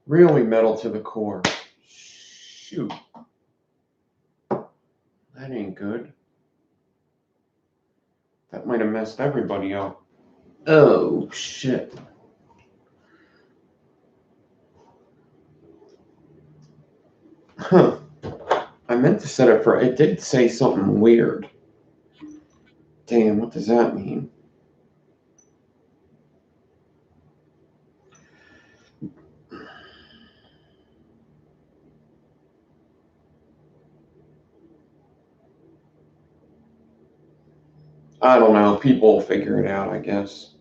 Really metal to the core. Shoot. That ain't good. That might have messed everybody up. Oh, shit. Huh. I meant to set it for... It did say something weird. Damn, what does that mean? I don't know. People will figure it out, I guess.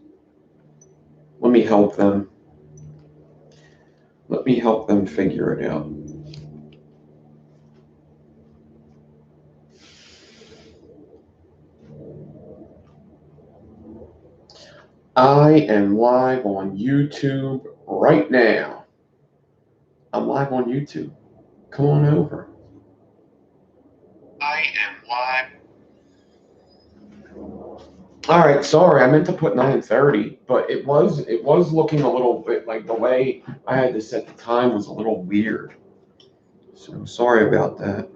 Let me help them. Let me help them figure it out. I am live on YouTube right now. I'm live on YouTube. Come on over. I am live. All right, sorry, I meant to put 9:30, but it was looking a little bit like the way I had to set the time was a little weird. So sorry about that.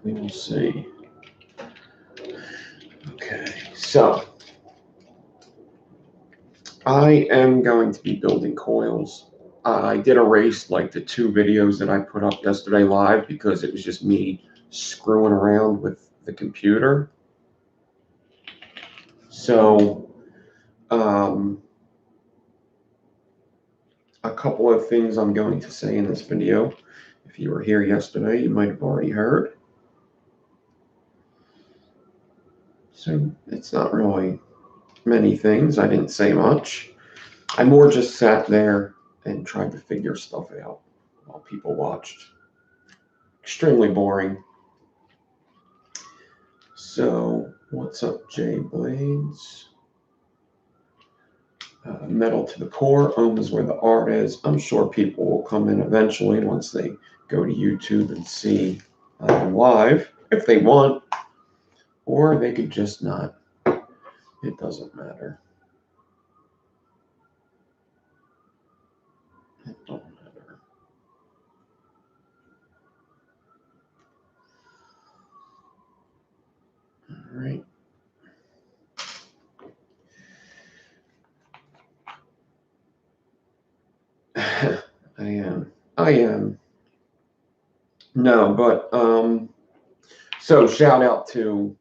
We will see. Okay, so I am going to be building coils. I did erase like the 2 videos that I put up yesterday live because it was just me screwing around with the computer. So, a couple of things I'm going to say in this video. If you were here yesterday, you might have already heard. So it's not really many things. I didn't say much. I more just sat there and tried to figure stuff out while people watched. Extremely boring. So, what's up, Jay Blades? Metal to the core. Is where the art is. I'm sure people will come in eventually once they go to YouTube and see live if they want, or they could just not. It doesn't matter. It don't matter. All right. I am. No, but so shout out to,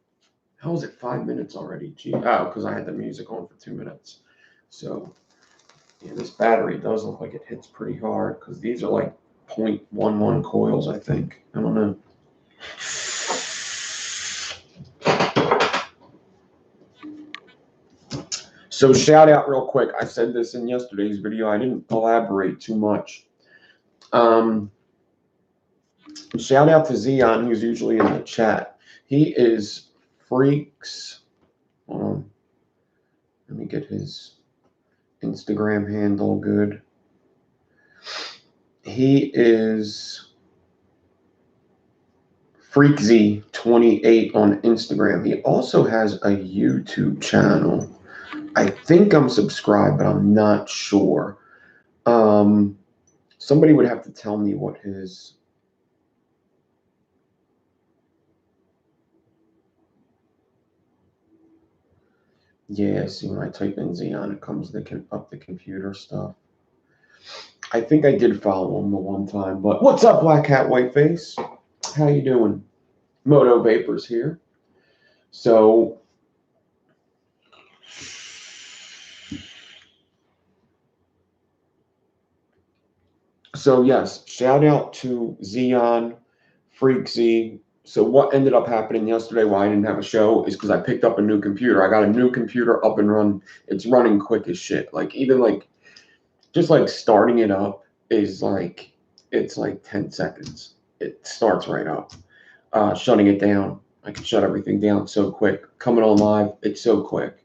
how is it 5 minutes already? Gee, oh, because I had the music on for 2 minutes. So yeah, this battery does look like it hits pretty hard because these are like 0.11 coils, I think. I don't know. So shout out real quick. I said this in yesterday's video. I didn't elaborate too much. Shout out to Zion, who's usually in the chat. He is Freaks. Hold on. Let me get his Instagram handle good. He is FreakZ28 on Instagram. He also has a YouTube channel. I think I'm subscribed, but I'm not sure. Somebody would have to tell me what his... Yeah, see, when I type in Xeon, it comes up the computer stuff. I think I did follow him the one time, but what's up, Black Hat Whiteface? How you doing? Moto Vapors here. So yes, shout out to Xeon, Freak Z. So what ended up happening yesterday why I didn't have a show is because I picked up a new computer. I got a new computer up and running. It's running quick as shit. Like even like just like starting it up is like it's like 10 seconds. It starts right up. Shutting it down, I can shut everything down so quick. Coming on live, it's so quick.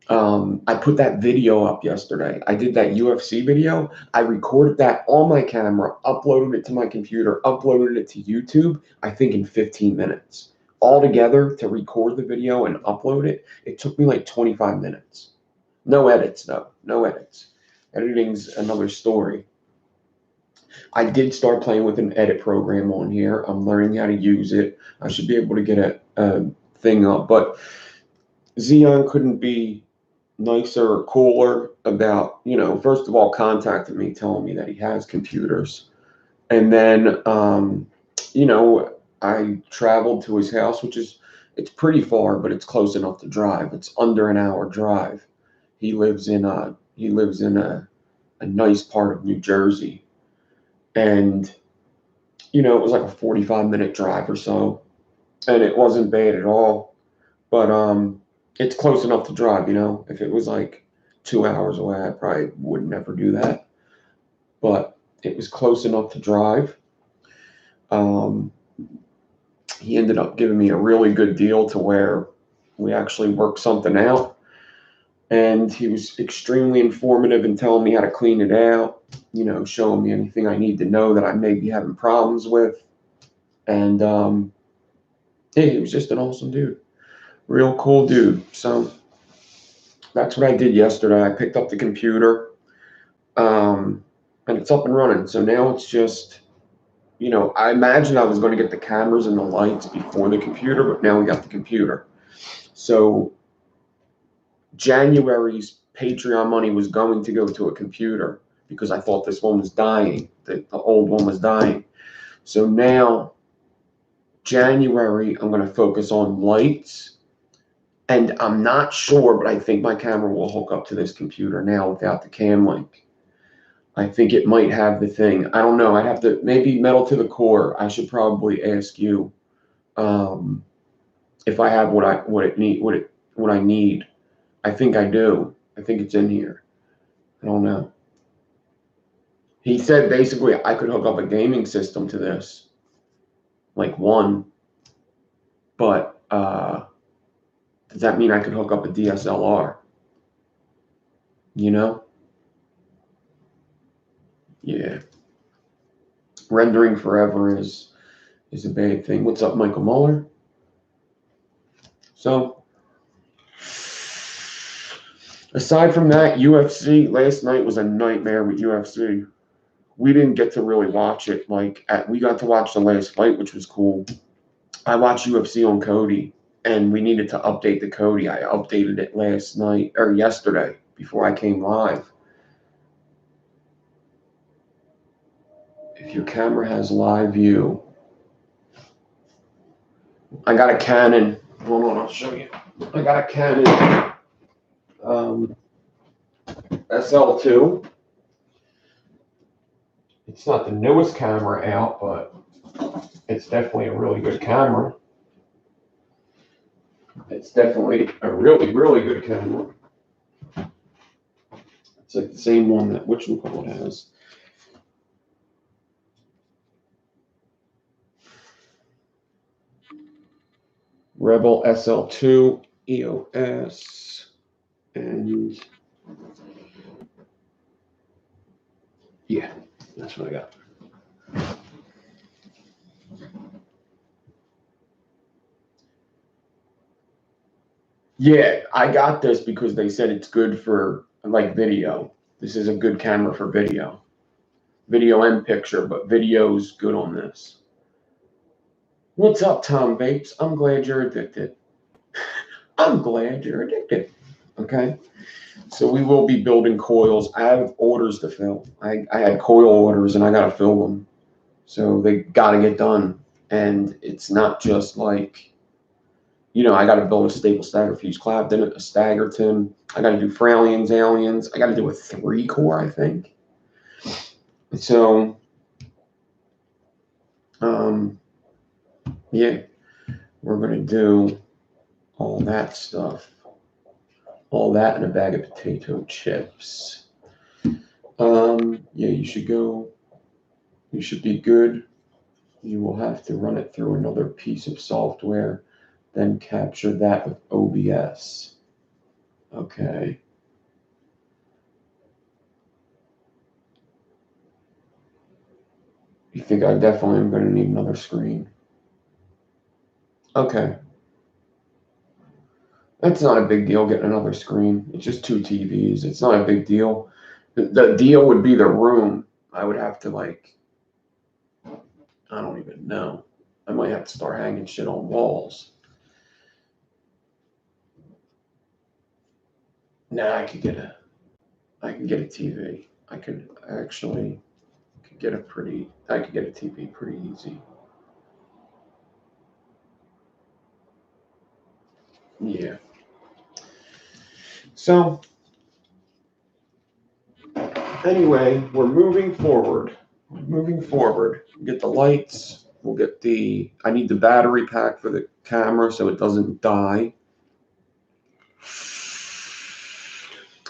I put that video up yesterday. I did that UFC video. I recorded that on my camera, uploaded it to my computer, uploaded it to YouTube, I think in 15 minutes. Altogether, to record the video and upload it, it took me like 25 minutes. No edits, though. No edits. Editing's another story. I did start playing with an edit program on here. I'm learning how to use it. I should be able to get a thing up. But Xeon couldn't be nicer or cooler about, first of all, contacting me, telling me that he has computers. And then, I traveled to his house, it's pretty far, but it's close enough to drive. It's under an hour drive. He lives in a nice part of New Jersey. And, it was like a 45-minute drive or so. And it wasn't bad at all. But it's close enough to drive, If it was like 2 hours away, I probably would never do that. But it was close enough to drive. He ended up giving me a really good deal to where we actually worked something out. And he was extremely informative in telling me how to clean it out, showing me anything I need to know that I may be having problems with. And yeah, he was just an awesome dude. Real cool dude. So that's what I did yesterday. I picked up the computer, and it's up and running. So now it's just, I imagined I was going to get the cameras and the lights before the computer, but now we got the computer. So January's Patreon money was going to go to a computer because I thought this one was dying, the old one was dying. So now, January, I'm going to focus on lights. And I'm not sure, but I think my camera will hook up to this computer now without the cam link. I think it might have the thing. I don't know. I'd have to, maybe metal to the core. I should probably ask you if I have what I need. I think I do. I think it's in here. I don't know. He said basically I could hook up a gaming system to this, like one, but does that mean I could hook up a DSLR? Yeah. Rendering forever is a bad thing. What's up, Michael Muller? So, aside from that, UFC, last night was a nightmare with UFC. We didn't get to really watch it. We got to watch the last fight, which was cool. I watched UFC on Cody, and we needed to update the Cody. I updated it yesterday before I came live. If your camera has live view, I got a Canon. Hold on, I'll show you. I got a Canon SL2. It's not the newest camera out, but it's definitely a really good camera. It's definitely a really, really good camera. It's like the same one that whatchamacallit has. Rebel SL2 EOS, and yeah, that's what I got. Yeah, I got this because they said it's good for like video. This is a good camera for video. Video and picture, but video's good on this. What's up, Tom Vapes? I'm glad you're addicted. I'm glad you're addicted. Okay. So we will be building coils. I have orders to fill. I had coil orders and I got to fill them. So they got to get done. And it's not just like, I got to build a staple stagger fuse Clapton, a Staggerton. I got to do Fralians, Aliens. I got to do a 3-core, I think. So, yeah, we're going to do all that stuff. All that in a bag of potato chips. Yeah, you should go. You should be good. You will have to run it through another piece of software, then capture that with OBS. Okay. You think I definitely am going to need another screen? Okay. That's not a big deal getting another screen. It's just 2 TVs. It's not a big deal. The deal would be the room. I would have to I don't even know. I might have to start hanging shit on walls. Nah, I could get a TV. I could get a TV pretty easy. Yeah. So anyway, we're moving forward. Get the lights. We'll get I need the battery pack for the camera so it doesn't die.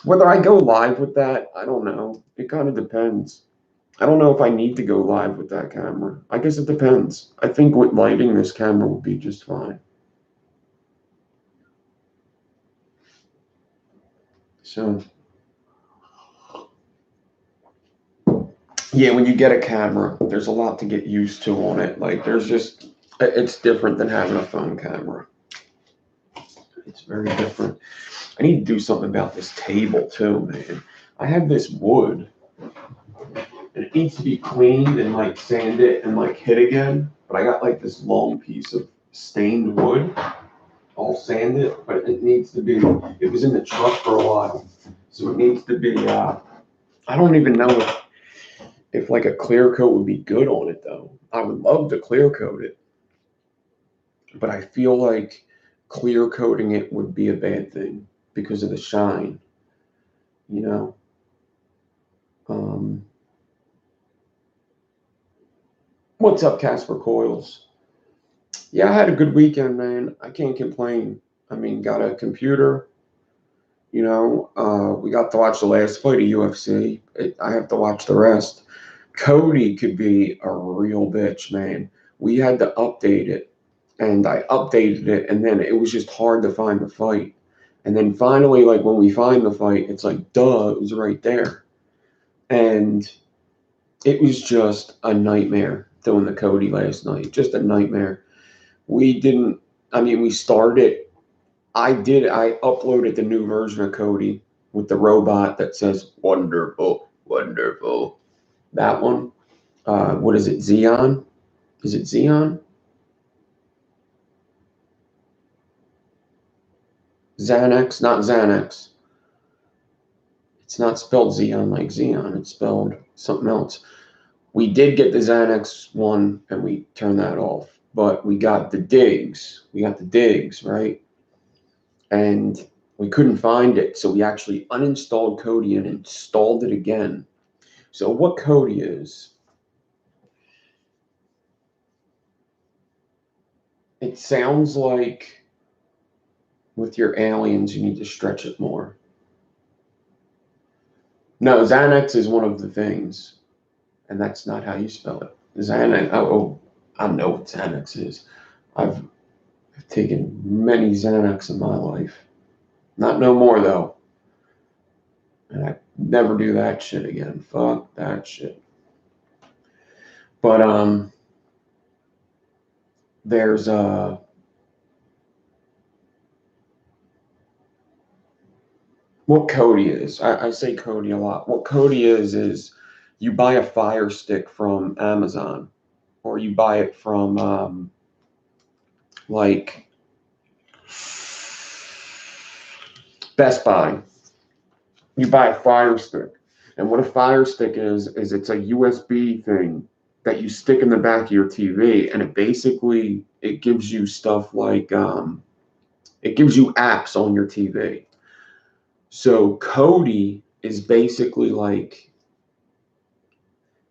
Whether I go live with that, I don't know. It kind of depends. I don't know if I need to go live with that camera. I guess it depends. I think with lighting, this camera will be just fine. So, yeah, when you get a camera, there's a lot to get used to on it. Like, it's different than having a phone camera. It's very different. I need to do something about this table too, man. I have this wood, and it needs to be cleaned and sanded and hit again. But I got this long piece of stained wood, all sanded, but it needs to be. It was in the truck for a while, so it needs to be. I don't even know if a clear coat would be good on it though. I would love to clear coat it, but I feel like clear coating it would be a bad thing because of the shine. You know. What's up, Casper Coils? Yeah, I had a good weekend, man. I can't complain. I mean, got a computer. We got to watch the last fight of UFC. I have to watch the rest. Cody could be a real bitch, man. We had to update it, and I updated it, and then it was just hard to find the fight. And then finally, when we find the fight, it's duh, it was right there. And it was just a nightmare doing the Cody last night. Just a nightmare. We started. I uploaded the new version of Cody with the robot that says wonderful, wonderful. That one. What is it? Xeon? Is it Xeon? Xanax? Not Xanax. It's not spelled Xeon like Xeon. It's spelled something else. We did get the Xanax one and we turned that off. But we got the digs. Right? And we couldn't find it. So we actually uninstalled Kodi and installed it again. So what Kodi is, it sounds like with your aliens, you need to stretch it more. No, Xanax is one of the things, and that's not how you spell it. Xanax. Oh, I know what Xanax is. I've taken many Xanax in my life. Not no more though. And I never do that shit again. Fuck that shit. But there's what Cody is. I say Cody a lot. What Cody is you buy a Fire Stick from Amazon, or you buy it from like Best Buy. You buy a Fire Stick, and what a Fire Stick is it's a USB thing that you stick in the back of your TV, and it gives you stuff like it gives you apps on your TV. So Kodi is basically like,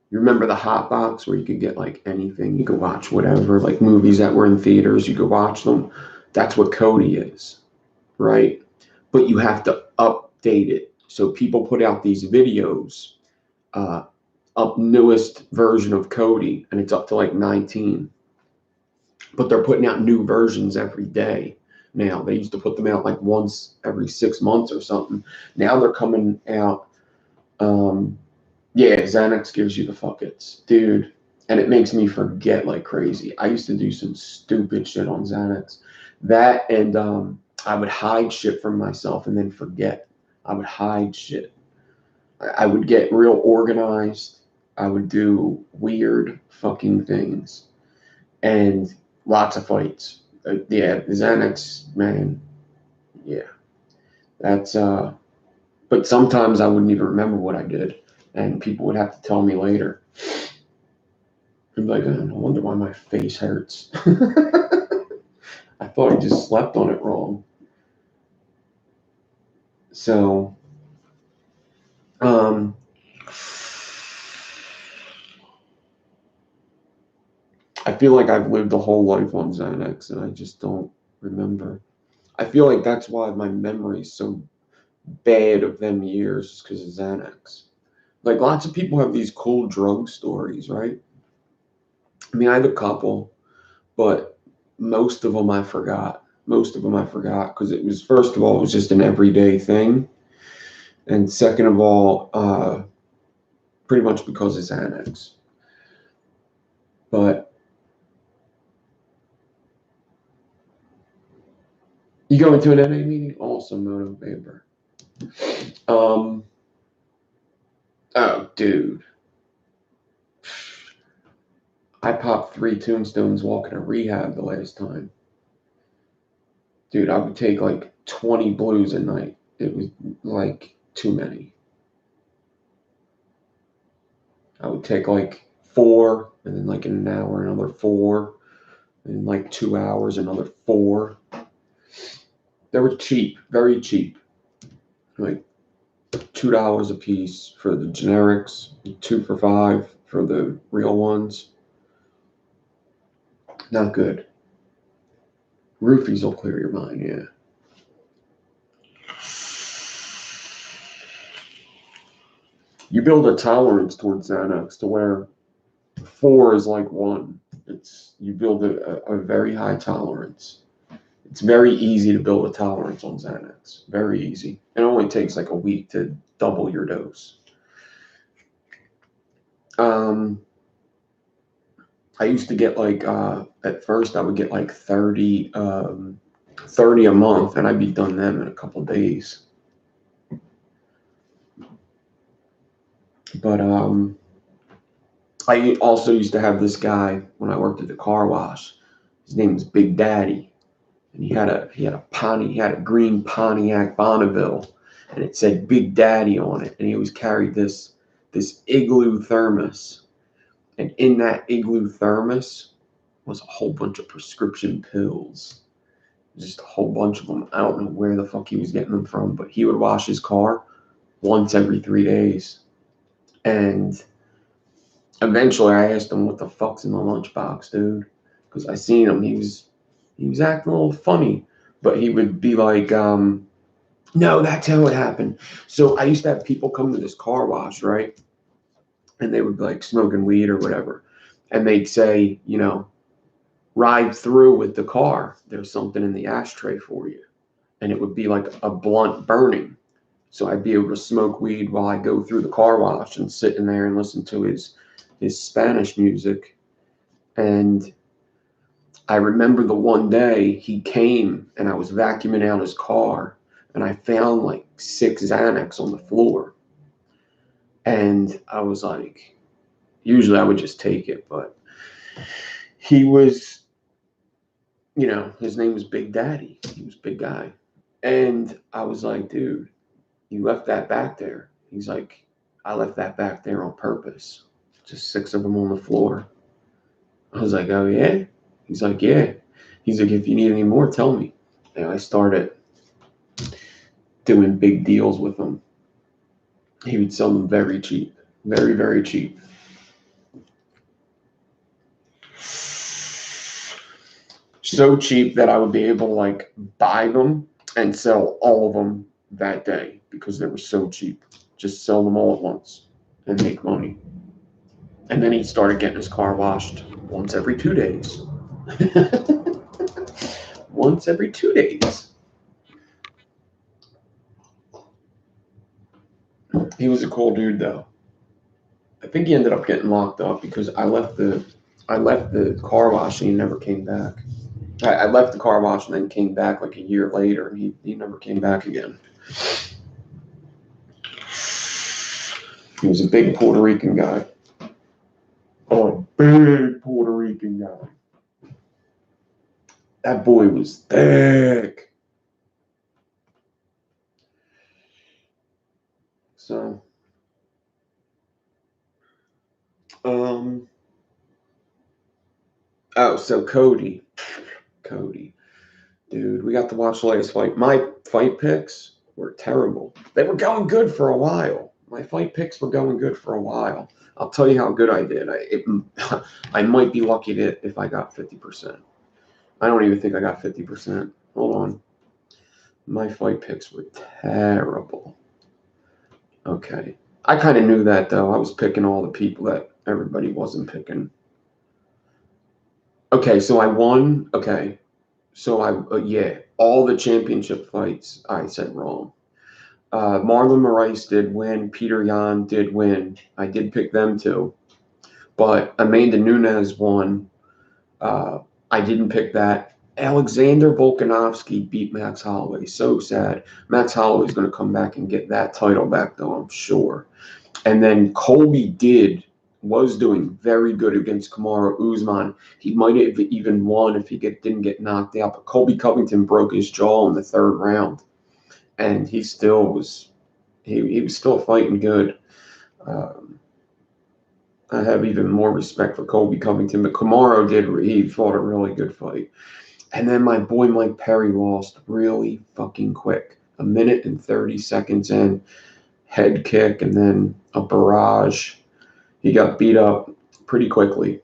you remember the hot box where you could get like anything, you could watch whatever, like movies that were in theaters, you could watch them. That's what Kodi is, right? But you have to update it. So people put out these videos, up newest version of Kodi, and it's up to like 19. But they're putting out new versions every day now. They used to put them out like once every 6 months or something. Now they're coming out. Yeah, Xanax gives you the fuckets, dude. And it makes me forget like crazy. I used to do some stupid shit on Xanax. That and I would hide shit from myself and then forget. I would hide shit. I would get real organized. I would do weird fucking things. And lots of fights. Yeah, Xanax, man. Yeah. That's but sometimes I wouldn't even remember what I did, and people would have to tell me later. I'd be like, oh, I wonder why my face hurts. I thought I just slept on it wrong. So, I feel like I've lived a whole life on Xanax, and I just don't remember. I feel like that's why my memory's so bad of them years, because of Xanax. Like lots of people have these cool drug stories, right? I mean, I have a couple, but most of them I forgot. Most of them I forgot because it was, first of all, it was just an everyday thing, and second of all, pretty much because it's Xanax. But you go into an NA meeting, awesome, Moto Vapor. Oh, dude. I popped 3 tombstones walking to rehab the last time. Dude, I would take like 20 blues a night. It was like too many. I would take like 4, and then like in an hour, another 4, and in like 2 hours, another 4. They were cheap, very cheap. Like $2 a piece for the generics, 2 for $5 for the real ones. Not good. Roofies will clear your mind, yeah. You build a tolerance towards Xanax to where 4 is like 1. You build a very high tolerance. It's very easy to build a tolerance on Xanax. Very easy. It only takes like a week to double your dose. I used to get like at first I would get like 30 a month, and I'd be done them in a couple days. But I also used to have this guy when I worked at the car wash. His name was Big Daddy, and he had a green Pontiac Bonneville, and it said Big Daddy on it, and he always carried this igloo thermos, and in that igloo thermos was a whole bunch of prescription pills, just a whole bunch of them. I don't know where the fuck he was getting them from, but he would wash his car once every 3 days, and eventually I asked him what the fuck's in the lunchbox, dude, because I seen him. He was acting a little funny, but he would be like, No, that's how it happened. So I used to have people come to this car wash, right? And they would be like smoking weed or whatever. And they'd say, ride through with the car. There's something in the ashtray for you. And it would be like a blunt burning. So I'd be able to smoke weed while I go through the car wash and sit in there and listen to his Spanish music. And I remember the one day he came and I was vacuuming out his car and I found like 6 Xanax on the floor. And I was like, usually I would just take it, but he was, his name was Big Daddy. He was a big guy. And I was like, dude, you left that back there. He's like, I left that back there on purpose. Just 6 of them on the floor. I was like, oh, yeah? He's like, yeah. He's like, if you need any more, tell me. And I started doing big deals with him. He would sell them very cheap, very, very cheap. So cheap that I would be able to like buy them and sell all of them that day because they were so cheap. Just sell them all at once and make money. And then he started getting his car washed once every 2 days. Once every 2 days. He was a cool dude though. I think he ended up getting locked up because I left the car wash and he never came back. I left the car wash and then came back like a year later and he never came back again. He was a big Puerto Rican guy. Oh, a big Puerto Rican guy. That boy was thick. So, so Cody, dude, we got to watch the latest fight. My fight picks were terrible. They were going good for a while. My fight picks were going good for a while. I'll tell you how good I did. I might be lucky if I got 50%. I don't even think I got 50%. Hold on. My fight picks were terrible. Okay. I kind of knew that, though. I was picking all the people that everybody wasn't picking. Okay, so I won. Okay. So all the championship fights I said wrong. Marlon Moraes did win. Peter Yan did win. I did pick them too. But Amanda Nunes won. I didn't pick that. Alexander Volkanovski beat Max Holloway. So sad. Max Holloway's going to come back and get that title back, though, I'm sure. And then Colby was doing very good against Kamaru Usman. He might have even won if he didn't get knocked out. But Colby Covington broke his jaw in the third round. And he still was he was still fighting good. I have even more respect for Colby Covington, but Kamaru he fought a really good fight. And then my boy Mike Perry lost really fucking quick. 1 minute and 30 seconds in, head kick, and then a barrage. He got beat up pretty quickly.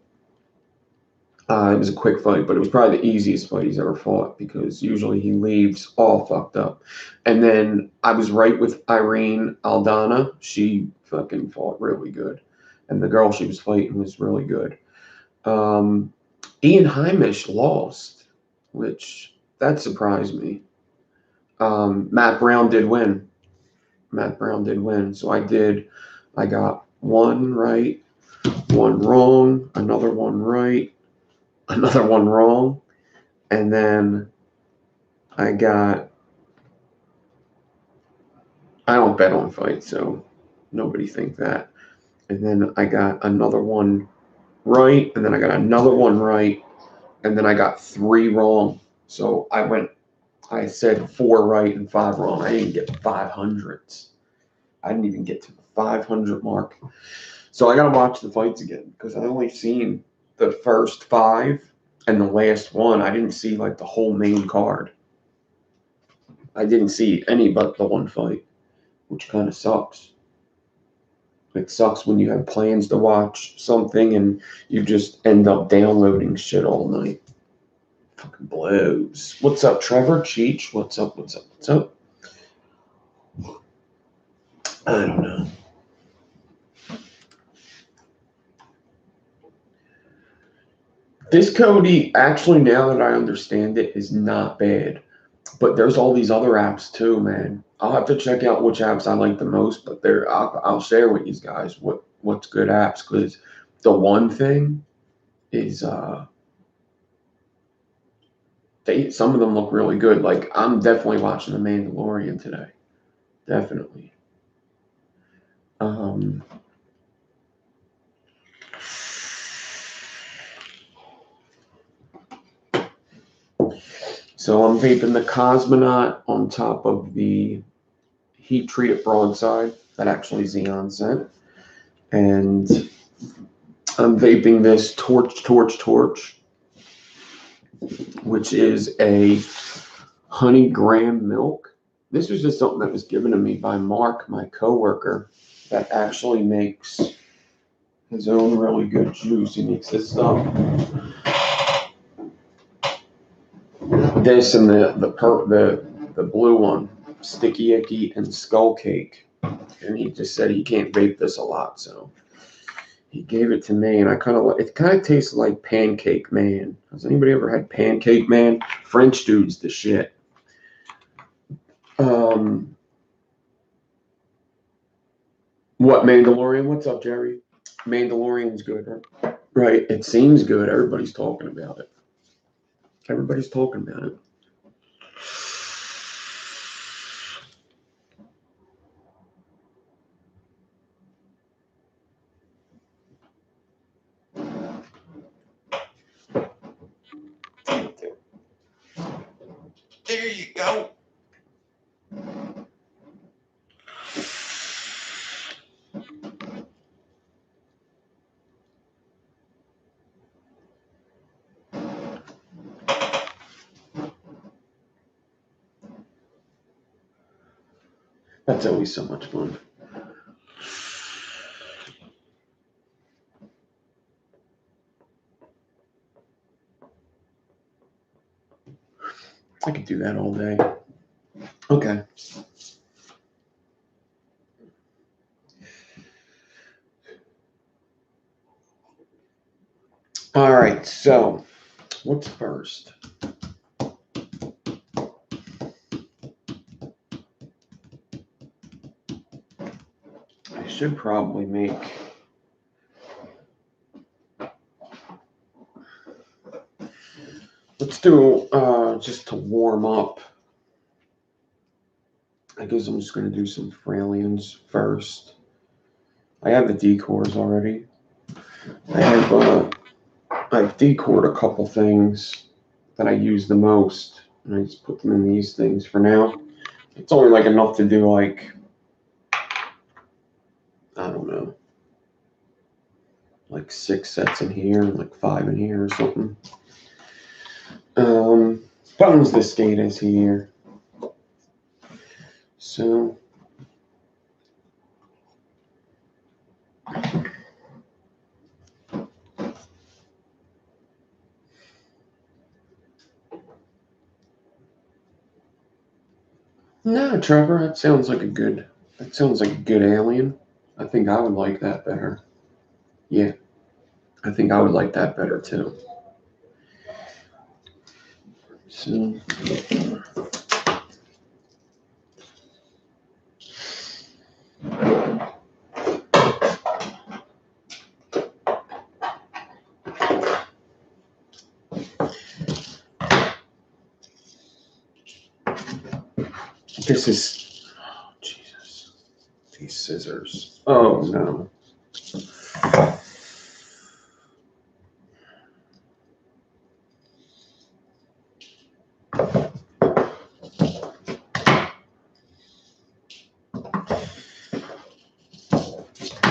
It was a quick fight, but it was probably the easiest fight he's ever fought because usually he leaves all fucked up. And then I was right with Irene Aldana. She fucking fought really good. And the girl she was fighting was really good. Ian Heimish lost, which that surprised me. Matt Brown did win. So I got one right, one wrong, another one right, another one wrong, and then I don't bet on fights, so nobody think that. And then I got another one right, and then I got another one right, and then I got 3 wrong. So I said 4 right and 5 wrong. I didn't get 500s. I didn't even get to the 500 mark. So I got to watch the fights again because I only seen the first 5 and the last one. I didn't see like the whole main card. I didn't see any but the one fight, which kind of sucks. It sucks when you have plans to watch something and you just end up downloading shit all night. Fucking blows. What's up, Trevor? Cheech? What's up? I don't know. This Cody, actually, now that I understand it, is not bad. But there's all these other apps too, man. I'll have to check out which apps I like the most. But I'll share with you guys what's good apps, because the one thing is some of them look really good. Like, I'm definitely watching The Mandalorian today. Definitely. So I'm vaping the Cosmonaut on top of the heat treated broadside that actually Xeon sent. And I'm vaping this Torch, which is a honey graham milk. This was just something that was given to me by Mark, my coworker, that actually makes his own really good juice. He makes this stuff. This and the blue one, Sticky Icky and Skull Cake. And he just said he can't vape this a lot, so he gave it to me, and it kind of tastes like Pancake Man. Has anybody ever had Pancake Man? French dude's the shit. What, Mandalorian? What's up, Jerry? Mandalorian's good, right? Right. It seems good. Everybody's talking about it. Everybody's talking about it. There you go. That's always so much fun. I could do that all day. Okay. All right, so what's first? I should probably make let's do just to warm up. I guess I'm just going to do some Fralians first. I have the decors already. I've decored a couple things that I use the most, and I just put them in these things for now. It's only like enough to do like, I don't know, like 6 sets in here, like 5 in here or something. Buttons the skate is here. So no, Trevor, that sounds like a good alien. I think I would like that better. Yeah, I think I would like that better too. So this is, oh, Jesus, these scissors. Oh no.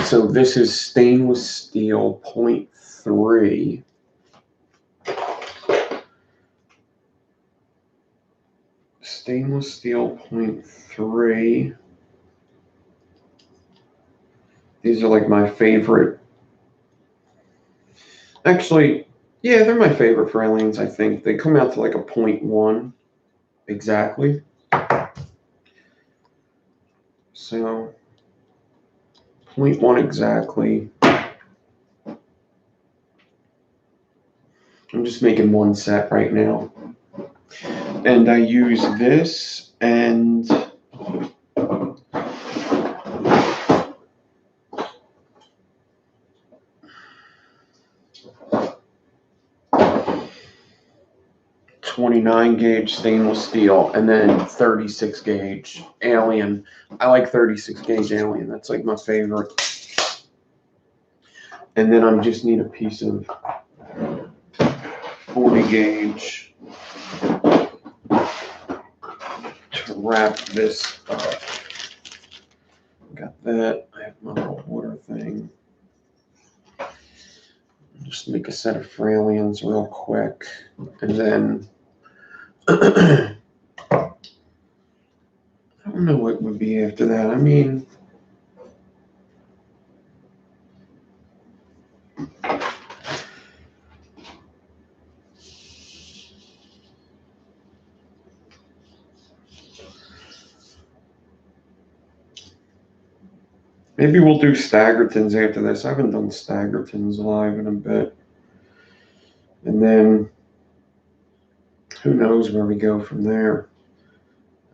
So this is stainless steel 0.3. Stainless steel 0.3. These are like my favorite. Actually, yeah, they're my favorite for aliens, I think. They come out to like a 0.1 exactly. So 0.1 exactly. I'm just making one set right now. And I use this and .29 gauge stainless steel, and then 36 gauge alien. I like 36 gauge alien. That's like my favorite. And then I just need a piece of 40 gauge to wrap this up. Got that. I have my little water thing. Just make a set of Fralians real quick. And then I don't know what would be after that. I mean, maybe we'll do Staggertons after this. I haven't done Staggertons live in a bit. And then who knows where we go from there.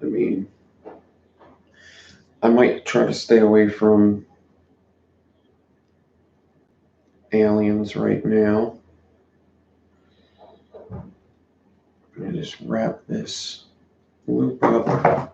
I mean, I might try to stay away from aliens right now. I'm going to just wrap this loop up.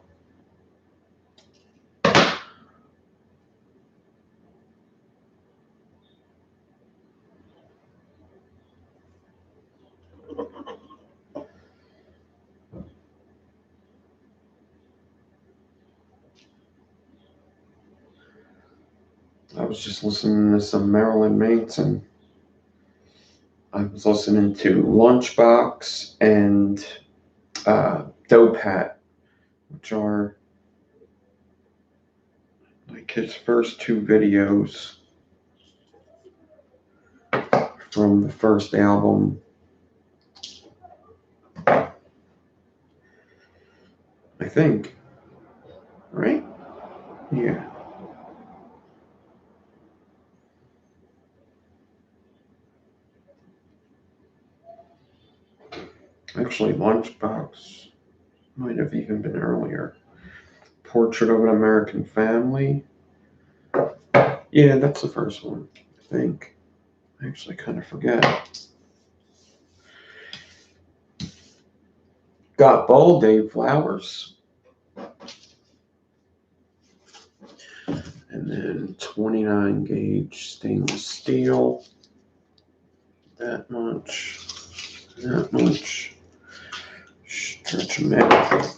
I was just listening to some Marilyn Manson. I was listening to Lunchbox and Dope Hat, which are like his first two videos from the first album. I think, right? Yeah. Actually, Lunchbox might have even been earlier. Portrait of an American Family. Yeah, that's the first one, I think. I actually kind of forget. Got Bold, Dave Flowers. And then 29 gauge stainless steel. That much. That much. Stretch them out.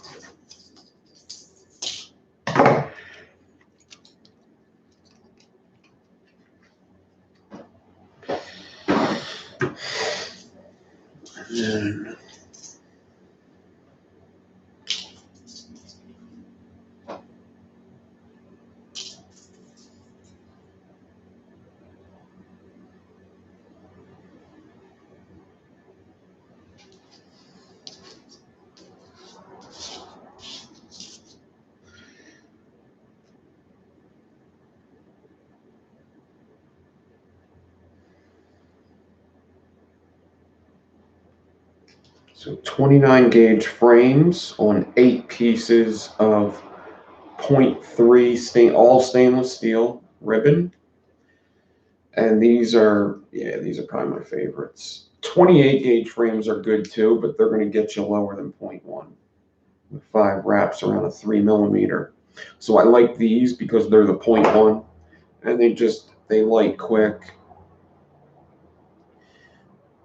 And then so 29 gauge frames on 8 pieces of 0.3 all stainless steel ribbon. And these are probably my favorites. 28 gauge frames are good too, but they're going to get you lower than 0.1 with 5 wraps around a 3mm. So I like these because they're the 0.1 and they light quick.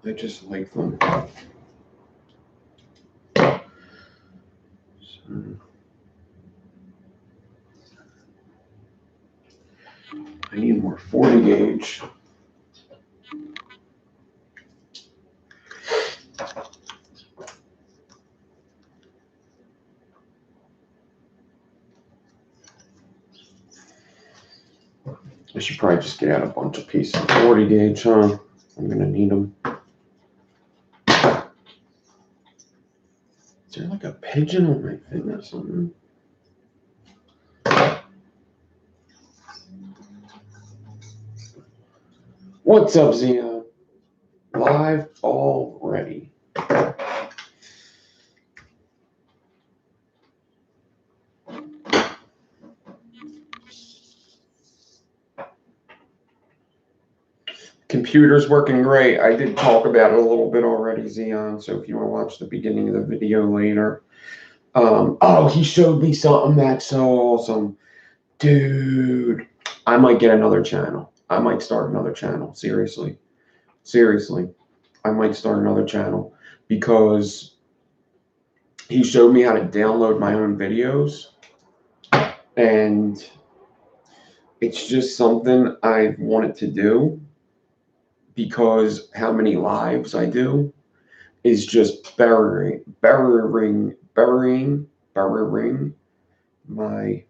I just like them. I need more 40 gauge. I should probably just get out a bunch of pieces of 40 gauge, huh? I'm gonna need them. Is there like a pigeon on my thing or something? What's up, Zia? Live already. Computer's working great. I did talk about it a little bit already, Zion. So if you want to watch the beginning of the video later. Oh, he showed me something that's so awesome. Dude, I might get another channel. I might start another channel. Seriously. Seriously. I might start another channel because he showed me how to download my own videos. And it's just something I've wanted to do because how many lives I do is just burying my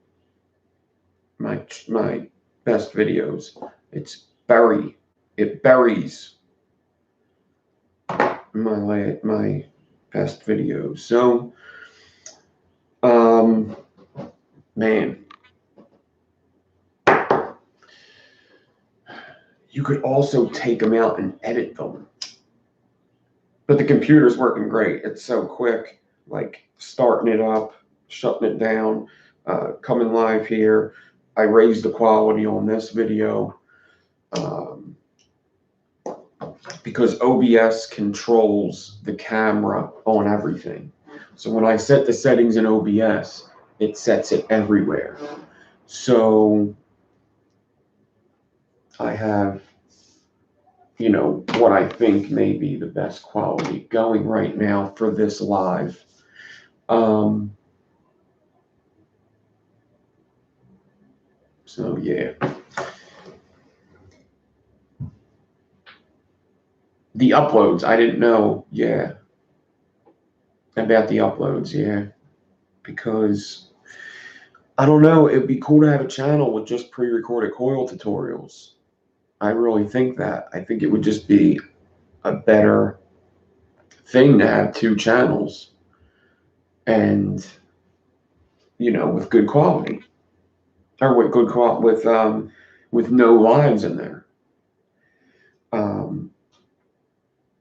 best videos. It buries my best videos. So, man, you could also take them out and edit them. But the computer's working great. It's so quick, like starting it up, shutting it down, coming live here. I raised the quality on this video because OBS controls the camera on everything. So when I set the settings in OBS, it sets it everywhere. So I have, what I think may be the best quality going right now for this live. So yeah. The uploads, I didn't know, yeah, about the uploads, yeah, because I don't know, it'd be cool to have a channel with just pre-recorded coil tutorials. I really think that. I think it would just be a better thing to have two channels and, with good quality or with good quality, with no lives in there.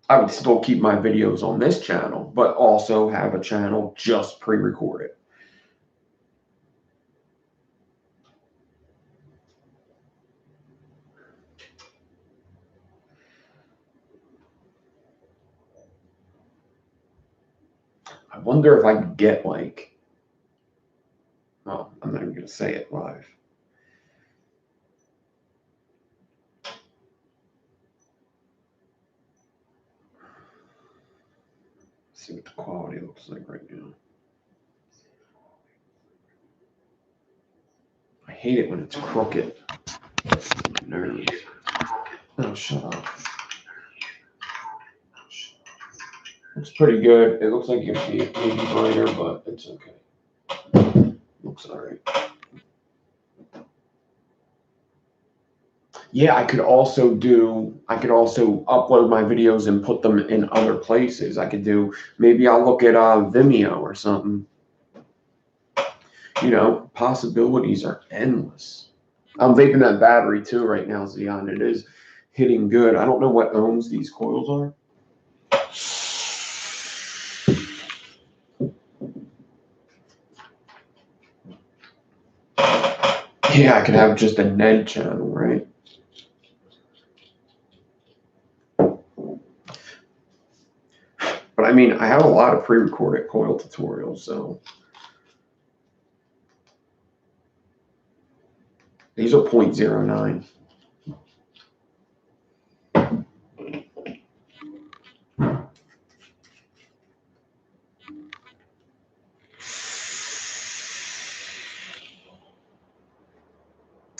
I would still keep my videos on this channel, but also have a channel just pre-recorded. I wonder if I could get well, I'm not even going to say it live. Let's see what the quality looks like right now. I hate it when it's crooked. Nerves. Oh, shut up. Looks pretty good. It looks like it could be maybe brighter, but it's okay. Looks all right. Yeah, I could also upload my videos and put them in other places. Maybe I'll look at Vimeo or something. Possibilities are endless. I'm vaping that battery too right now, Zion. It is hitting good. I don't know what ohms these coils are. Yeah, I could have just a Ned channel, right? But I mean, I have a lot of pre-recorded coil tutorials, so these are 0.09.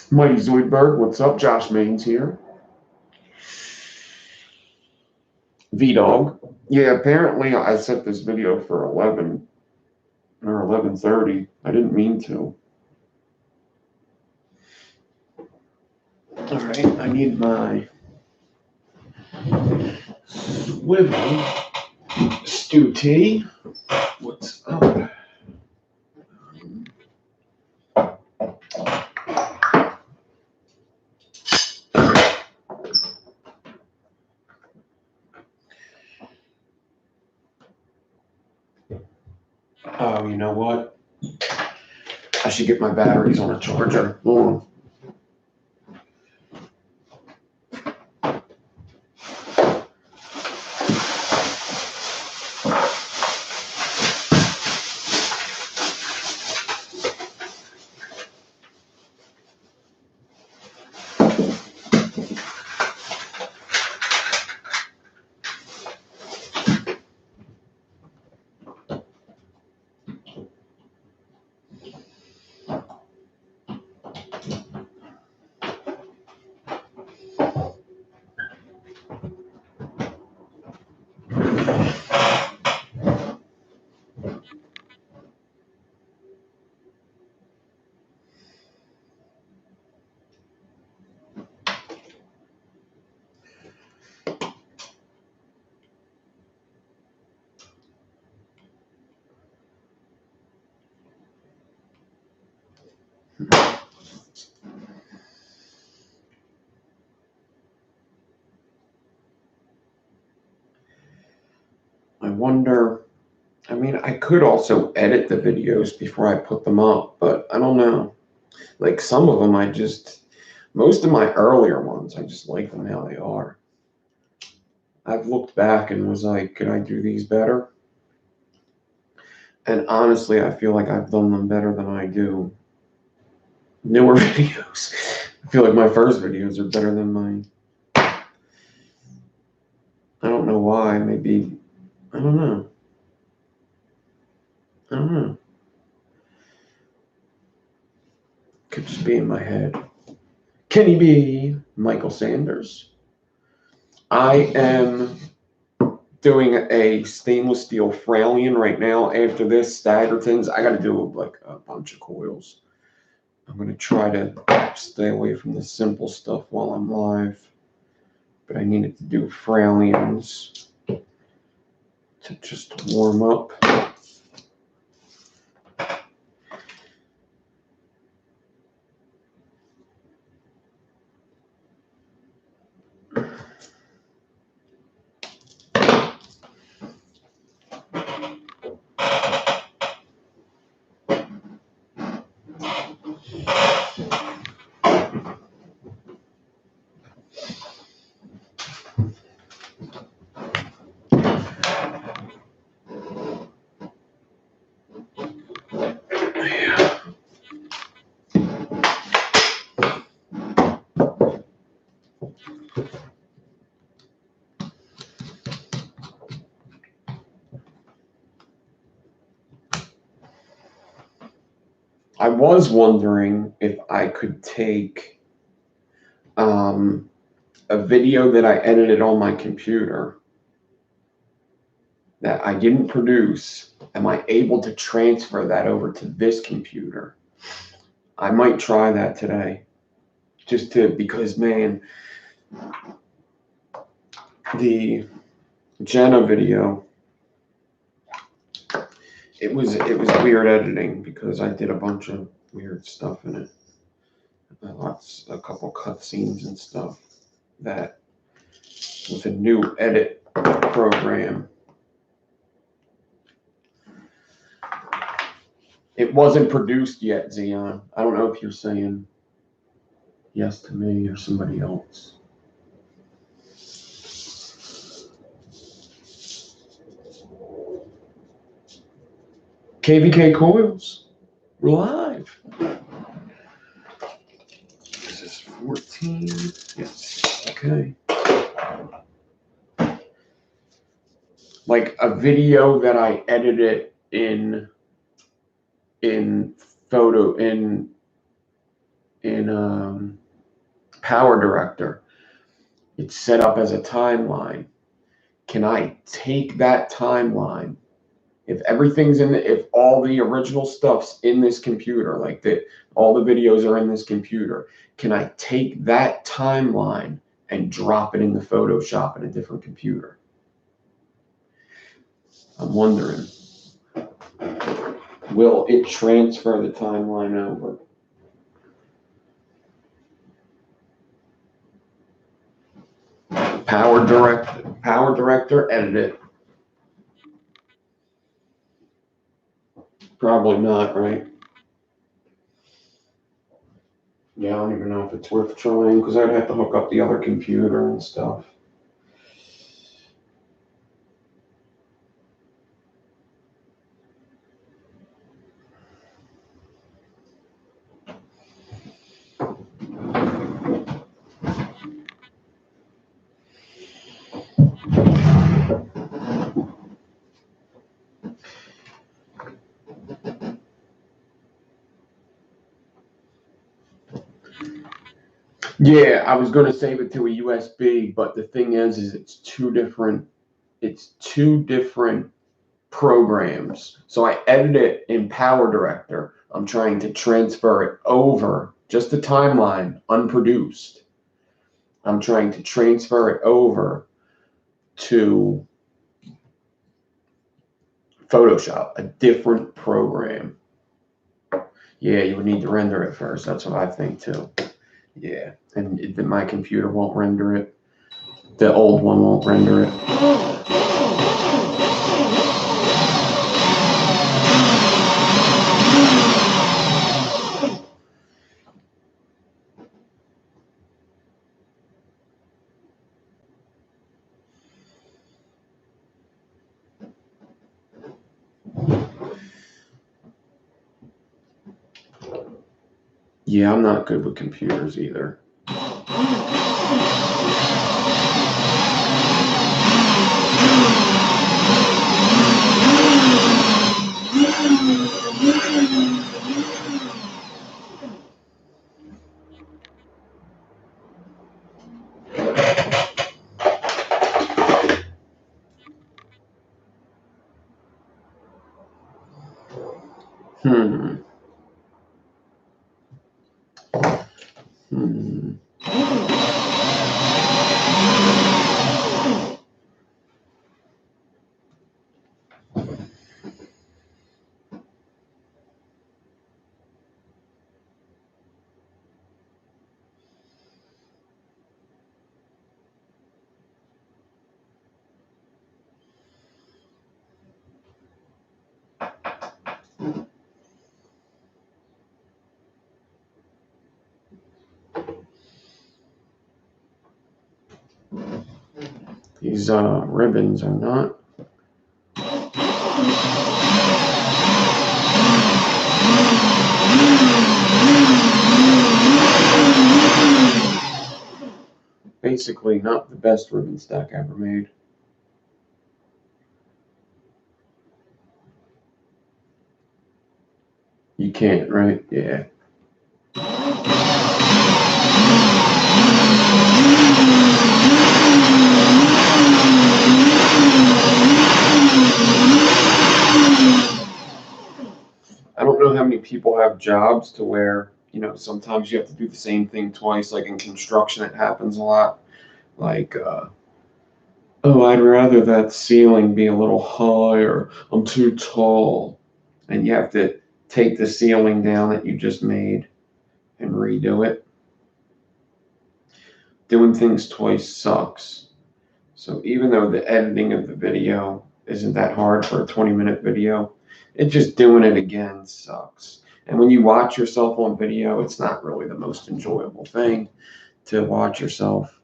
Mighty Zoidberg, what's up? Josh Maines here. V-Dog. Yeah, apparently I set this video for 11 or 11:30. I didn't mean to. All right, I need my swivel. Stu T, what's up? Oh, you know what? I should get my batteries on a charger. Hold on. I wonder, I mean, I could also edit the videos before I put them up, but I don't know. Like some of them, most of my earlier ones, I just like them how they are. I've looked back and was like, could I do these better? And honestly, I feel like I've done them better than I do newer videos. I feel like my first videos are better than mine. I don't know why. Maybe, I don't know. I don't know. Could just be in my head. Kenny B, Michael Sanders. I am doing a stainless steel Fralian right now. After this, Staggertons, I got to do like a bunch of coils. I'm going to try to stay away from the simple stuff while I'm live. But I needed to do Fralians to just warm up. I was wondering if I could take a video that I edited on my computer that I didn't produce. Am I able to transfer that over to this computer? I might try that today. Because man, the Jenna video, it was weird editing because I did a bunch of weird stuff in it. A couple cut scenes and stuff that with a new edit program. It wasn't produced yet, Zion. I don't know if you're saying yes to me or somebody else. KVK Coils, we're live. This is 14. Yes. Okay. Like a video that I edited in Power Director. It's set up as a timeline. Can I take that timeline? If everything's if all the original stuff's in this computer, like that, all the videos are in this computer, can I take that timeline and drop it into Photoshop in a different computer? I'm wondering, will it transfer the timeline over? Power Director, edit it. Probably not, right? Yeah, I don't even know if it's worth trying because I'd have to hook up the other computer and stuff. Yeah, I was going to save it to a USB, but the thing is it's two different programs. So I edit it in Power Director. I'm trying to transfer it over, just the timeline, unproduced. I'm trying to transfer it over to Photoshop, a different program. Yeah, you would need to render it first. That's what I think too. Yeah, and my computer won't render it. The old one won't render it. Yeah, I'm not good with computers either. Hmm. Hmm. These ribbons are not. Basically, not the best ribbon stack ever made. You can't, right? Yeah. I don't know how many people have jobs to where, sometimes you have to do the same thing twice. Like in construction, it happens a lot. Like, oh, I'd rather that ceiling be a little higher. I'm too tall. And you have to take the ceiling down that you just made and redo it. Doing things twice sucks. So even though the editing of the video isn't that hard for a 20-minute video, just doing it again sucks. And when you watch yourself on video, it's not really the most enjoyable thing to watch yourself.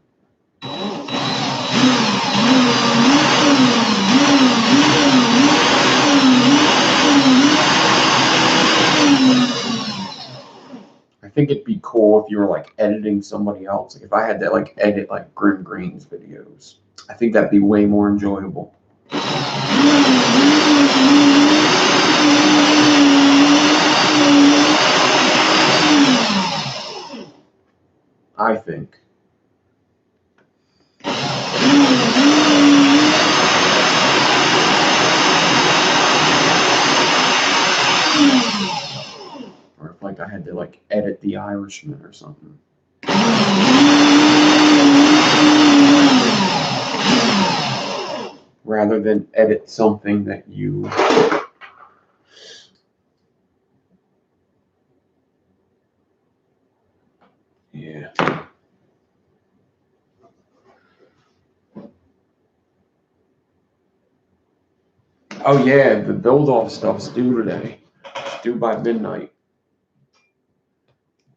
I think it'd be cool if you were like editing somebody else. Like if I had to like edit like Grim Green's videos, I think that'd be way more enjoyable. I think. Or if like I had to like edit The Irishman or something. Rather than edit something that you yeah. Oh yeah, the build off stuff's due today. Due by midnight.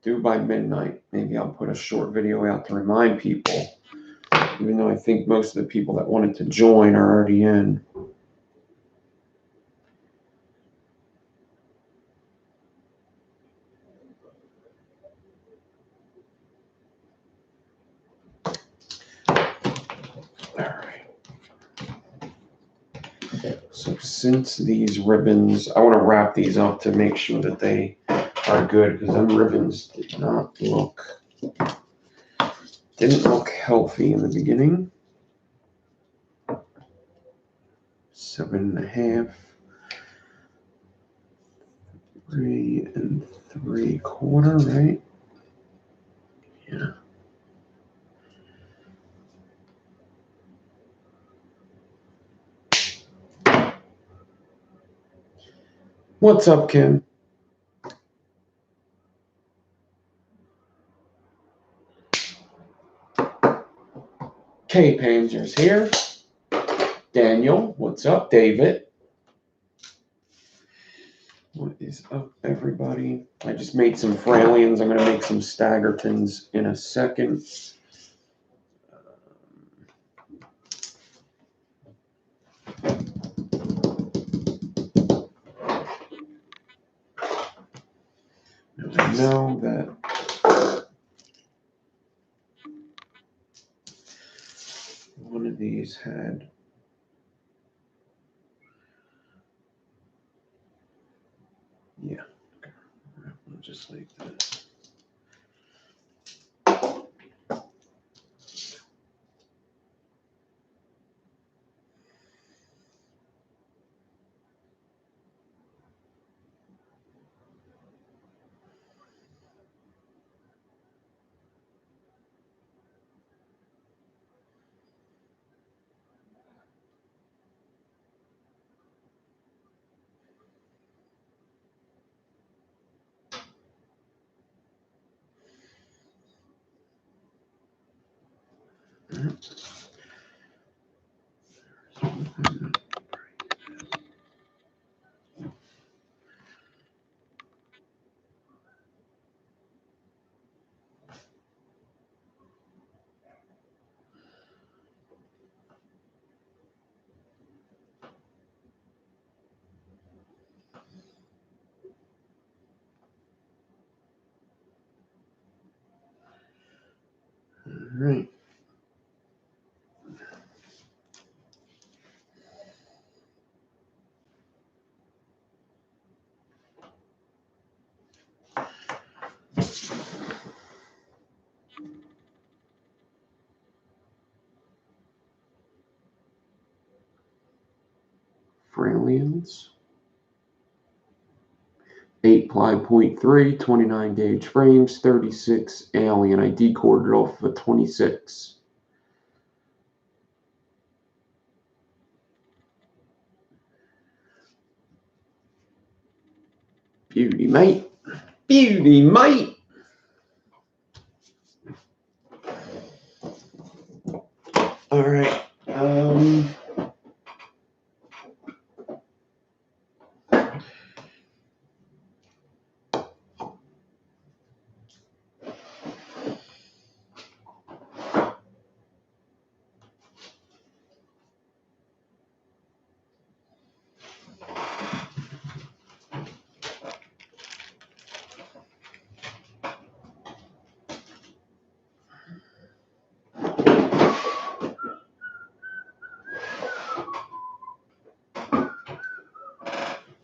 Due by midnight. Maybe I'll put a short video out to remind people, even though I think most of the people that wanted to join are already in. So since these ribbons, I want to wrap these up to make sure that they are good, because them ribbons didn't look healthy in the beginning. 7.5, 3 3/4, right? Yeah. What's up, Kim? K Panzer's here. Daniel, what's up? David. What is up, everybody? I just made some Fralians. I'm going to make some Staggertons in a second. I know that one of these had... Yeah. Just like that. All right. Fralians. 8-ply .3, 29 gauge frames, 36 alien. I decorded off of a 26. Beauty, mate. Beauty, mate. All right.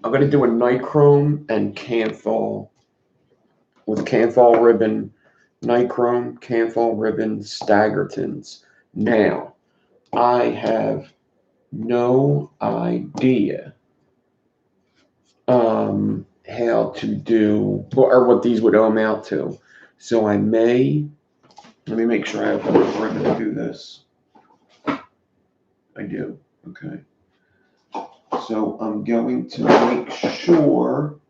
I'm going to do a nichrome and canthal with canthal ribbon, nichrome, canthal ribbon, Staggertons. Now, I have no idea how to do, or what these would amount to. So I may, let me make sure I have enough ribbon to do this. I do, okay. So I'm going to make sure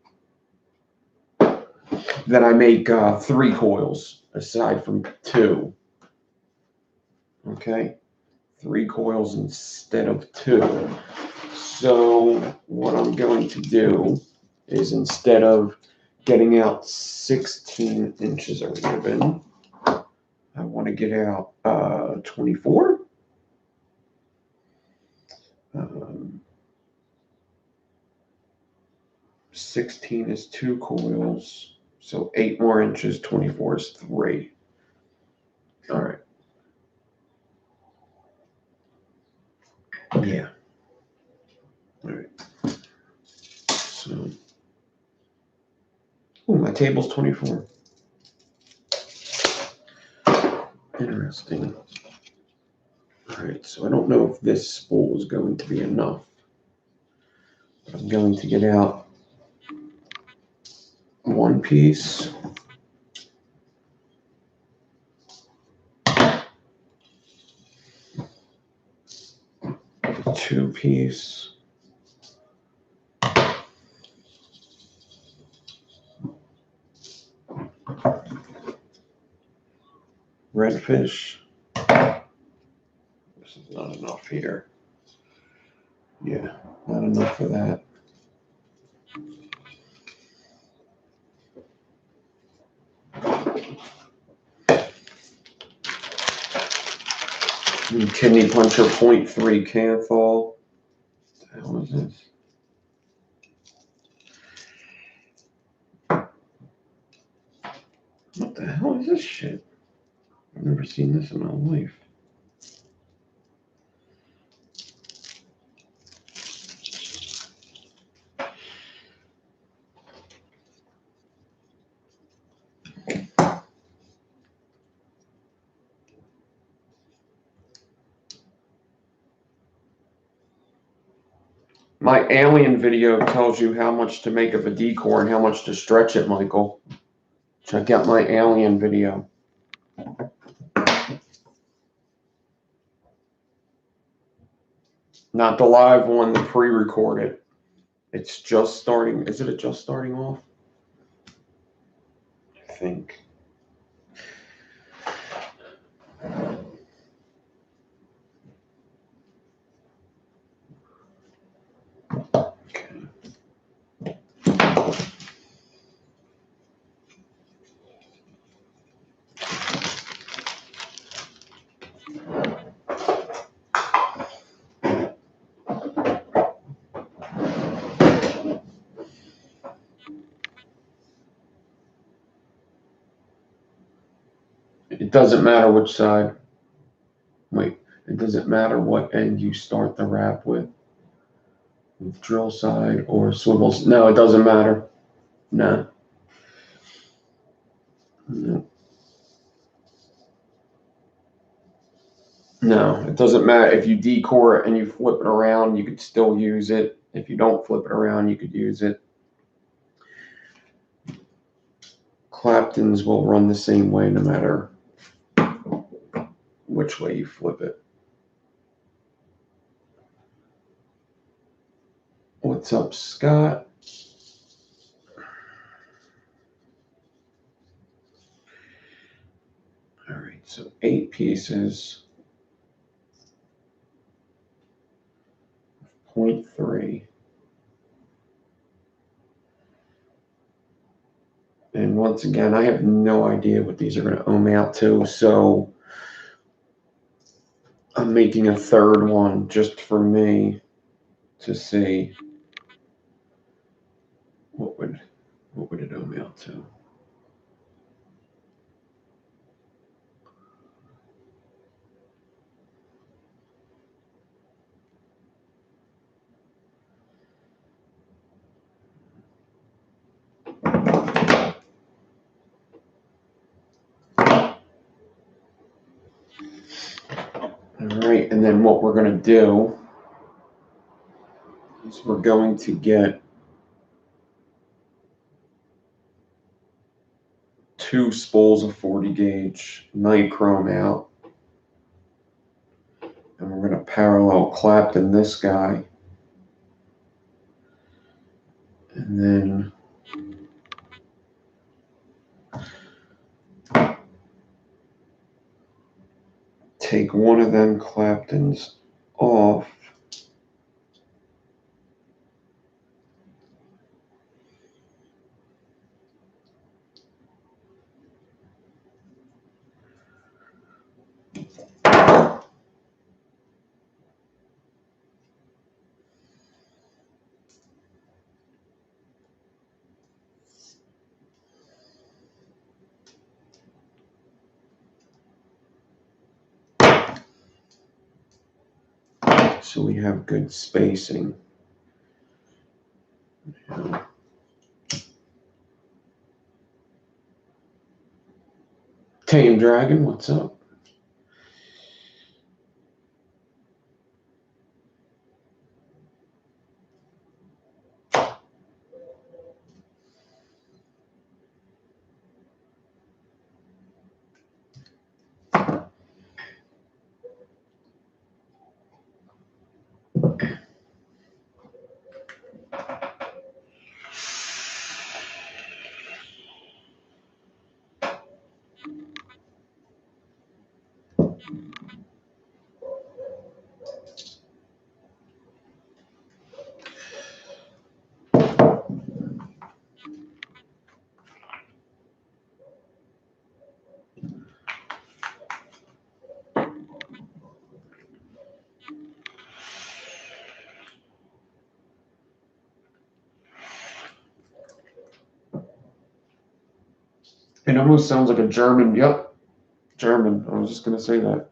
that I make 3 coils aside from 2. Okay, 3 coils instead of 2. So what I'm going to do is instead of getting out 16 inches of ribbon, I want to get out 24. 16 is 2 coils, so 8 more inches, 24 is 3. All right. Yeah. All right. So, oh, my table's 24. Interesting. All right, so I don't know if this spool is going to be enough. I'm going to get out 1 piece. 2 piece. Redfish. This is not enough here. Yeah, not enough for that. Kidney puncher 0.3 Canthol. What the hell is this? What the hell is this shit? I've never seen this in my life. My alien video tells you how much to make of a decor and how much to stretch it, Michael. Check out my alien video. Not the live one, the pre-recorded. It's just starting. Is it just starting off? I think. It doesn't matter which side. Wait, it doesn't matter what end you start the wrap with drill side or swivels. No, it doesn't matter. No. No. No, it doesn't matter. If you decor it and you flip it around, you could still use it. If you don't flip it around, you could use it. Claptons will run the same way no matter which way you flip it. What's up, Scott? All right, so 8 pieces, 0.3. And once again, I have no idea what these are going to ohm out to, so I'm making a third one just for me to see what would it ohm out to. All right, and then what we're going to do is we're going to get 2 spools of 40 gauge nichrome out, and we're going to parallel Clapton this guy, and then take one of them Claptons off. so we have good spacing. Tame Dragon, what's up? It almost sounds like a German. Yep, German. I was just going to say that.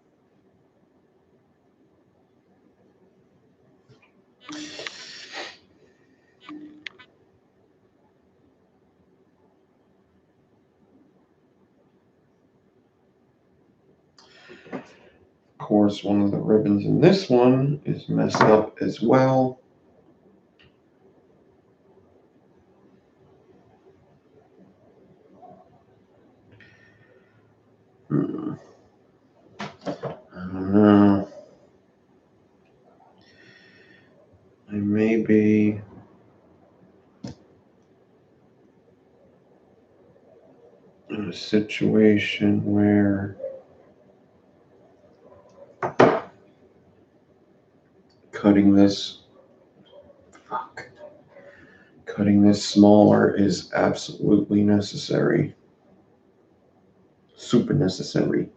Of course, one of the ribbons in this one is messed up as well. I don't know. I may be in a situation where cutting this smaller is absolutely necessary. Super necessary.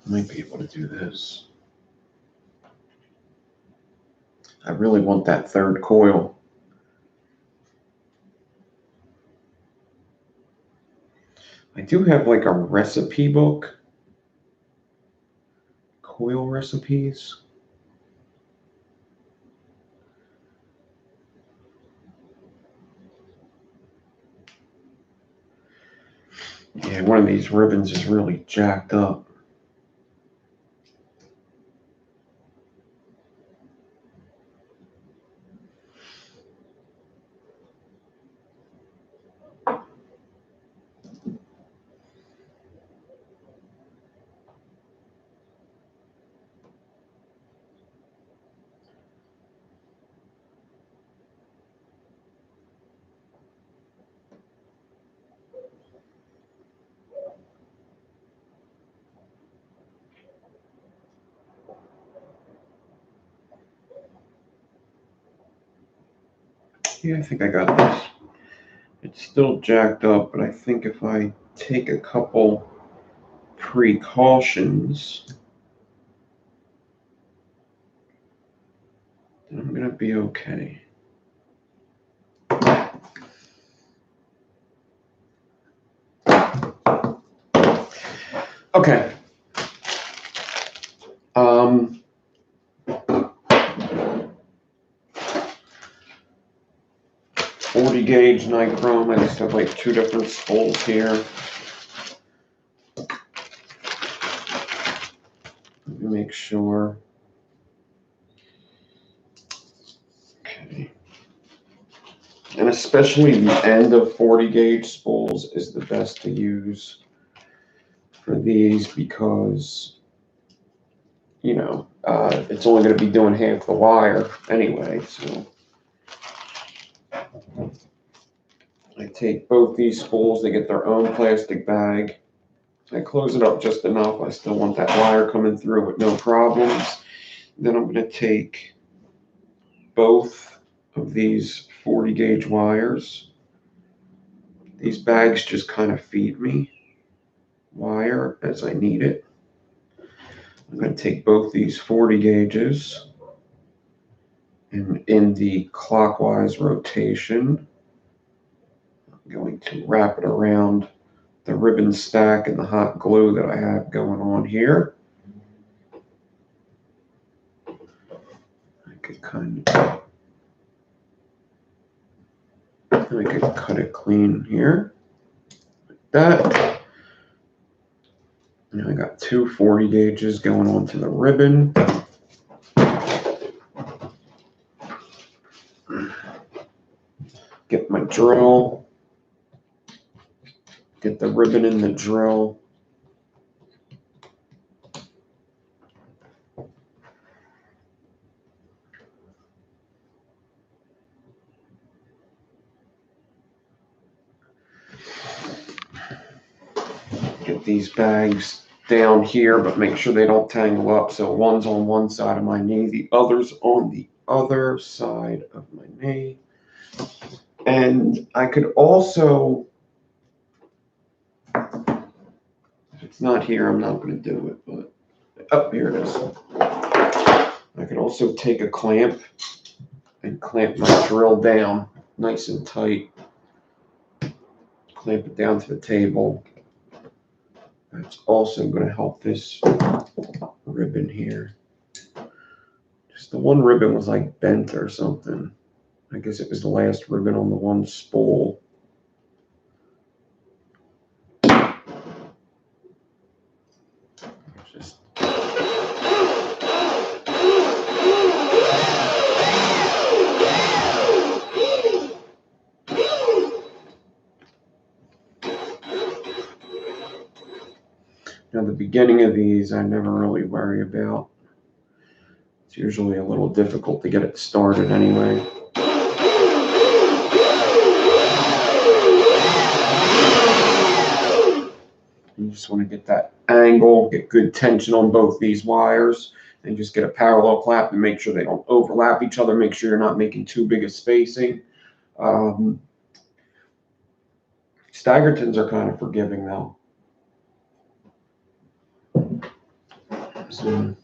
Might be able to do this. I really want that third coil. I do have like a recipe book. Coil recipes. Yeah, one of these ribbons is really jacked up. Yeah, I think I got this. It's still jacked up, but I think if I take a couple precautions, then I'm gonna be okay. Okay. 40 gauge nichrome. I just have like two different spools here. Let me make sure. Okay. And especially the end of 40 gauge spools is the best to use for these because, you know, it's only going to be doing half the wire anyway. So I take both these spools, they get their own plastic bag. I close it up just enough. I still want that wire coming through with no problems. Then I'm going to take both of these 40 gauge wires. These bags just kind of feed me wire as I need it. I'm going to take both these 40 gauges and in the clockwise rotation, I'm going to wrap it around the ribbon stack and the hot glue that I have going on here. I could cut it clean here, like that. And I got two 40 gauges going onto the ribbon. Get my drill. Get the ribbon in the drill. Get these bags down here, but make sure they don't tangle up. So one's on one side of my knee, the other's on the other side of my knee. And I could also, if it's not here, I'm not going to do it, but up here it is. I could also take a clamp and clamp my drill down nice and tight. Clamp it down to the table. That's also going to help this ribbon here. Just the one ribbon was like bent or something. I guess it was the last ribbon on the one spool. Just now the beginning of these I never really worry about. It's usually a little difficult to get it started anyway. You just want to get that angle, get good tension on both these wires, and just get a parallel clap and make sure they don't overlap each other. Make sure you're not making too big a spacing. Staggertons are kind of forgiving though. So,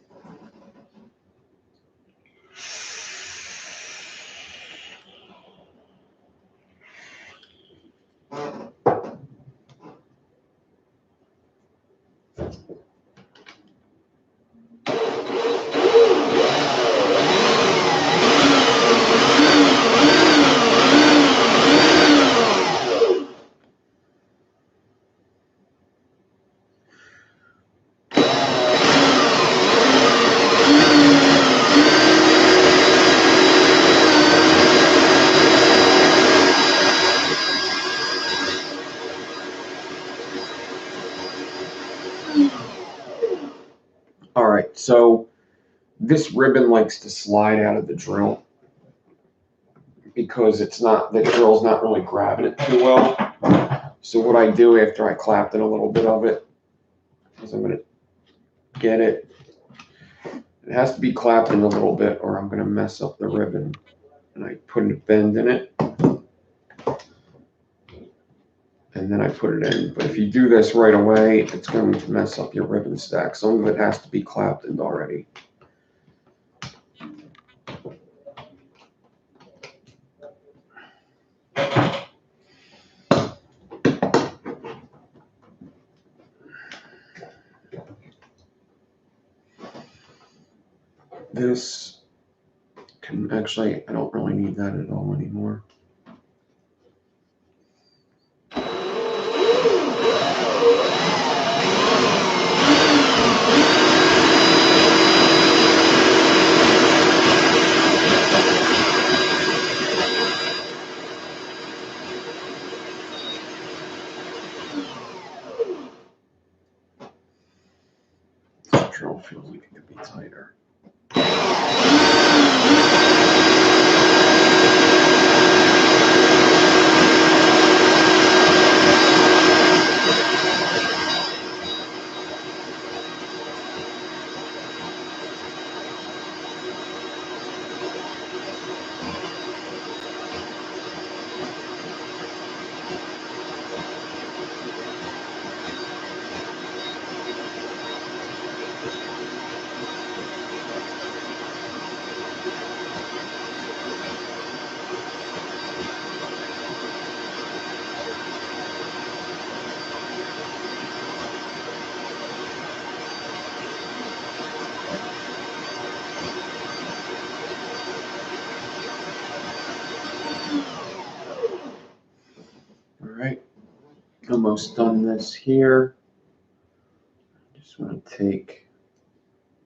all right, so this ribbon likes to slide out of the drill because the drill's not really grabbing it too well. So what I do after I clapped in a little bit of it is I'm going to get it. It has to be clapped in a little bit or I'm going to mess up the ribbon. And I put a bend in it. And then I put it in. But if you do this right away, it's going to mess up your ribbon stack. Some of it has to be clapped in already. This can actually, I don't really need that at all anymore. This drill feels like it could be tighter. almost done this here. Just want to take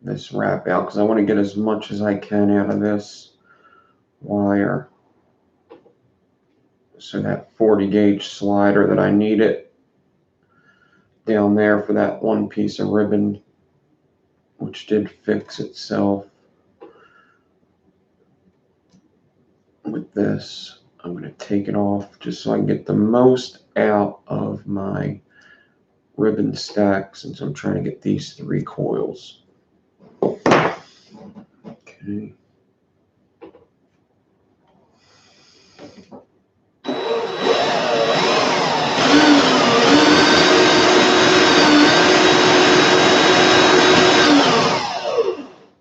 this wrap out because I want to get as much as I can out of this wire. So that 40 gauge slider that I needed down there for that one piece of ribbon, which did fix itself. With this, I'm going to take it off just so I can get the most out of my ribbon stack since I'm trying to get these 3 coils. Okay.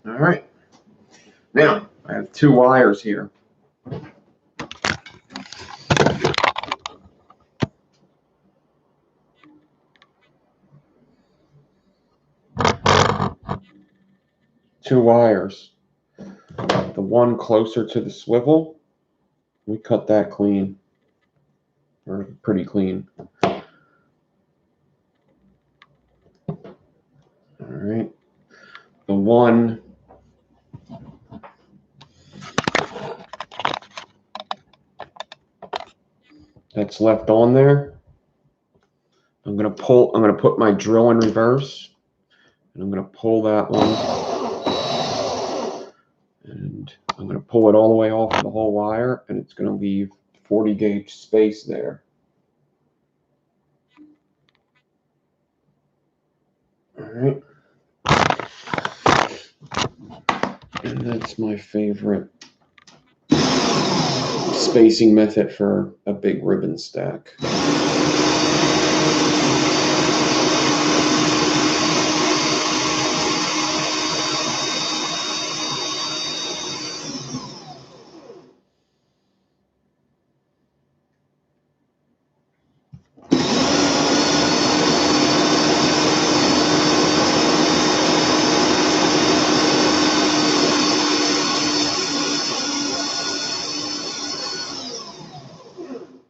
All right. Now, I have 2 wires here. Two wires. The one closer to the swivel, we cut that clean, or pretty clean. All right. The one that's left on there, I'm going to put my drill in reverse, and I'm going to pull that one, and I'm going to pull it all the way off the whole wire, and it's going to leave 40 gauge space there. All right. And that's my favorite spacing method for a big ribbon stack.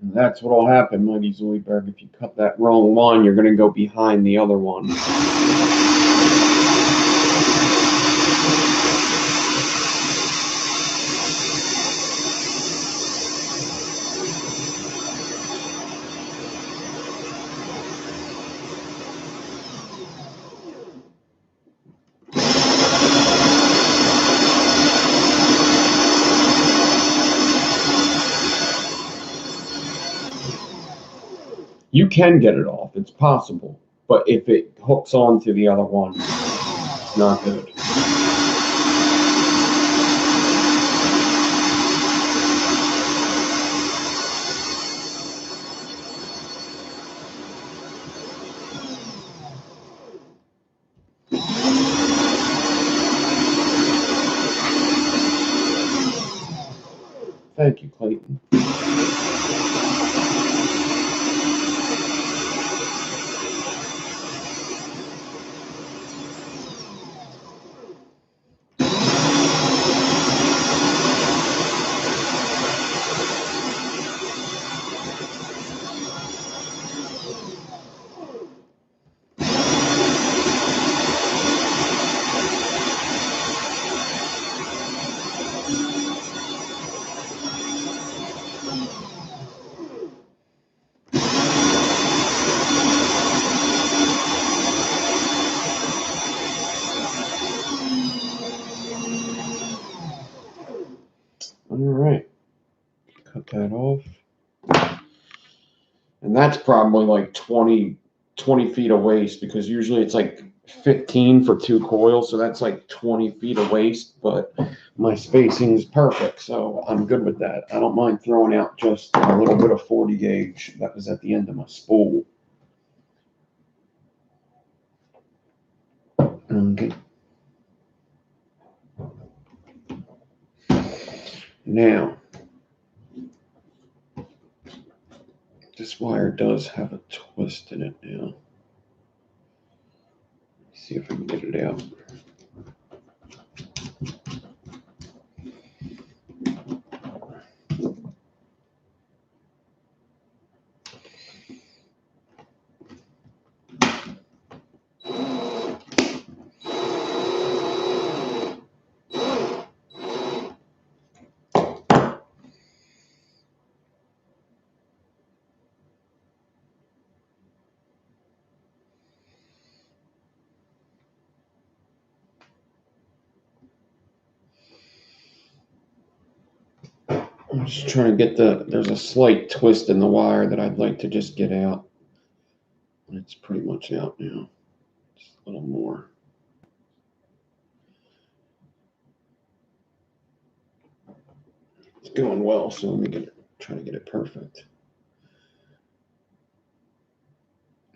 And that's what will happen, Mighty Zoidberg. If you cut that wrong one, you're going to go behind the other one. You can get it off, it's possible, but if it hooks on to the other one, it's not good. Thank you, Clayton. All right, cut that off. And that's probably like 20 feet of waste, because usually it's like 15 for 2 coils, so that's like 20 feet of waste, but my spacing is perfect, so I'm good with that. I don't mind throwing out just a little bit of 40 gauge that was at the end of my spool. Okay. Now, this wire does have a twist in it now. Let's see if I can get it out. Just trying to get there's a slight twist in the wire that I'd like to just get out. It's pretty much out now. Just a little more. It's going well, so let me try to get it perfect.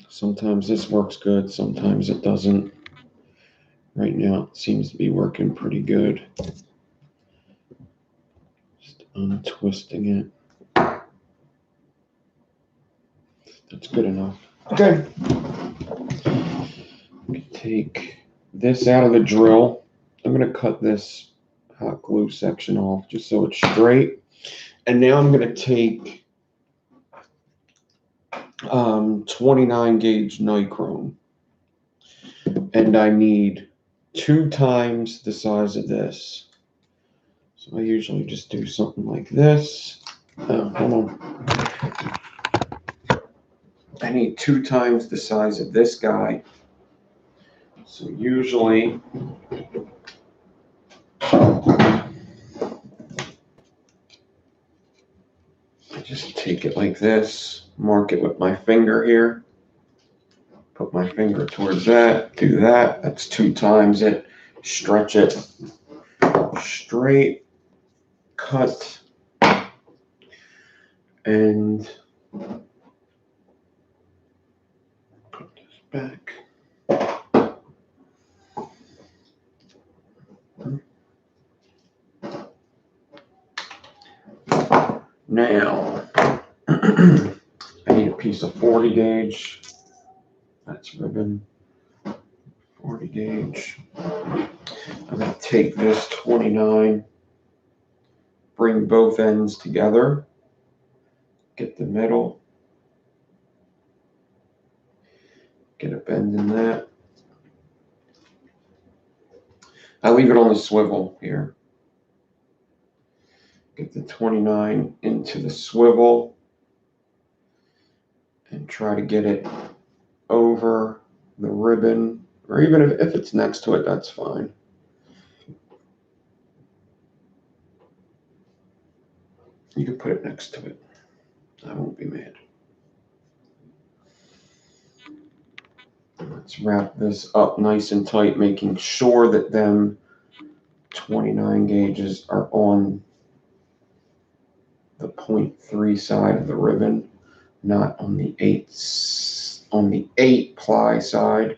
Sometimes this works good, sometimes it doesn't. Right now it seems to be working pretty good. Just untwisting it. That's good enough. Okay. Take this out of the drill. I'm going to cut this hot glue section off just so it's straight. And now I'm going to take 29 gauge nichrome. And I need 2 times the size of this. So I usually just do something like this. Hold on. I need 2 times the size of this guy. So usually I just take it like this, mark it with my finger here, put my finger towards that, do that. That's 2 times it, stretch it straight, cut, and put this back. Now, I need a piece of 40 gauge. That's ribbon. 40 gauge. I'm going to take this 29, bring both ends together, get the middle, get a bend in that. I leave it on the swivel here. Get the 29 into the swivel and try to get it over the ribbon, or even if it's next to it, that's fine. You can put it next to it. I won't be mad. Let's wrap this up nice and tight, making sure that them 29 gauges are on the 0.3 side of the ribbon, not on the 8 ply side.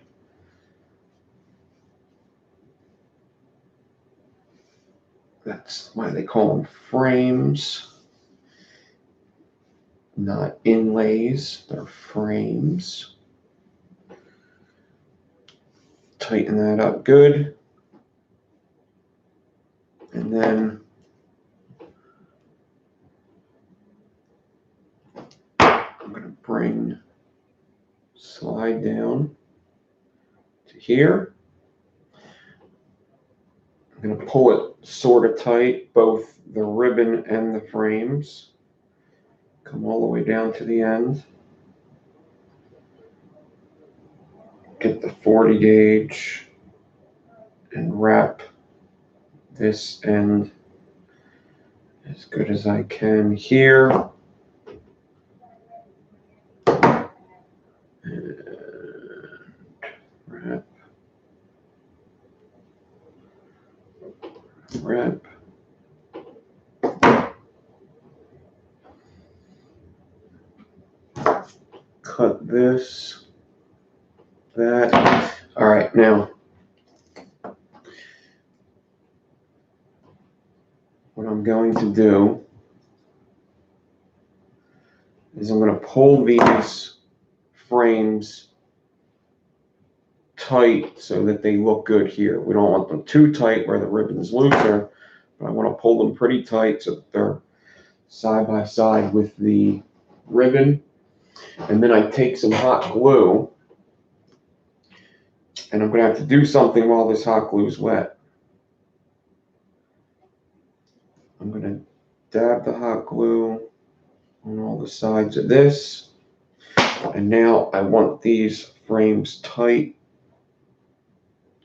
That's why they call them frames, not inlays. They're frames. Tighten that up good. And then I'm going to slide down to here. I'm going to pull it sort of tight, both the ribbon and the frames. Come all the way down to the end. Get the 40 gauge and wrap this end as good as I can here. And wrap. Cut this, that. All right, now what I'm going to do is I'm going to pull these frames tight so that they look good here. We don't want them too tight where the ribbon is looser, but I want to pull them pretty tight so that they're side by side with the ribbon. And then I take some hot glue, and I'm going to have to do something while this hot glue is wet. I'm going to dab the hot glue on all the sides of this. And now I want these frames tight,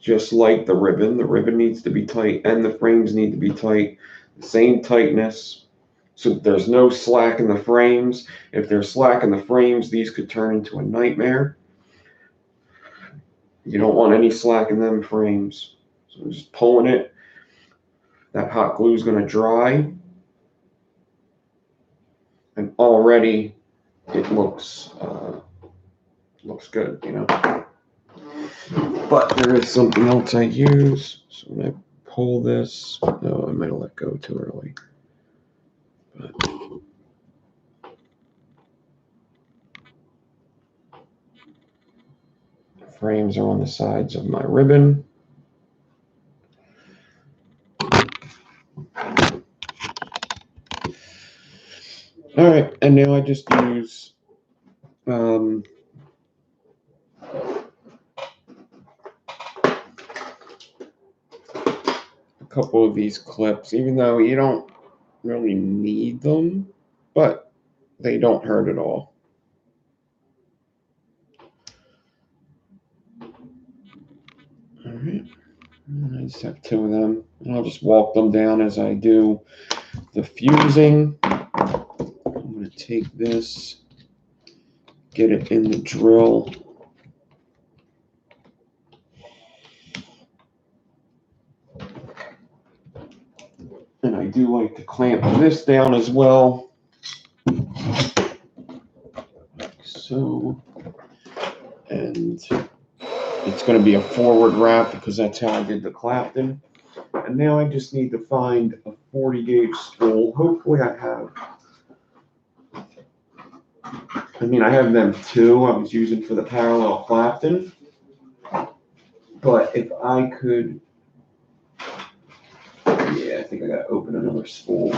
just like the ribbon. The ribbon needs to be tight and the frames need to be tight, the same tightness, so there's no slack in the frames. If there's slack in the frames, these could turn into a nightmare. You don't want any slack in them frames. So I'm just pulling it. That hot glue is going to dry. And already it looks good, you know. But there is something else I use. So when I pull this, no, I might have let go too early. But the frames are on the sides of my ribbon. All right, and now I just use a couple of these clips, even though you don't really need them, but they don't hurt at all. All right, and I just have two of them, and I'll just walk them down as I do the fusing. I'm going to take this, get it in the drill. And I do like to clamp this down as well. Like so. And it's going to be a forward wrap because that's how I did the Clapton. And now I just need to find a 40 gauge spool. Hopefully I have. I have them too. I was using for the parallel Clapton. But if I could, yeah, I think I got to open another spool.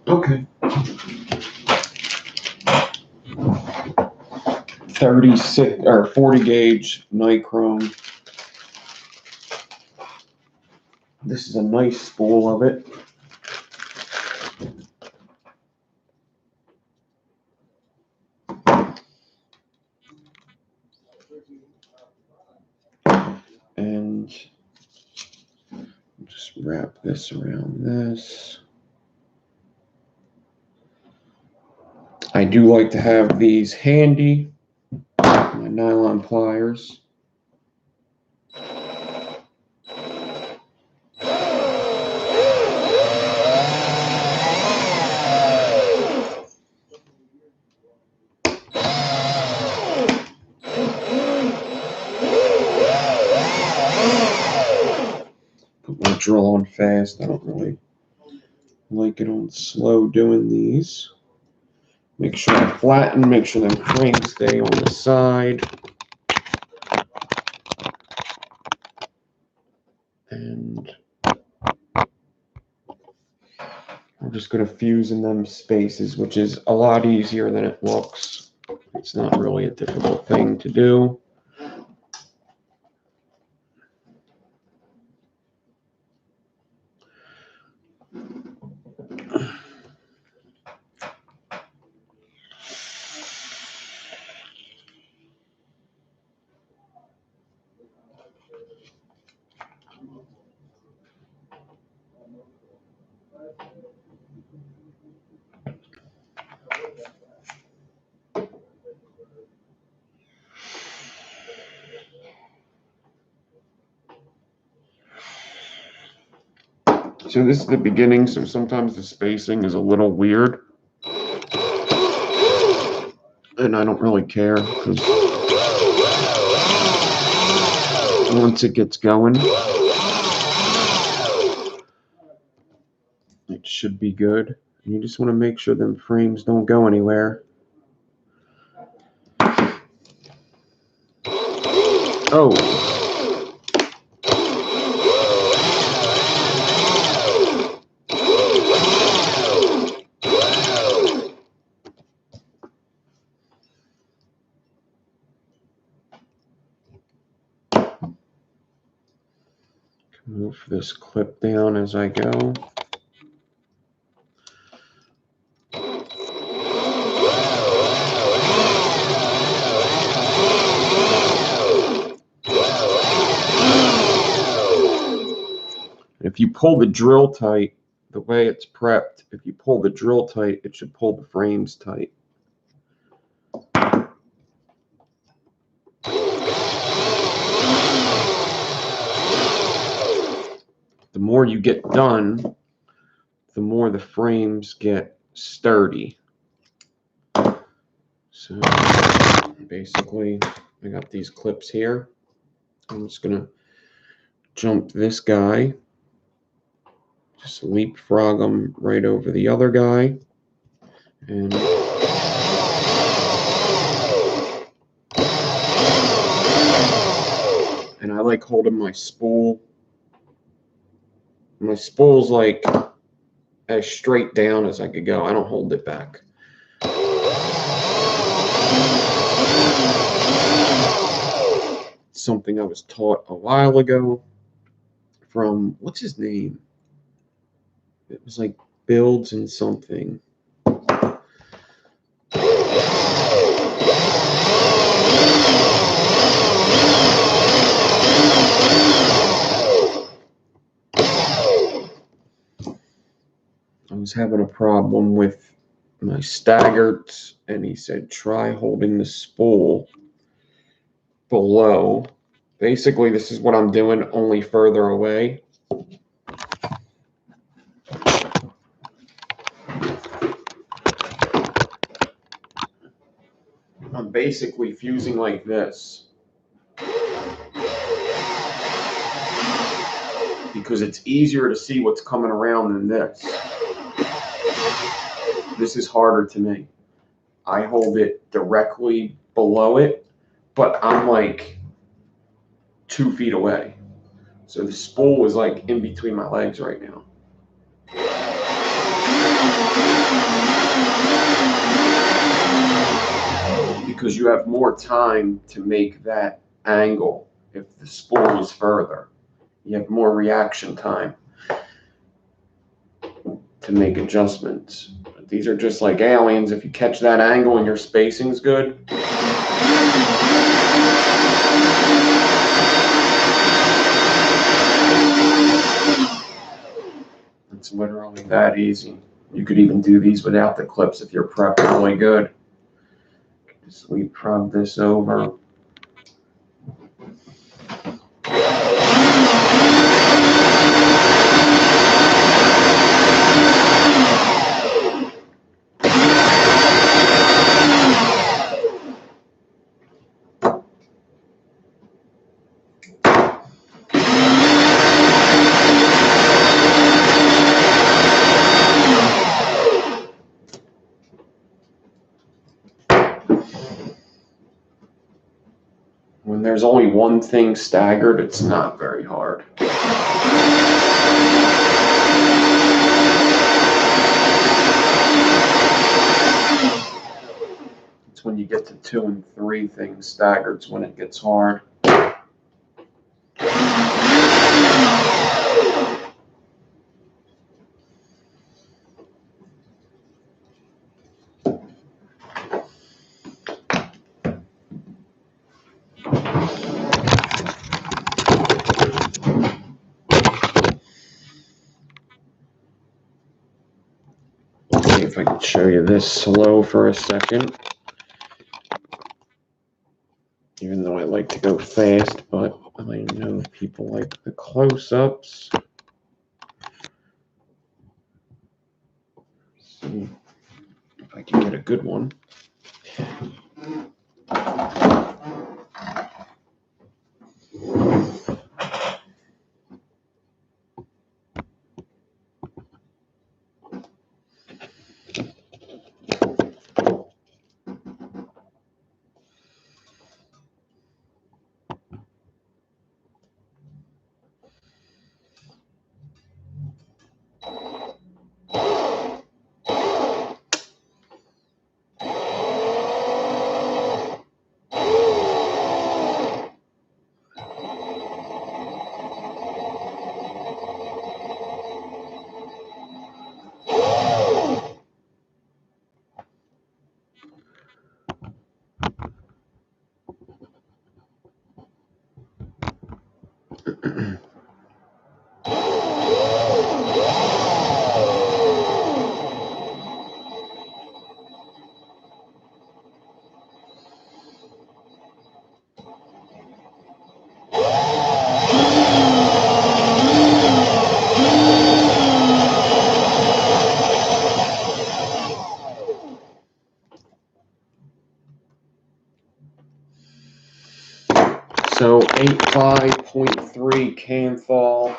Okay. 36 or 40 gauge nichrome. This is a nice spool of it. And just wrap this around this. I do like to have these handy, my nylon pliers. Put my drill on fast. I don't really like it on slow doing these. Make sure I flatten, make sure them frames stay on the side. And we're just going to fuse in them spaces, which is a lot easier than it looks. It's not really a difficult thing to do. So this is the beginning, so sometimes the spacing is a little weird. And I don't really care, because once it gets going, it should be good. And you just want to make sure them frames don't go anywhere. Oh. Move this clip down as I go. If you pull the drill tight, the way it's prepped, if you pull the drill tight, it should pull the frames tight. The more you get done, the more the frames get sturdy. So basically, I got these clips here. I'm just going to jump this guy. Just leapfrog them right over the other guy. And I like holding my spool. My spool's like as straight down as I could go. I don't hold it back. Something I was taught a while ago from, what's his name? It was like Builds and something. I was having a problem with my staggereds, and he said, try holding the spool below. Basically, this is what I'm doing, only further away. I'm basically fusing like this because it's easier to see what's coming around than this. This is harder to me. I hold it directly below it, but I'm like 2 feet away. So the spool is like in between my legs right now. Because you have more time to make that angle if the spool is further. You have more reaction time to make adjustments. But these are just like aliens. If you catch that angle and your spacing's good, it's literally that easy. You could even do these without the clips if you're prepped really good. Just leapfrog this over. When there's only one thing staggered, it's not very hard. It's when you get to 2 and 3 things staggered when it gets hard. See if I can show you this slow for a second. Even though I like to go fast, but I know people like the close-ups. See if I can get a good one. 5.3 Canthal,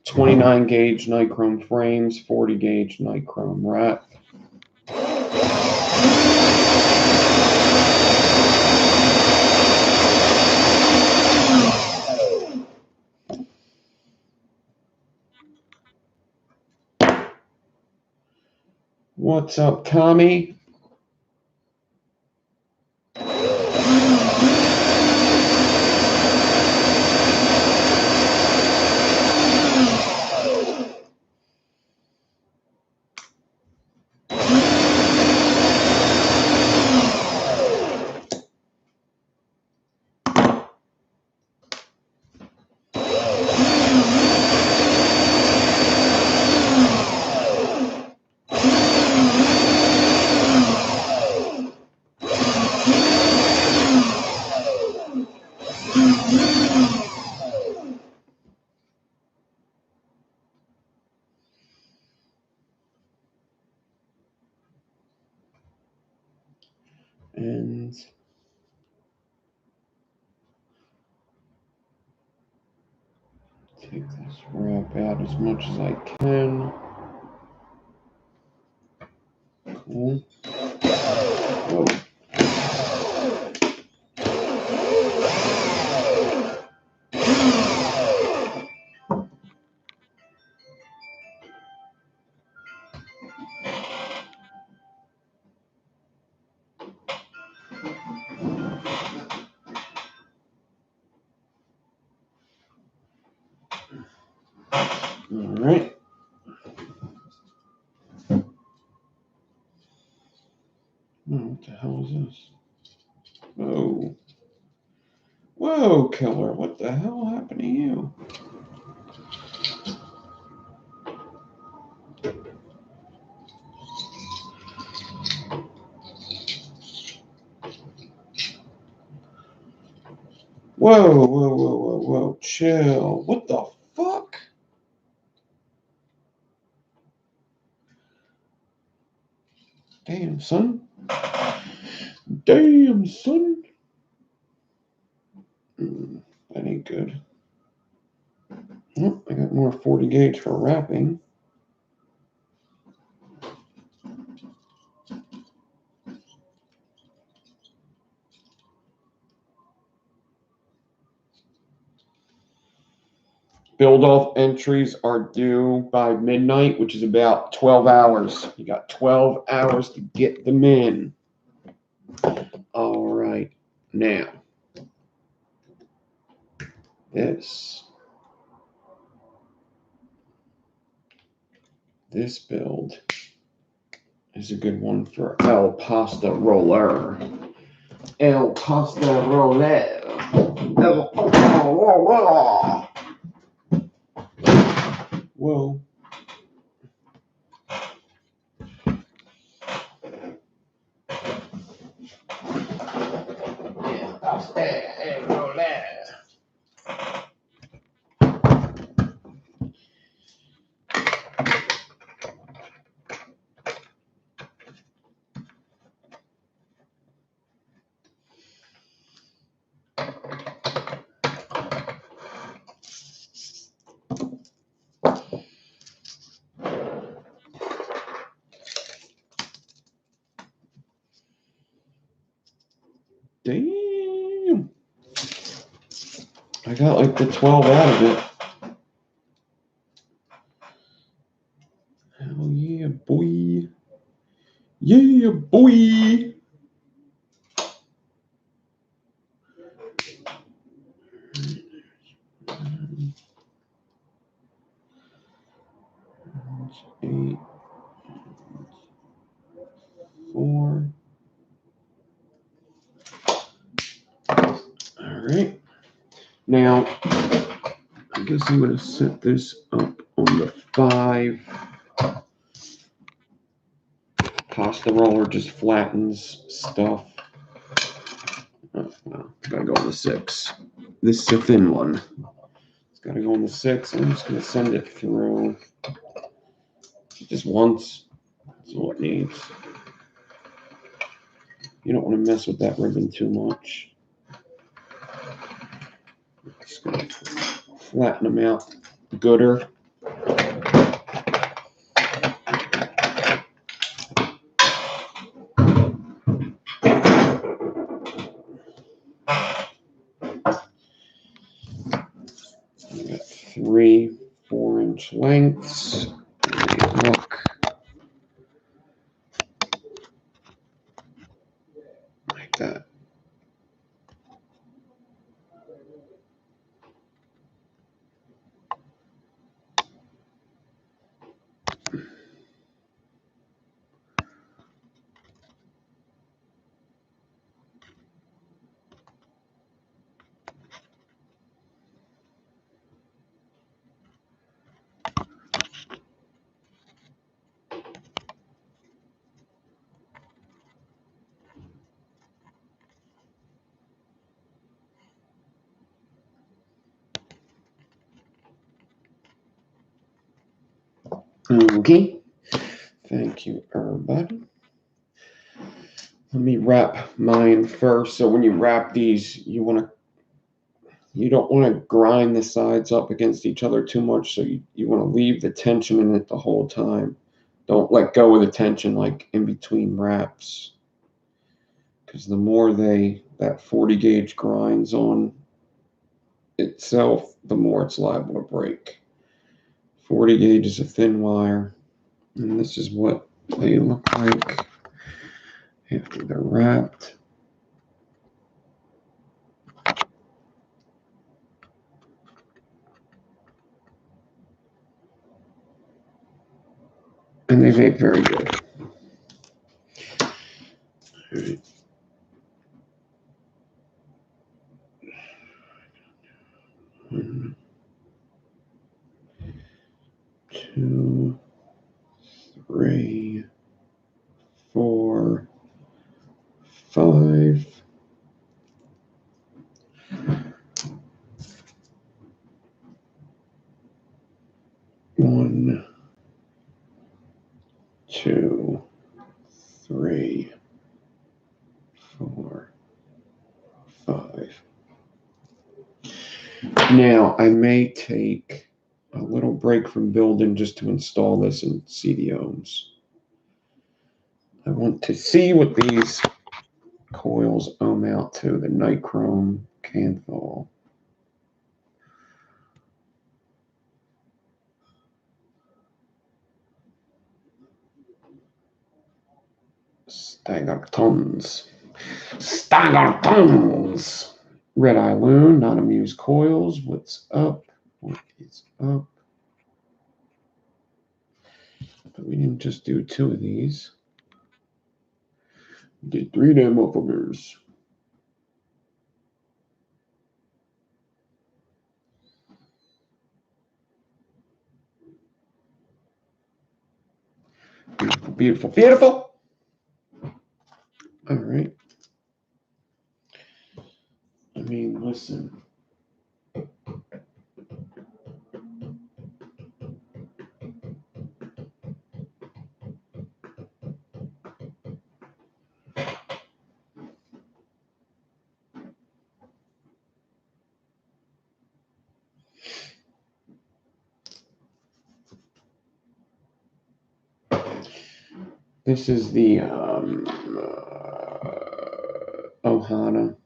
29 gauge nichrome frames, 40 gauge nichrome wrap. What's up, Tommy? And take this wrap out as much as I can. Cool. Whoa. All right. What the hell is this? Whoa. Whoa, killer. What the hell happened to you? Whoa, whoa, whoa, whoa, whoa. Chill. What the fuck? Damn, son. Damn, son. That ain't good. Oh, I got more 40 gauge for wrapping. Build-off entries are due by midnight, which is about 12 hours. You got 12 hours to get them in. All right. Now, this build is a good one for El Pasta Roller. El Pasta Roller. Whoa. Damn. I got like the 12 out of it. Hell yeah, boy. Yeah, boy. Eight, 4. All right. Now, I guess I'm going to set this up on the 5. Pasta roller just flattens stuff. Oh, well, gotta go on the 6. This is a thin one. It's gotta go on the 6. I'm just gonna send it through just once. That's all it needs. You don't want to mess with that ribbon too much. Just going to flatten them out gooder. I got 3 4-inch lengths. Look like that. Okay. Thank you, everybody. Let me wrap mine first. So when you wrap these, you don't want to grind the sides up against each other too much. So you want to leave the tension in it the whole time. Don't let go of the tension like in between wraps. Because the more that 40 gauge grinds on itself, the more it's liable to break. 40 gauge is a thin wire. And this is what they look like after they're wrapped. And they make very good. All right. 1, 2, 3, 4, 5. 1, 2, 3, 4, 5. Now I may take a little break from building just to install this and see the ohms. I want to see what these coils ohm out to, the nichrome canthal. Staggertons. Red Eye Loon, not amused coils. What's up? What is up? But we didn't just do 2 of these. We did 3 damn motherfuckers. Beautiful, beautiful, beautiful. All right. I mean, listen. This is the Ohana.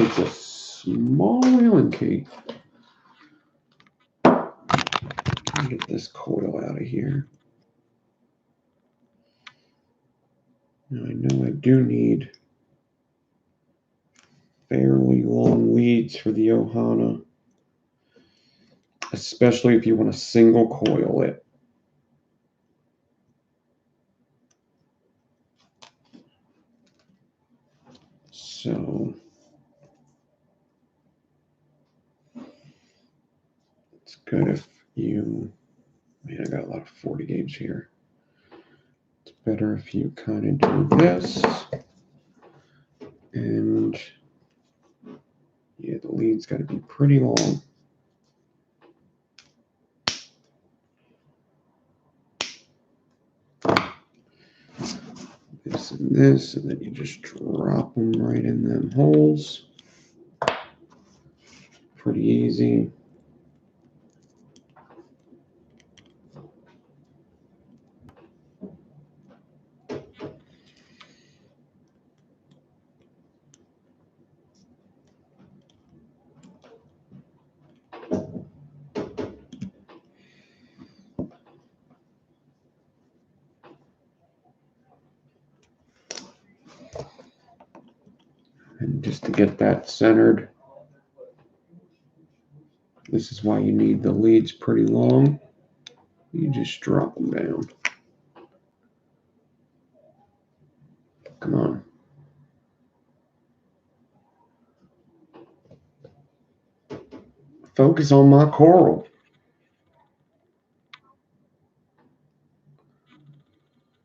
It's a small Allen key. Get this coil out of here. Now I know I do need fairly long leads for the Ohana, especially if you want to single coil it. So it's good if Man, I got a lot of 40 gauge here. It's better if you kind of do this. And yeah, the lead's got to be pretty long. This, and then you just drop them right in them holes. Pretty easy. And just to get that centered, this is why you need the leads pretty long. You just drop them down. Come on. Focus on my coral.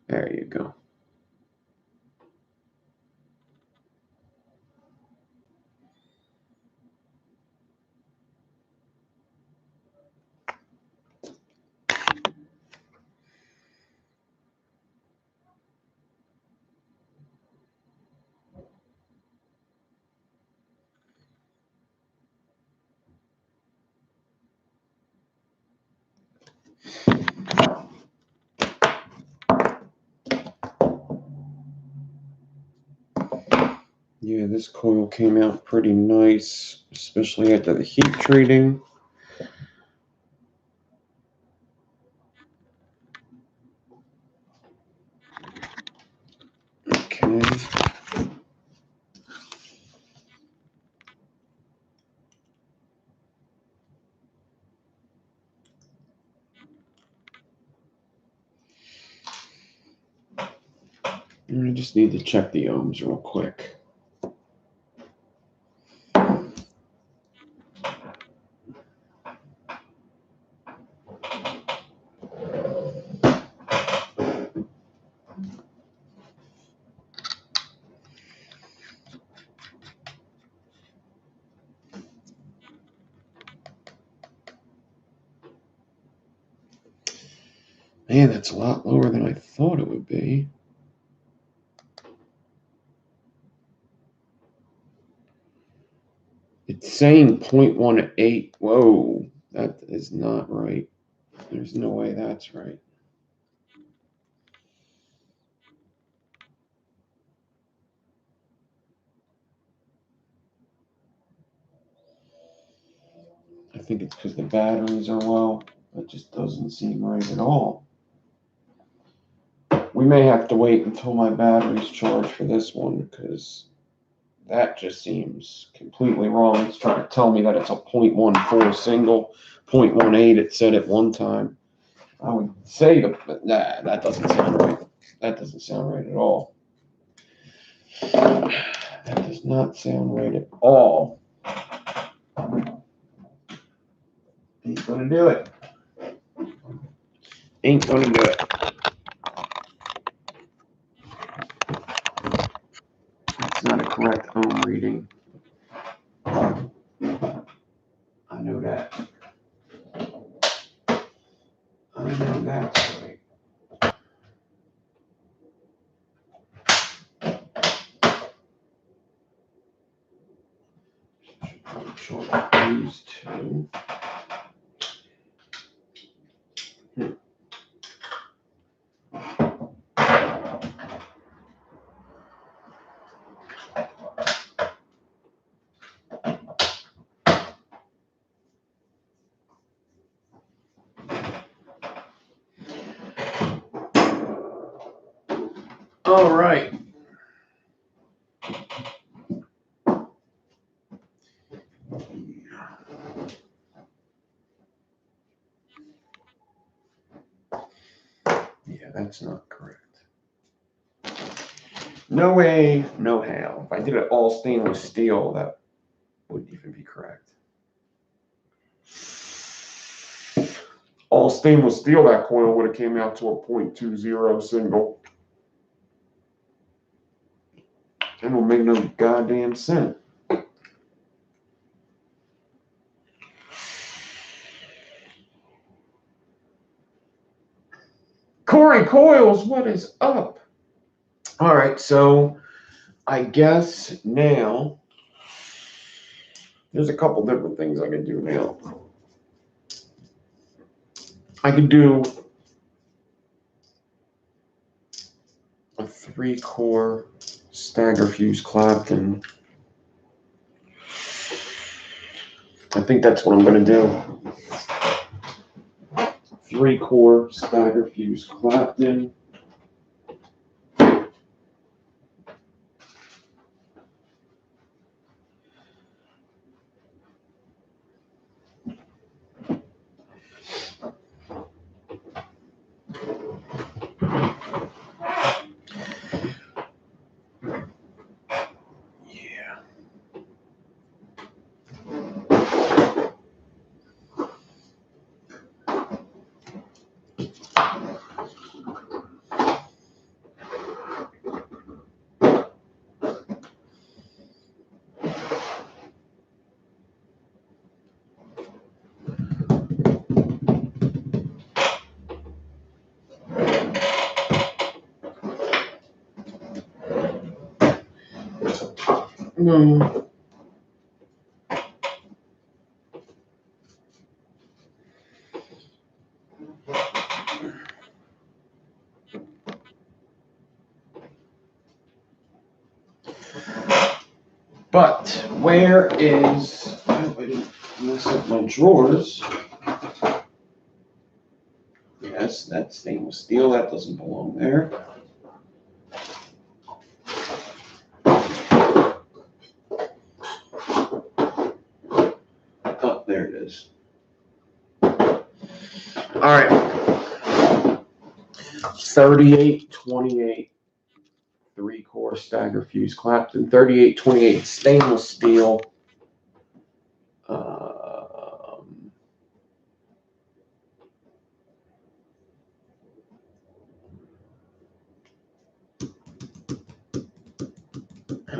There you go. Yeah, this coil came out pretty nice, especially after the heat treating. Okay. And I just need to check the ohms real quick. Man, that's a lot lower than I thought it would be. It's saying 0.18. Whoa, that is not right. There's no way that's right. I think it's because the batteries are low. That just doesn't seem right at all. We may have to wait until my battery's charged for this one because that just seems completely wrong. It's trying to tell me that it's a 0.14 single, 0.18 it said at one time. I would say but nah, that doesn't sound right. That doesn't sound right at all. That does not sound right at all. Ain't gonna do it. Ain't gonna do it. That's not a correct ohm reading. I know that. I know that's right. Should probably short these two. All right. Yeah, that's not correct. No way, no how. If I did it all stainless steel, that wouldn't even be correct. all stainless steel, that coil would have came out to a 0.20 single. It don't make no goddamn sense. Corey Coils, what is up? All right, so I guess now there's a couple different things I can do now. I could do a 3-core stagger fuse Clapton. I think that's what I'm going to do. 3-core stagger fuse Clapton. But where is, I didn't mess up my drawers. Yes, that's stainless steel, that doesn't belong there. Oh, there it is. All right. 3828 3-core stagger fuse Clapton. 3828 stainless steel. How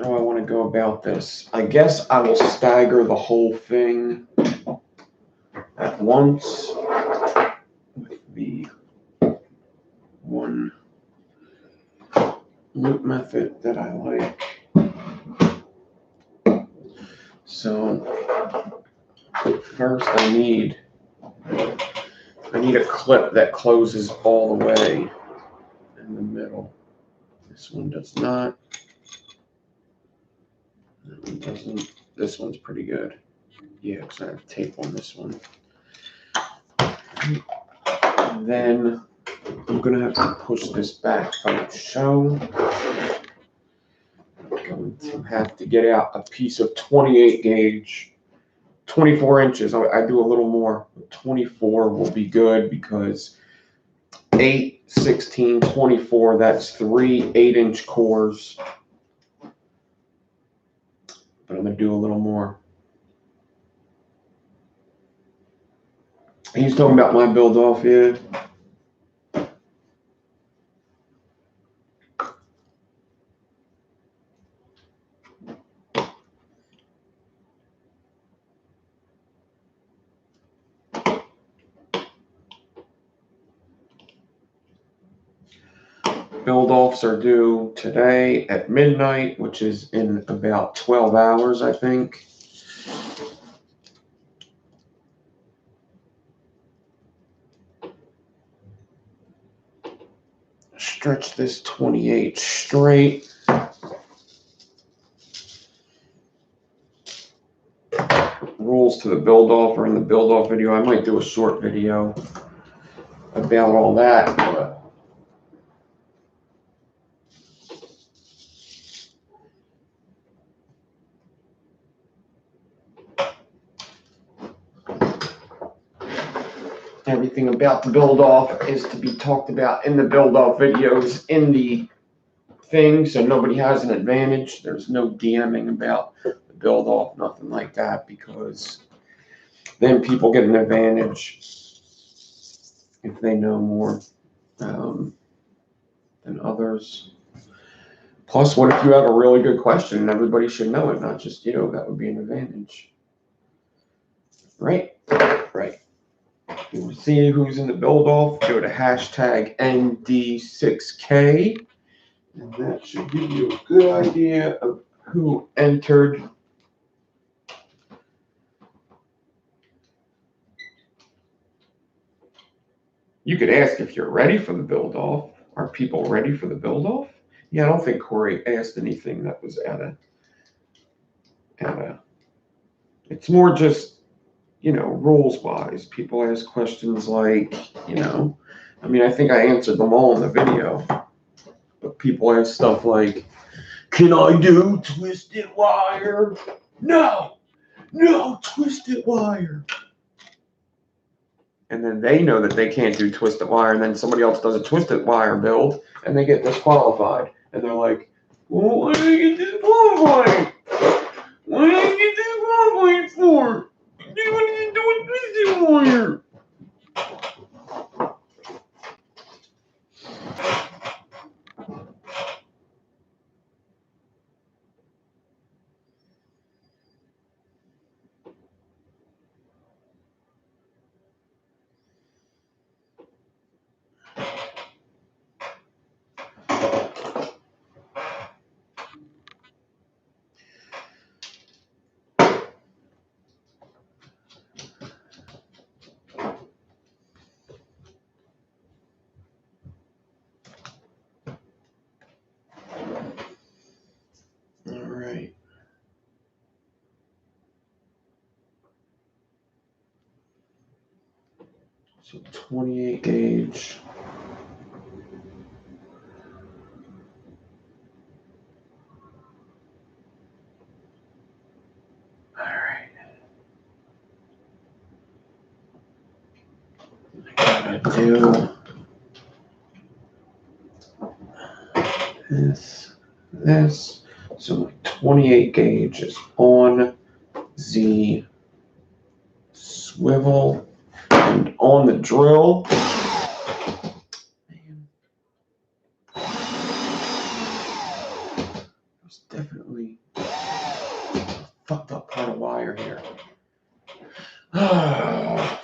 do I want to go about this? I guess I will stagger the whole thing at once with the one loop method that I like. So first I need a clip that closes all the way in the middle. This one does not. That one doesn't. This one's pretty good. Yeah, because I have tape on this one. And then I'm going to have to push this back for the show. I'm going to have to get out a piece of 28 gauge, 24 inches. I do a little more. 24 will be good because 8, 16, 24, that's 3 8-inch cores. But I'm going to do a little more. He's talking about my build off here. Build offs are due today at midnight, which is in about 12 hours, I think. Stretch this 28 straight. Rules to the build off are in the build off video. I might do a short video about all that, but everything about the build off is to be talked about in the build off videos in the thing, so nobody has an advantage. There's no DMing about the build off, nothing like that, because then people get an advantage. if they know more than others. Plus, what if you have a really good question and everybody should know it, not just you? That would be an advantage. Right? Right. You want to see who's in the build-off, go to hashtag ND6K, and that should give you a good idea of who entered. You could ask if you're ready for the build-off. Are people ready for the build-off? Yeah, I don't think Corey asked anything that was out of. It's more just, rules-wise. People ask questions like, I mean, I think I answered them all in the video. But people ask stuff like, can I do twisted wire? No, twisted wire. And then they know that they can't do twisted wire, and then somebody else does a twisted wire build, and they get disqualified. And they're like, well, why did I get disqualified? What did I get disqualified for? You wanted to do a twisted wire. All right. So 28 gauge. All right. I gotta do this. So my 28 gauge is on the swivel and on the drill. Man, there's definitely a fucked up part of wire here. I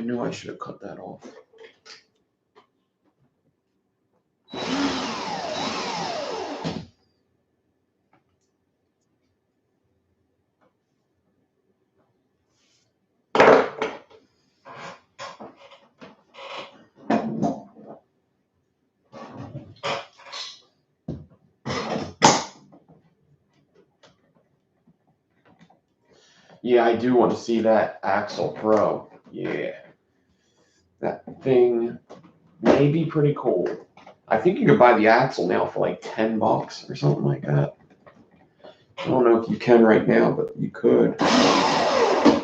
knew I should have cut that off. Yeah, I do want to see that Axle Pro. Yeah. That thing may be pretty cool. I think you could buy the axle now for like $10 or something like that. I don't know if you can right now, but you could.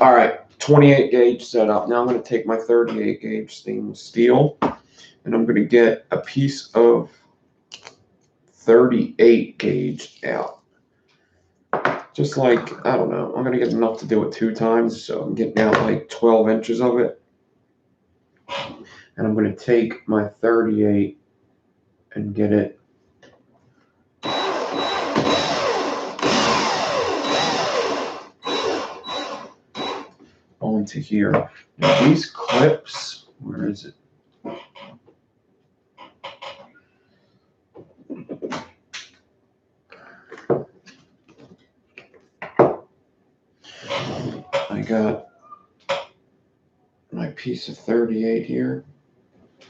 All right, 28 gauge setup. Now I'm going to take my 38 gauge stainless steel, and I'm going to get a piece of 38 gauge out. Just like, I don't know, I'm going to get enough to do it 2 times, so I'm getting out like 12 inches of it. And I'm going to take my 38 and get it onto here. Now these clips, where is it? I got my piece of 38 here.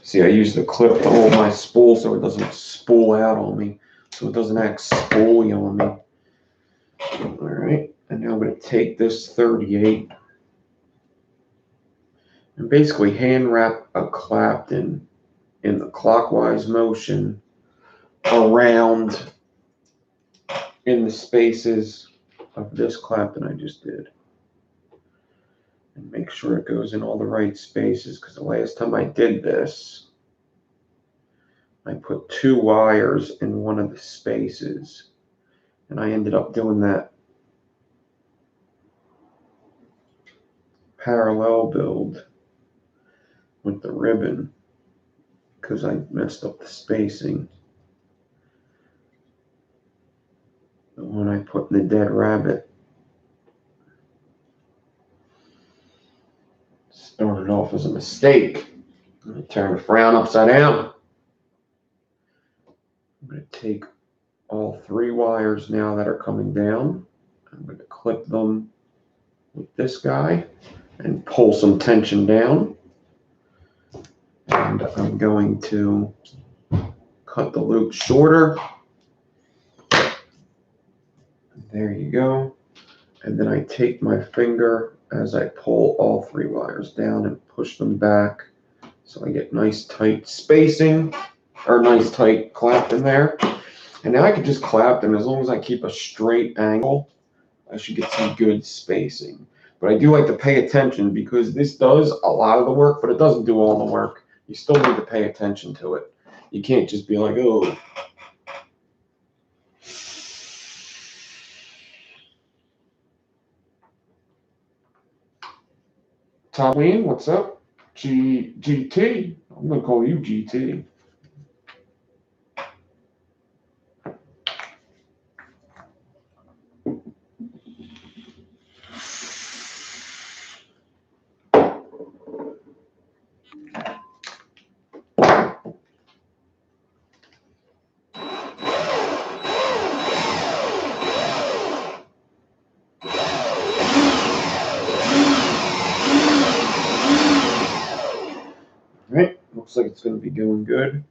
See, I use the clip to hold my spool so it doesn't spool out on me, so it doesn't act spooly on me. All right, and now I'm going to take this 38 and basically hand wrap a Clapton in the clockwise motion around in the spaces of this Clapton I just did. And make sure it goes in all the right spaces, because the last time I did this, I put 2 wires in one of the spaces, and I ended up doing that parallel build with the ribbon. because I messed up the spacing. The one I put in the dead rabbit started off as a mistake. I'm going to turn the frown upside down. I'm going to take all 3 wires now that are coming down. I'm going to clip them with this guy and pull some tension down. And I'm going to cut the loop shorter. There you go. And then I take my finger as I pull all 3 wires down and push them back so I get nice tight spacing, or nice tight clamp in there. And now I can just clamp them. As long as I keep a straight angle, I should get some good spacing. But I do like to pay attention because this does a lot of the work, but it doesn't do all the work. You still need to pay attention to it. You can't just be like, oh. Tomleen, what's up? GT. I'm going to call you GT. Right, looks like it's going to be doing good.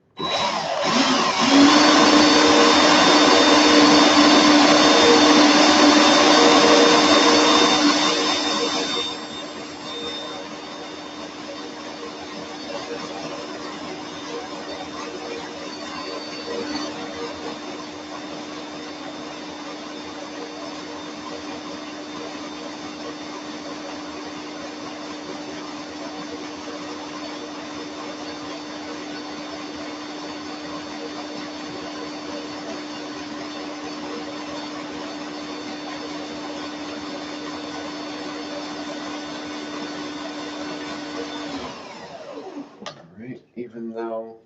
Even though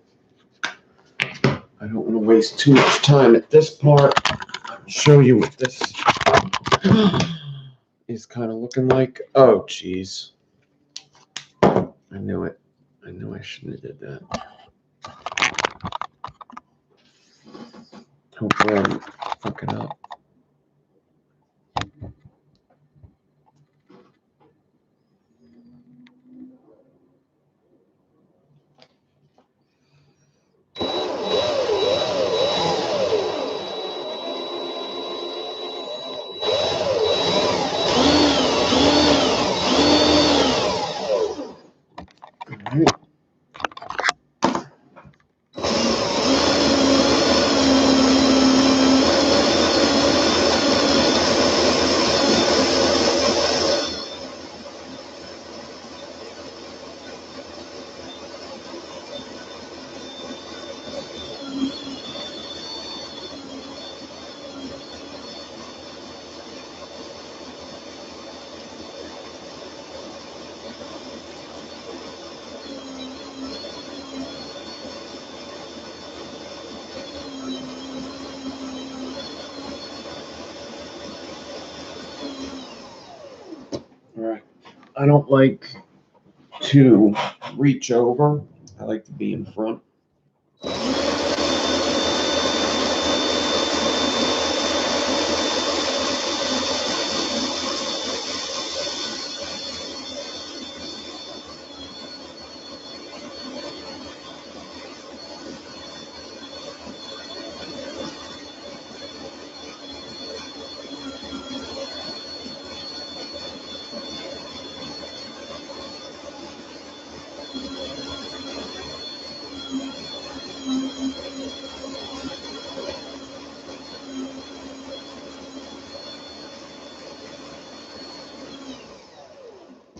I don't want to waste too much time at this part, I'll show you what this is kind of looking like. Oh, geez. I knew it. I knew I shouldn't have did that. Hopefully I'm fucking up. Alright. I don't like to reach over. I like to be in front.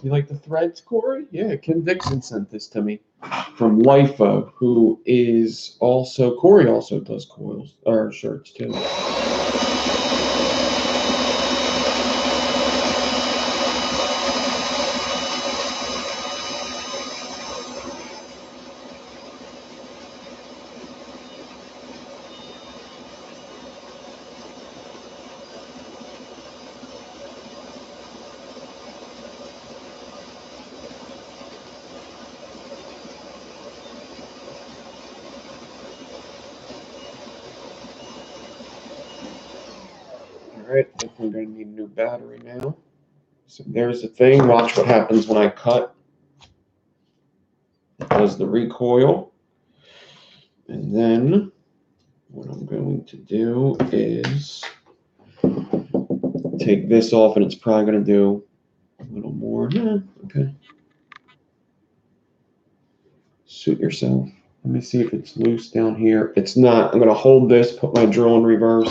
You like the threads, Corey? Yeah, Kim Dixon sent this to me from LIFO, who is also, Corey also does coils, or shirts too. right, I think we're going to need a new battery now. So there's the thing. Watch what happens when I cut. It does the recoil. And then what I'm going to do is take this off, and it's probably going to do a little more. Yeah, okay. Suit yourself. Let me see if it's loose down here. It's not. I'm going to hold this, put my drill in reverse,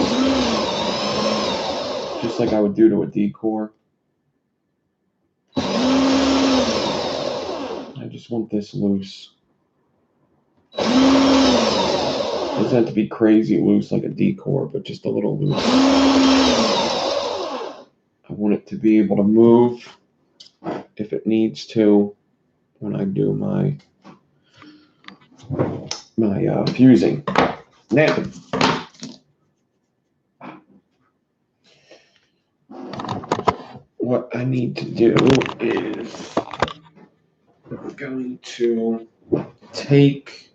just like I would do to a decor. I just want this loose. It doesn't have to be crazy loose like a decor, but just a little loose. I want it to be able to move if it needs to when I do my fusing. Now, what I need to do is I'm going to take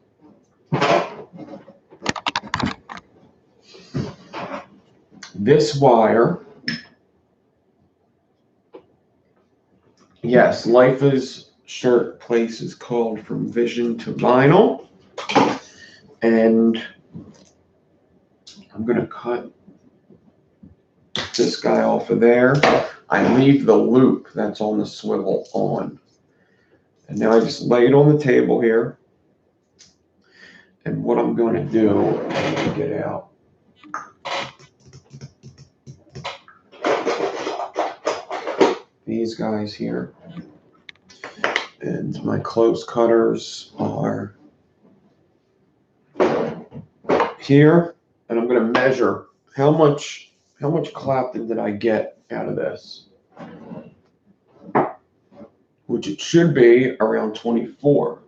this wire. Yes, Life is shirt place is called From Vision to Vinyl. And I'm going to cut this guy off of there. I leave the loop that's on the swivel on. And now I just lay it on the table here. And what I'm going to do, I'm going to get out these guys here. And my close cutters are here. And I'm going to measure how much clapton did I get out of this, which it should be around 24.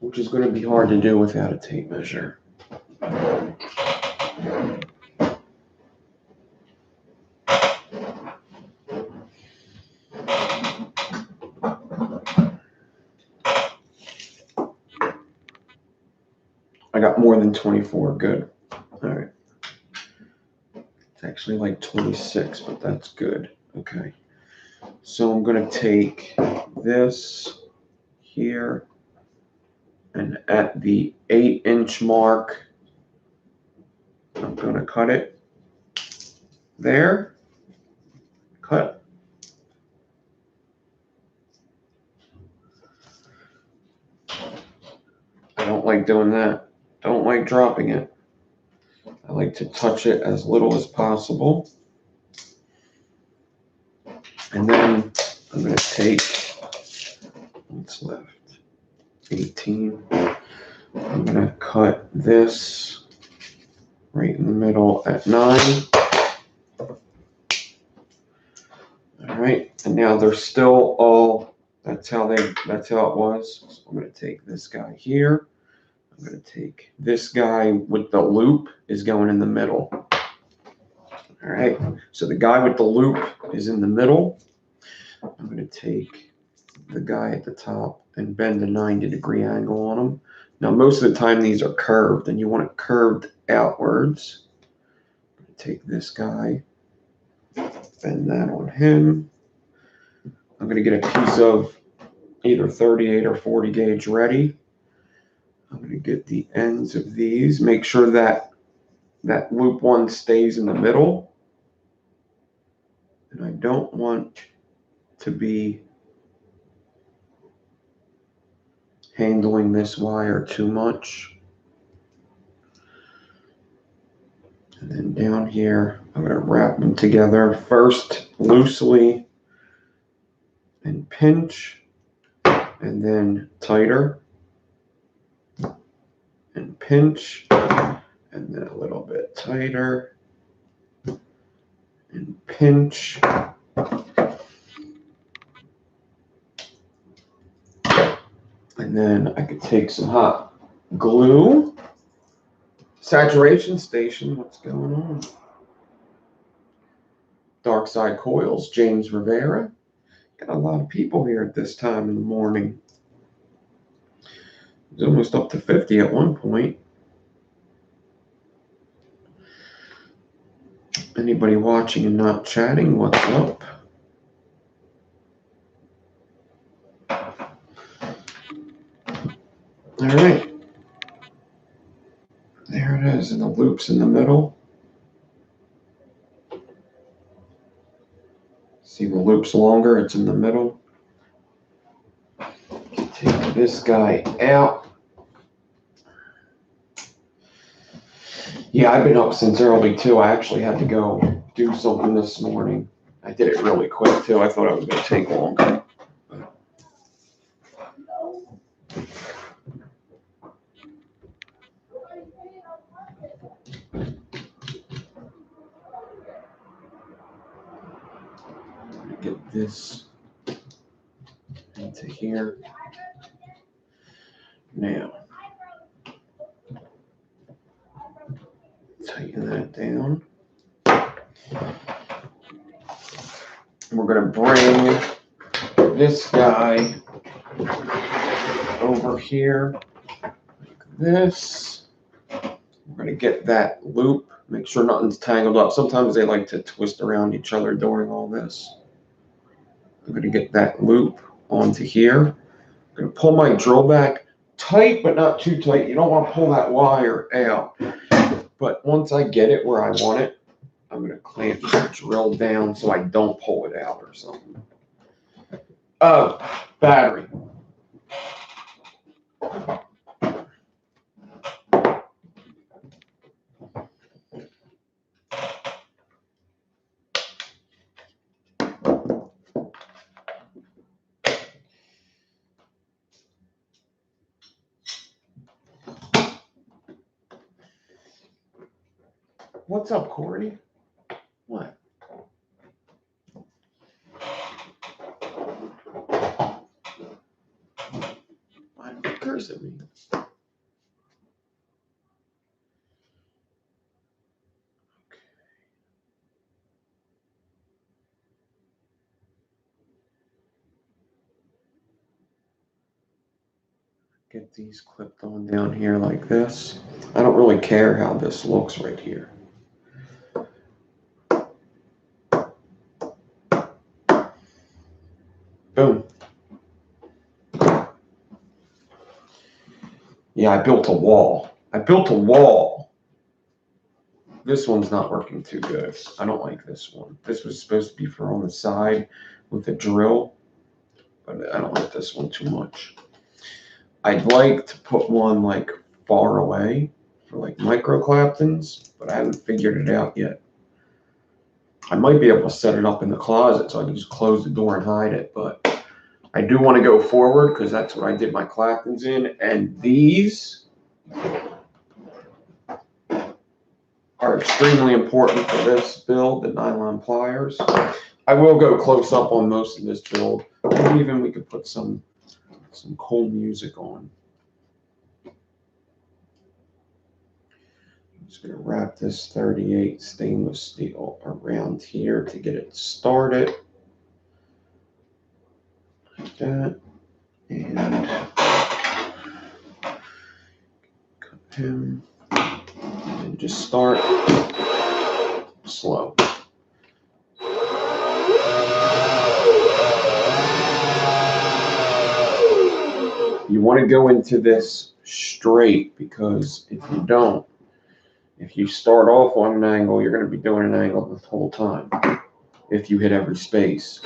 Which is going to be hard to do without a tape measure. I got more than 24, good. All right. It's actually like 26, but that's good. Okay. So I'm going to take this here, and at the 8-inch mark, I'm going to cut it there. Cut. I don't like doing that. Don't like dropping it. I like to touch it as little as possible. And then I'm going to take what's left, 18. I'm going to cut this right in the middle at 9. All right, and now they're still all, that's how it was. So I'm going to take this guy here. I'm going to take this guy with the loop is going in the middle. All right, so the guy with the loop is in the middle. I'm going to take the guy at the top and bend a 90-degree angle on them. Now, most of the time these are curved, and you want it curved outwards. I'm going to take this guy, bend that on him. I'm going to get a piece of either 38 or 40 gauge ready. I'm going to get the ends of these. Make sure that that loop one stays in the middle. And I don't want to be handling this wire too much. And then down here, I'm going to wrap them together first loosely and pinch, and then tighter and pinch, and then a little bit tighter and pinch. And then I could take some hot glue. Saturation station, what's going on? Dark Side Coils, James Rivera. Got a lot of people here at this time in the morning. It's almost up to 50 at one point. Anybody watching and not chatting, what's up? All right. There it is, and the loop's in the middle. See, the loop's longer, it's in the middle. Take this guy out. Yeah, I've been up since early too. I actually had to go do something this morning. I did it really quick too. I thought it was going to take longer. Get this into here. Now, tighten that down. We're going to bring this guy over here like this. We're going to get that loop, make sure nothing's tangled up. Sometimes they like to twist around each other during all this. I'm going to get that loop onto here. I'm going to pull my drill back tight, but not too tight. You don't want to pull that wire out. But once I get it where I want it, I'm going to clamp the drill down so I don't pull it out or something. Oh, battery. What's up, Corey? What? Why don't you curse at me? Get these clipped on down here like this. I don't really care how this looks right here. Boom. Yeah, I built a wall. This one's not working too good. I don't like this one. This was supposed to be for on the side with the drill, but I don't like this one too much. I'd like to put one like far away for like micro claptons, but I haven't figured it out yet. I might be able to set it up in the closet so I can just close the door and hide it, but I do want to go forward because that's what I did my claptons in, and these are extremely important for this build, the nylon pliers. I will go close up on most of this build. Maybe even we could put some cool music on. I'm just going to wrap this 38 stainless steel around here to get it started. Like that. And cut him. And just start slow. You want to go into this straight because if you don't, if you start off on an angle, you're going to be doing an angle the whole time if you hit every space.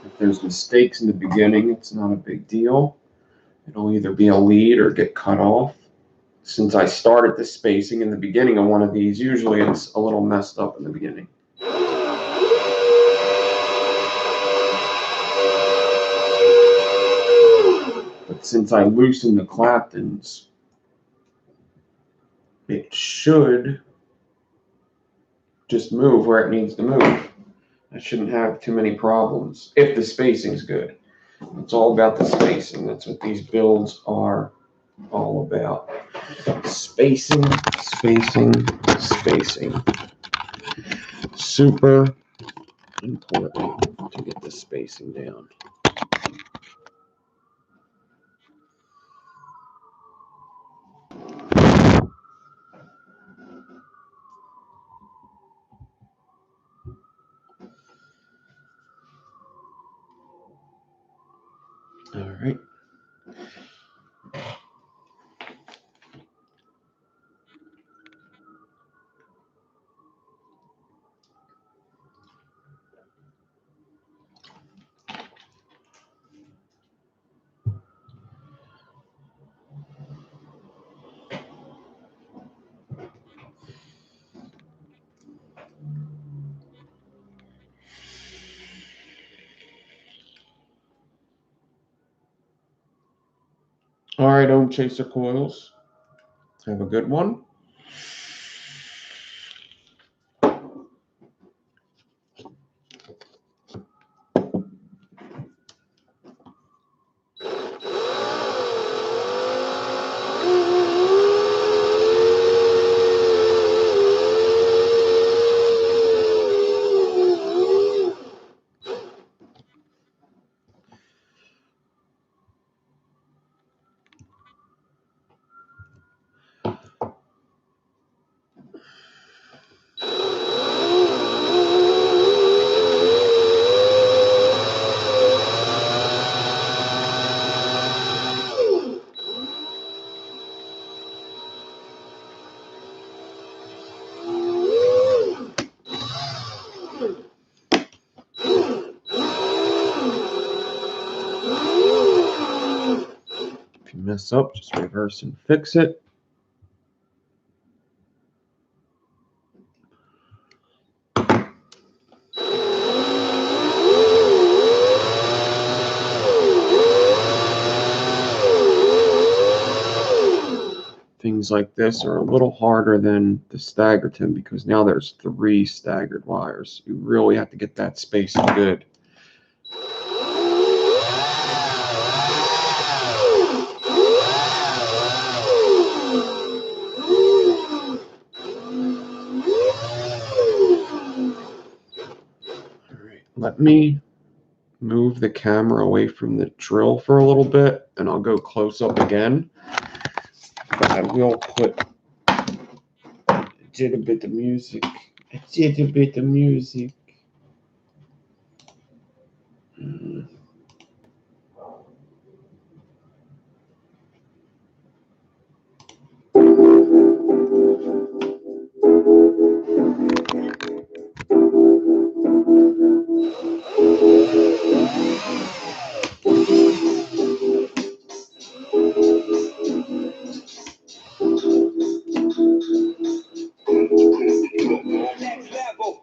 If there's mistakes in the beginning, it's not a big deal. It'll either be a lead or get cut off. Since I started the spacing in the beginning of one of these, usually it's a little messed up in the beginning. But since I loosened the claptons, it should just move where it needs to move. I shouldn't have too many problems if the spacing's good. It's all about the spacing. That's what these builds are all about. Spacing, spacing, spacing. Super important to get the spacing down. All right. All right, Ohm Chaser coils. Have a good one. If you mess up, just reverse and fix it. Things like this are a little harder than the staggerton because now there's 3 staggered wires. You really have to get that spacing good. All right, let me move the camera away from the drill for a little bit and I'll go close up again. But I will put a little bit of music. A little bit of music. Next level.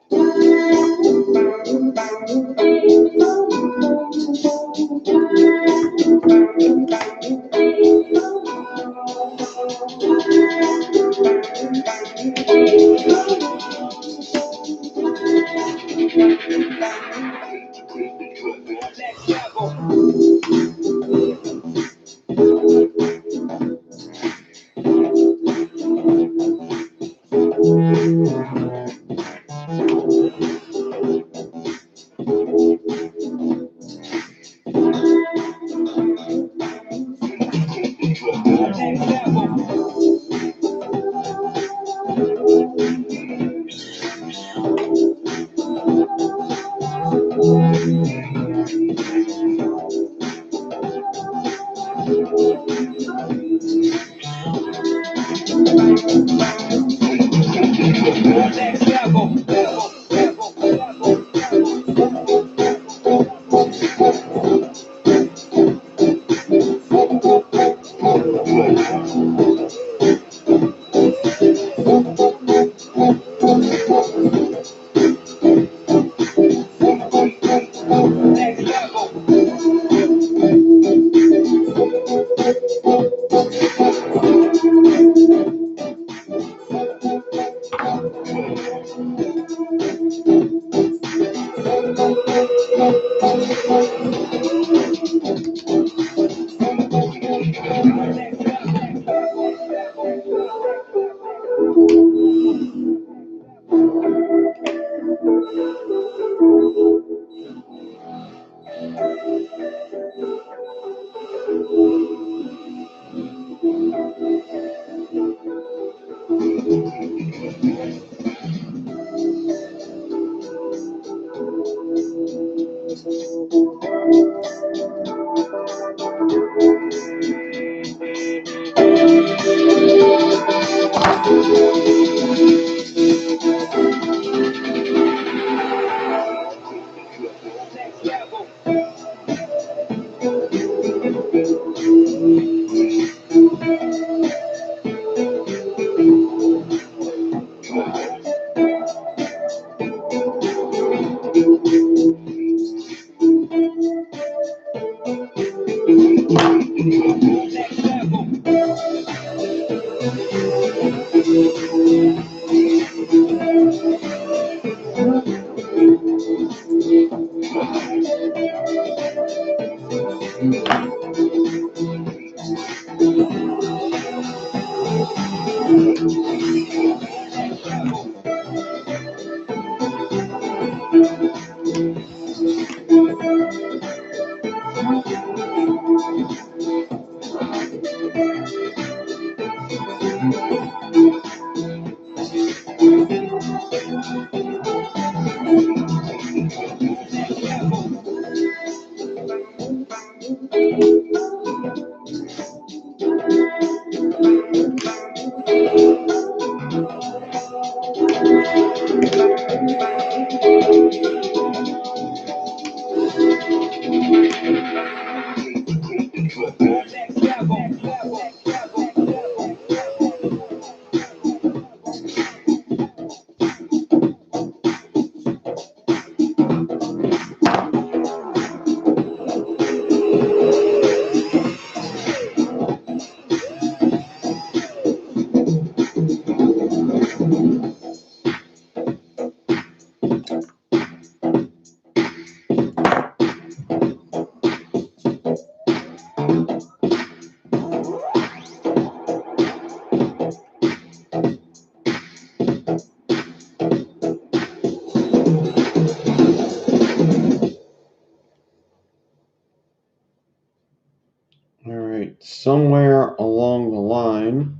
Somewhere along the line,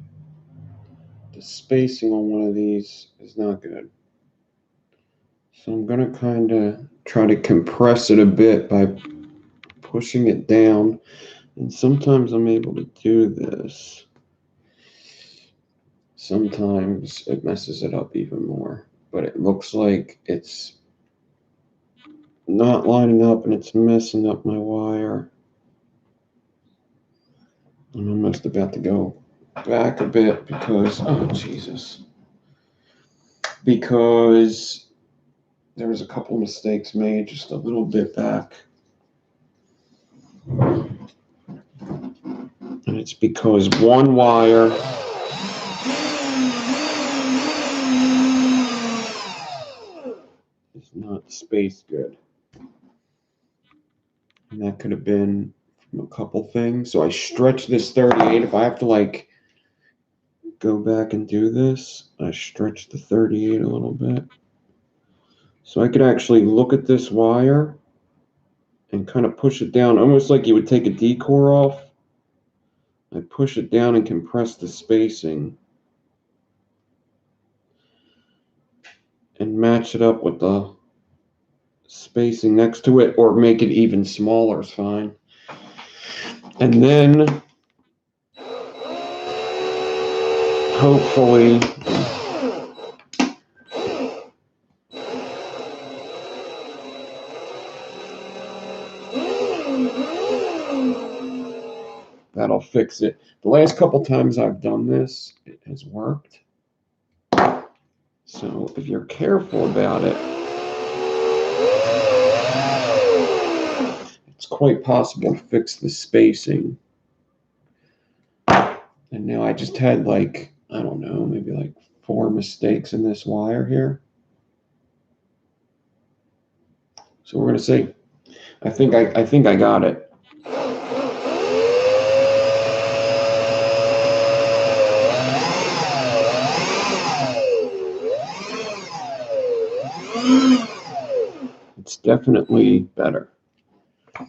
the spacing on one of these is not good. So I'm going to kind of try to compress it a bit by pushing it down. And sometimes I'm able to do this. Sometimes it messes it up even more. But it looks like it's not lining up and it's messing up my wire. I'm almost about to go back a bit because, oh Jesus, because there was a couple mistakes made just a little bit back. And it's because one wire is not spaced good. And that could have been from a couple things. So I stretch this 38. If I have to like go back and do this, I stretch the 38 a little bit. So I could actually look at this wire and kind of push it down, almost like you would take a D-core off. I push it down and compress the spacing and match it up with the spacing next to it, or make it even smaller is fine. And then hopefully that'll fix it. The last couple times I've done this, it has worked. So if you're careful about it, it's quite possible to fix the spacing. And now I just had like, I don't know, maybe like 4 mistakes in this wire here. So we're gonna see. I think I got it. It's definitely better. So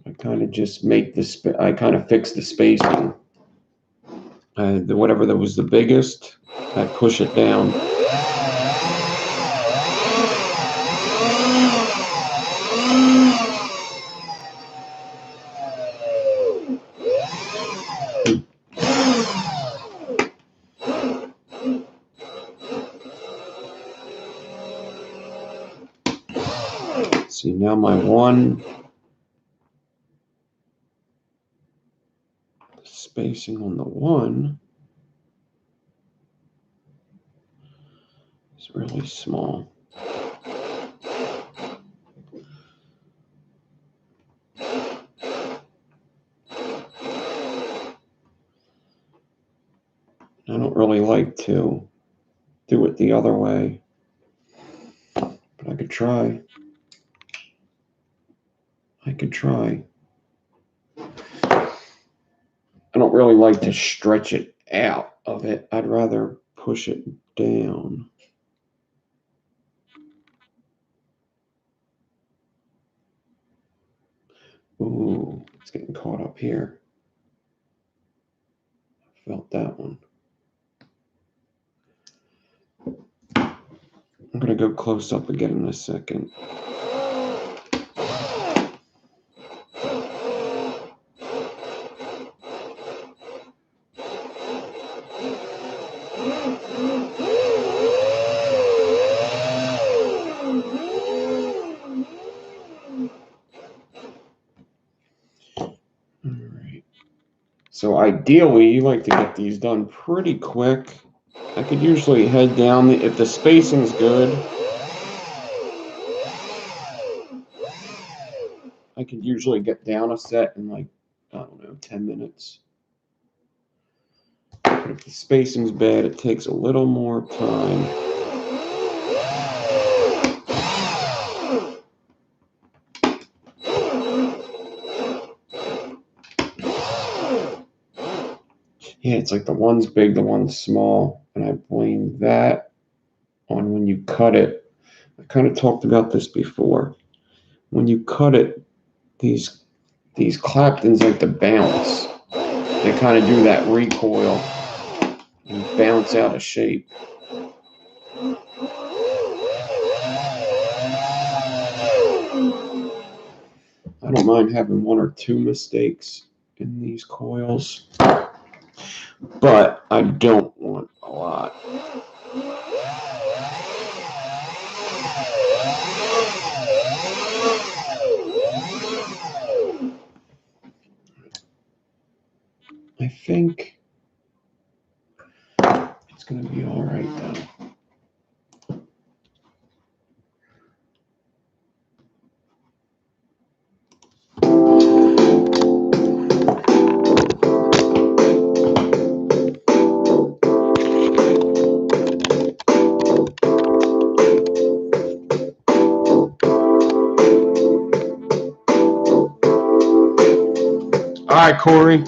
I kind of just make I kind of fix the spacing. Whatever that was the biggest, I push it down. See, now my spacing on the one is really small. I don't really like to do it the other way, but I could try. I don't really like to stretch it out of it. I'd rather push it down. Ooh, it's getting caught up here. I felt that one. I'm going to go close up again in a second. So ideally, you like to get these done pretty quick. I could usually head down, if the spacing's good, I could usually get down a set in like, I don't know, 10 minutes. But if the spacing's bad, it takes a little more time. Yeah, it's like the one's big, the one's small, and I blame that on when you cut it. I kind of talked about this before. When you cut it, these claptons like to bounce. They kind of do that recoil and bounce out of shape. I don't mind having one or two mistakes in these coils, but I don't want a lot. I think it's going to be all right, though. All right, Corey.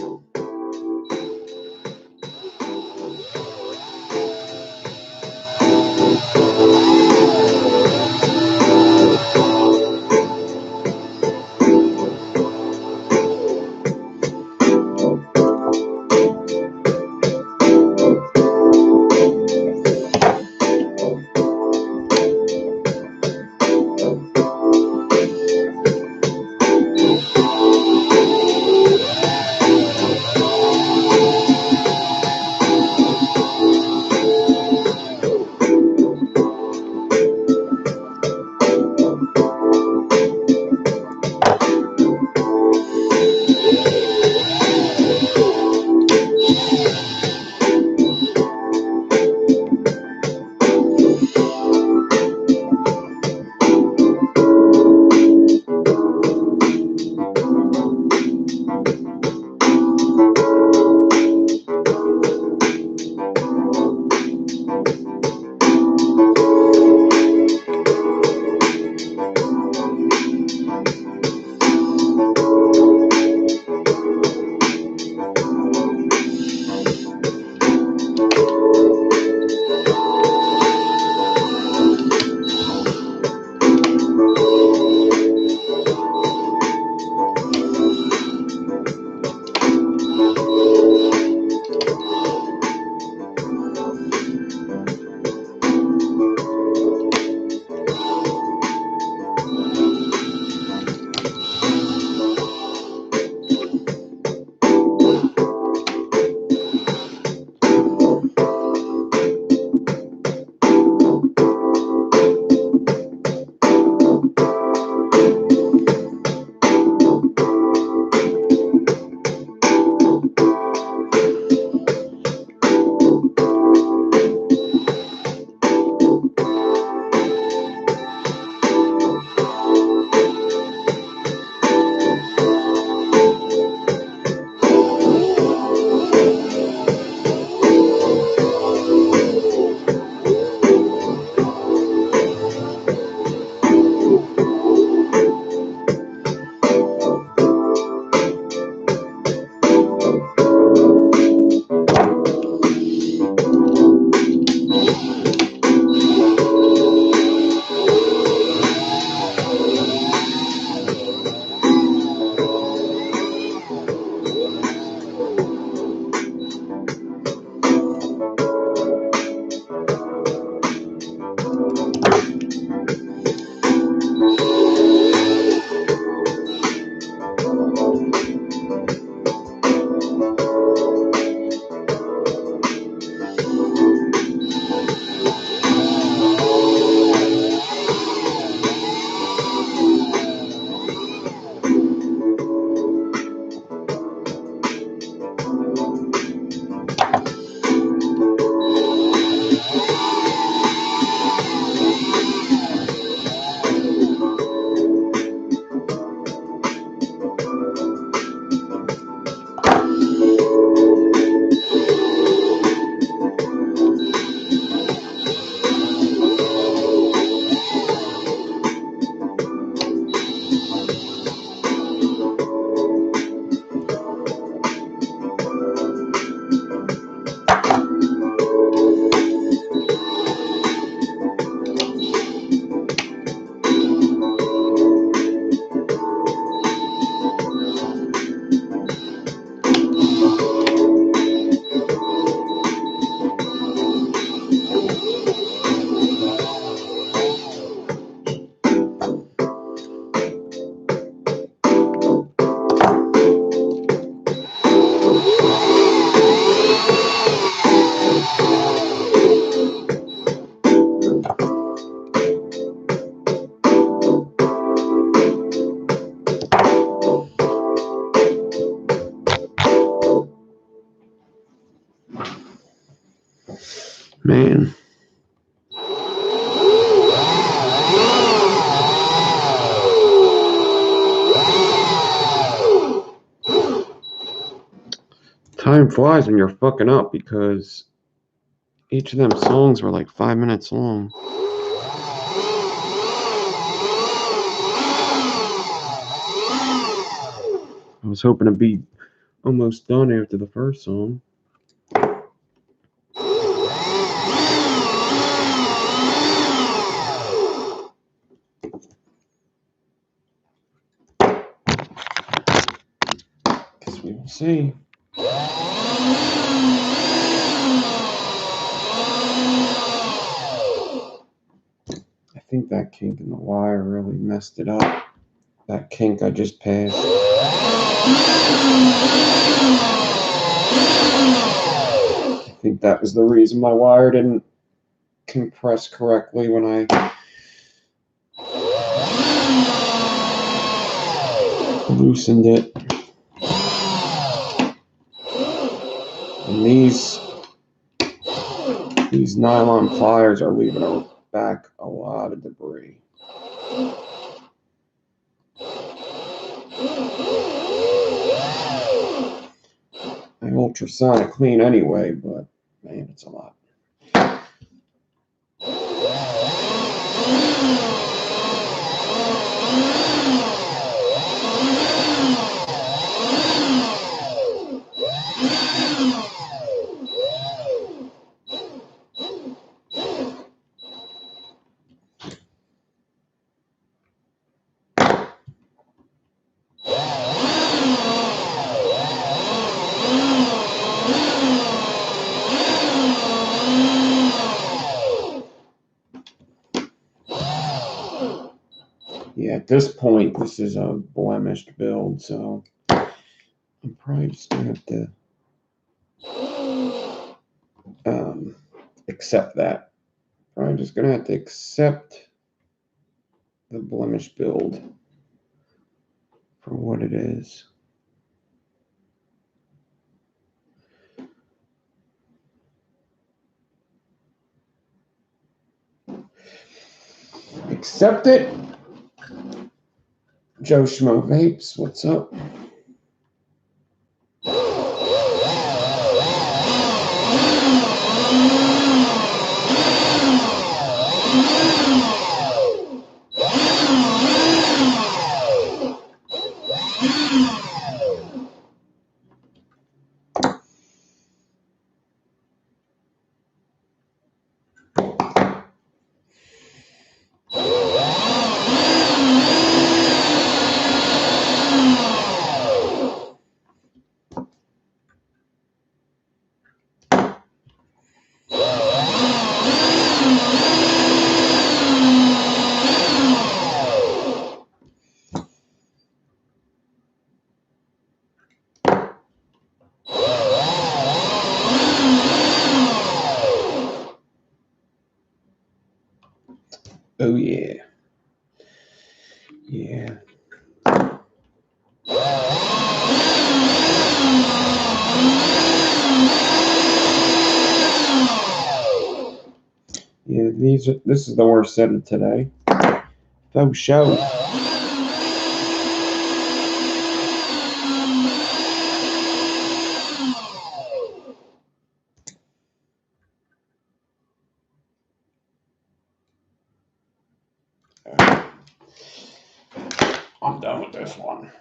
Time flies when you're fucking up because each of them songs were like 5 minutes long. I was hoping to be almost done after the first song. Guess we will see. I think that kink in the wire really messed it up. That kink I just passed. I think that was the reason my wire didn't compress correctly when I loosened it. And these nylon pliers are leaving back a lot of debris. I ultrasonic clean anyway, but man, it's a lot. Yeah, at this point, this is a blemished build, so I'm probably just going to have to accept that. I'm just going to have to accept the blemished build for what it is. Accept it. Joe Schmo Vapes, what's up? Oh yeah. Yeah. Yeah, this is the worst set of today. Faux show. I'm done with this one.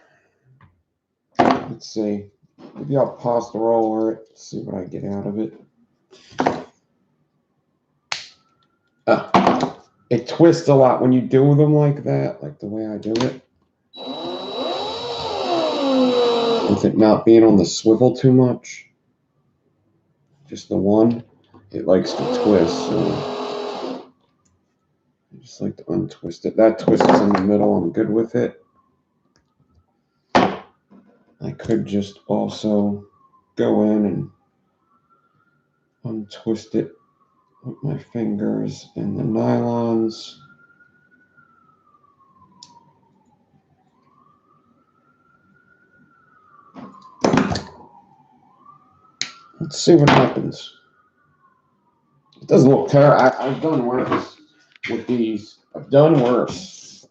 Let's see. Maybe I'll pause the roller, see what I get out of it. It twists a lot when you do them like that, like the way I do it. With it not being on the swivel too much, just the one, it likes to twist. So I just like to untwist it. That twist is in the middle. I'm good with it. I could just also go in and untwist it with my fingers and the nylons. Let's see what happens. It doesn't look terrible. I've done worse with these. I've done worse.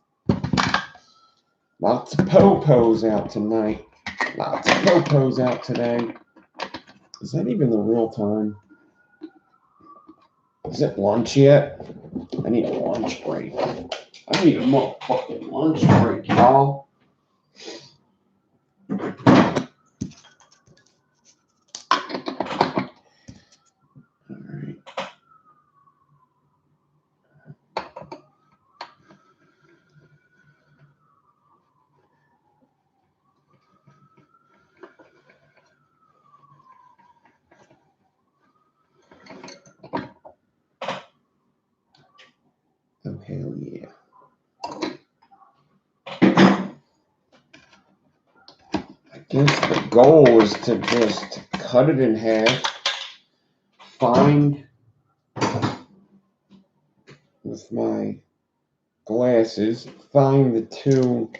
Lots of po-pos out tonight. Lots of po-pos out today. Is that even the real time? Is it lunch yet? I need a lunch break. I need a motherfucking lunch break, y'all. Alright. Oh, hell yeah. I guess the goal is to just cut it in half, find with my glasses, find the two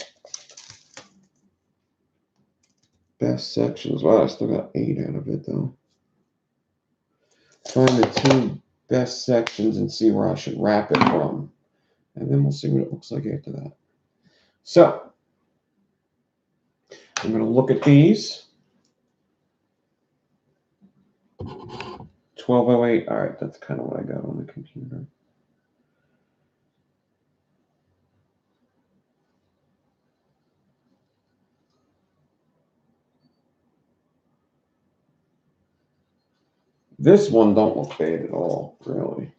best sections. Wow, I still got 8 out of it though. Find the two best sections and see where I should wrap it from. And then we'll see what it looks like after that. So, I'm going to look at these. 1208. All right, that's kind of what I got on the computer. This one don't look bad at all, really.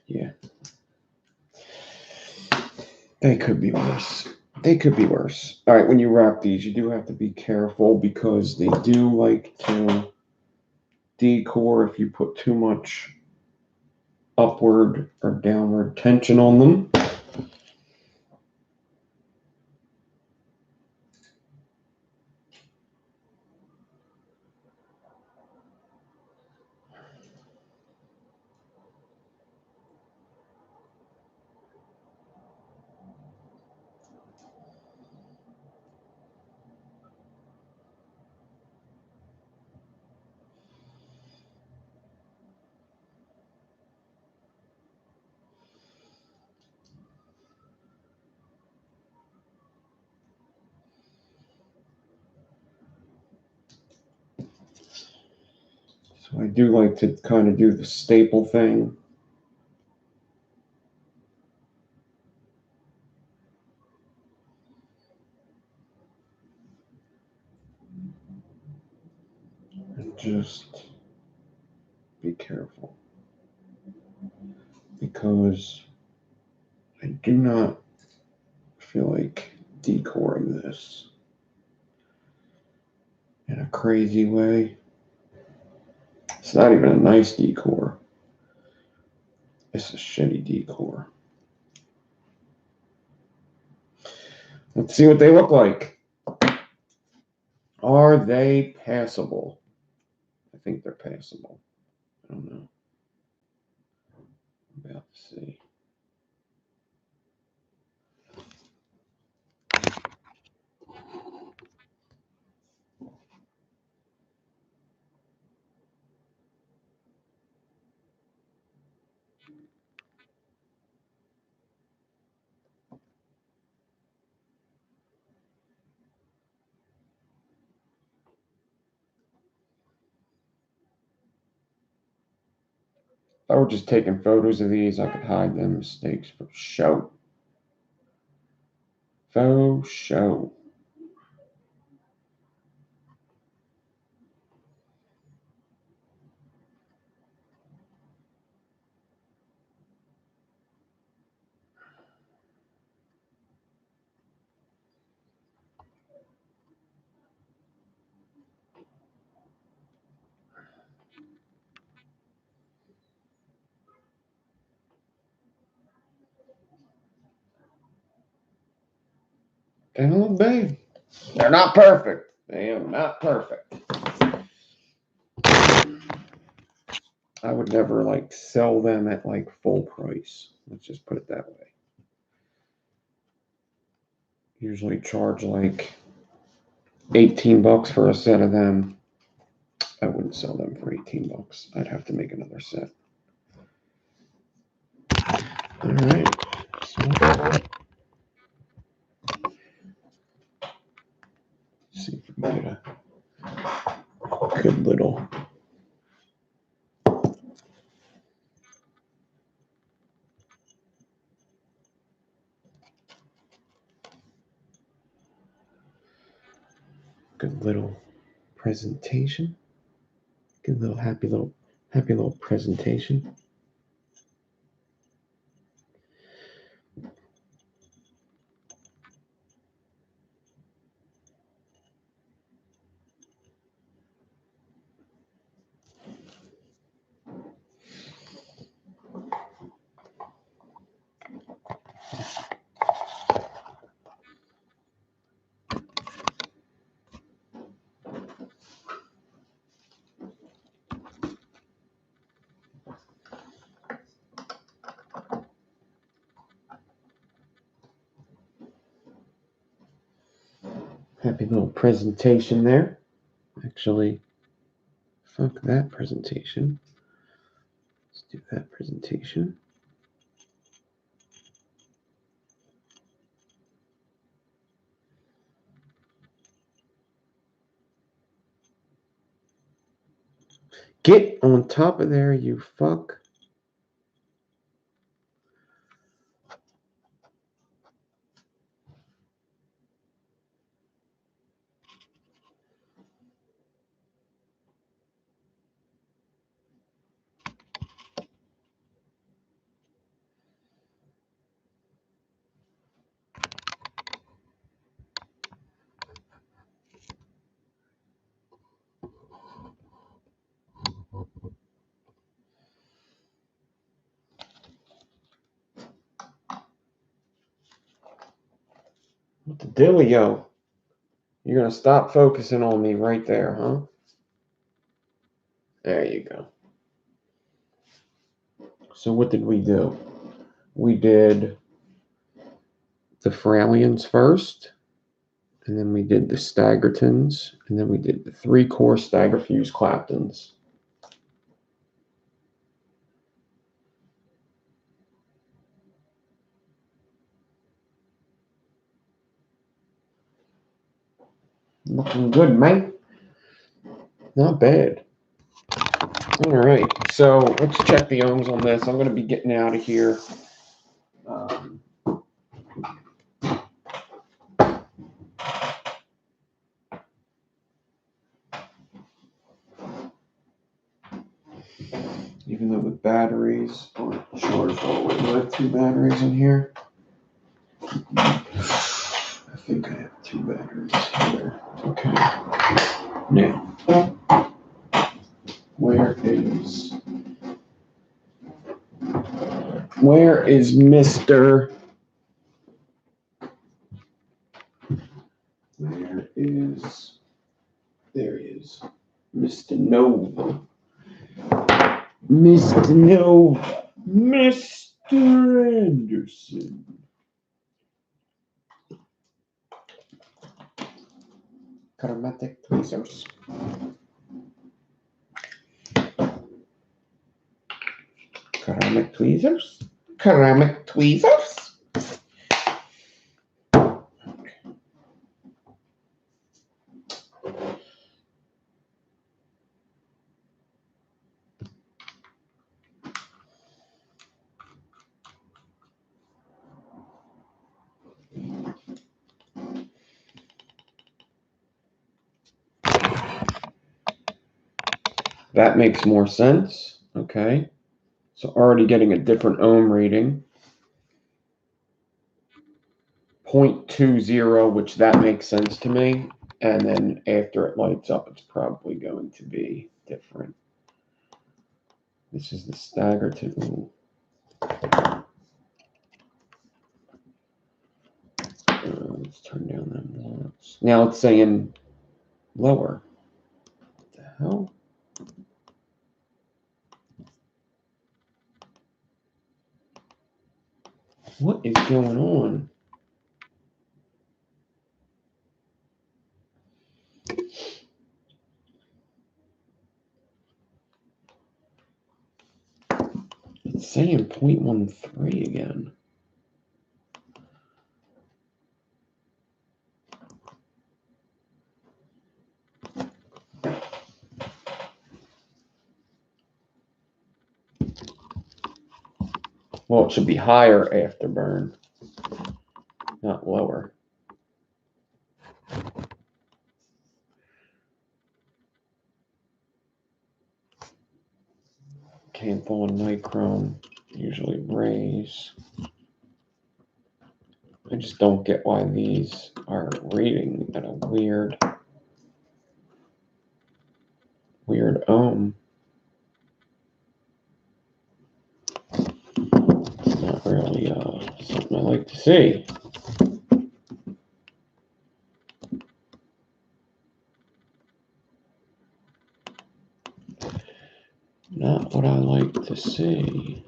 Yeah. They could be worse. They could be worse. All right, when you wrap these, you do have to be careful because they do like to decore if you put too much upward or downward tension on them. So I do like to kind of do the staple thing. And just be careful. Because I do not feel like decoring this in a crazy way. It's not even a nice decor. It's a shitty decor. Let's see what they look like. Are they passable? I think they're passable. I don't know. I'm about to see. If I were just taking photos of these, I could hide them mistakes for show. Faux show. They don't look bad. They're not perfect. They are not perfect. I would never like sell them at like full price. Let's just put it that way. Usually charge like 18 bucks for a set of them. I wouldn't sell them for 18 bucks. I'd have to make another set. All right. So, see if we can get a good little. Good little presentation. Good little happy little presentation. Happy little presentation there. Actually, fuck that presentation. Let's do that presentation. Get on top of there, you fuck. What the dealio? You're gonna stop focusing on me right there, huh? There you go. So what did we do? We did the Fralians first, and then we did the Staggertons, and then we did the 3-core Staggerfuse Claptons. Looking good, man. Not bad. All right, so let's check the ohms on this. I'm going to be getting out of here. Even though the batteries aren't charged all the way. Do I have 2 batteries in here? I think I have 2 batteries here. Okay. Now, where is Mr. There he is. Mr. Nova. Mr. Nova. Mr. Anderson. Chromatic tweezers. Ceramic tweezers? Ceramic tweezers? That makes more sense. Okay. So already getting a different ohm reading. 0.20, which that makes sense to me. And then after it lights up, it's probably going to be different. This is the Staggerton. Let's turn down that watts. Now it's saying lower. What the hell? What is going on? It's saying 0.13 again. Well, it should be higher after burn, not lower. Canthal and nichrome usually raise. I just don't get why these are reading at a weird ohm. Not really something I like to see. Not what I like to see.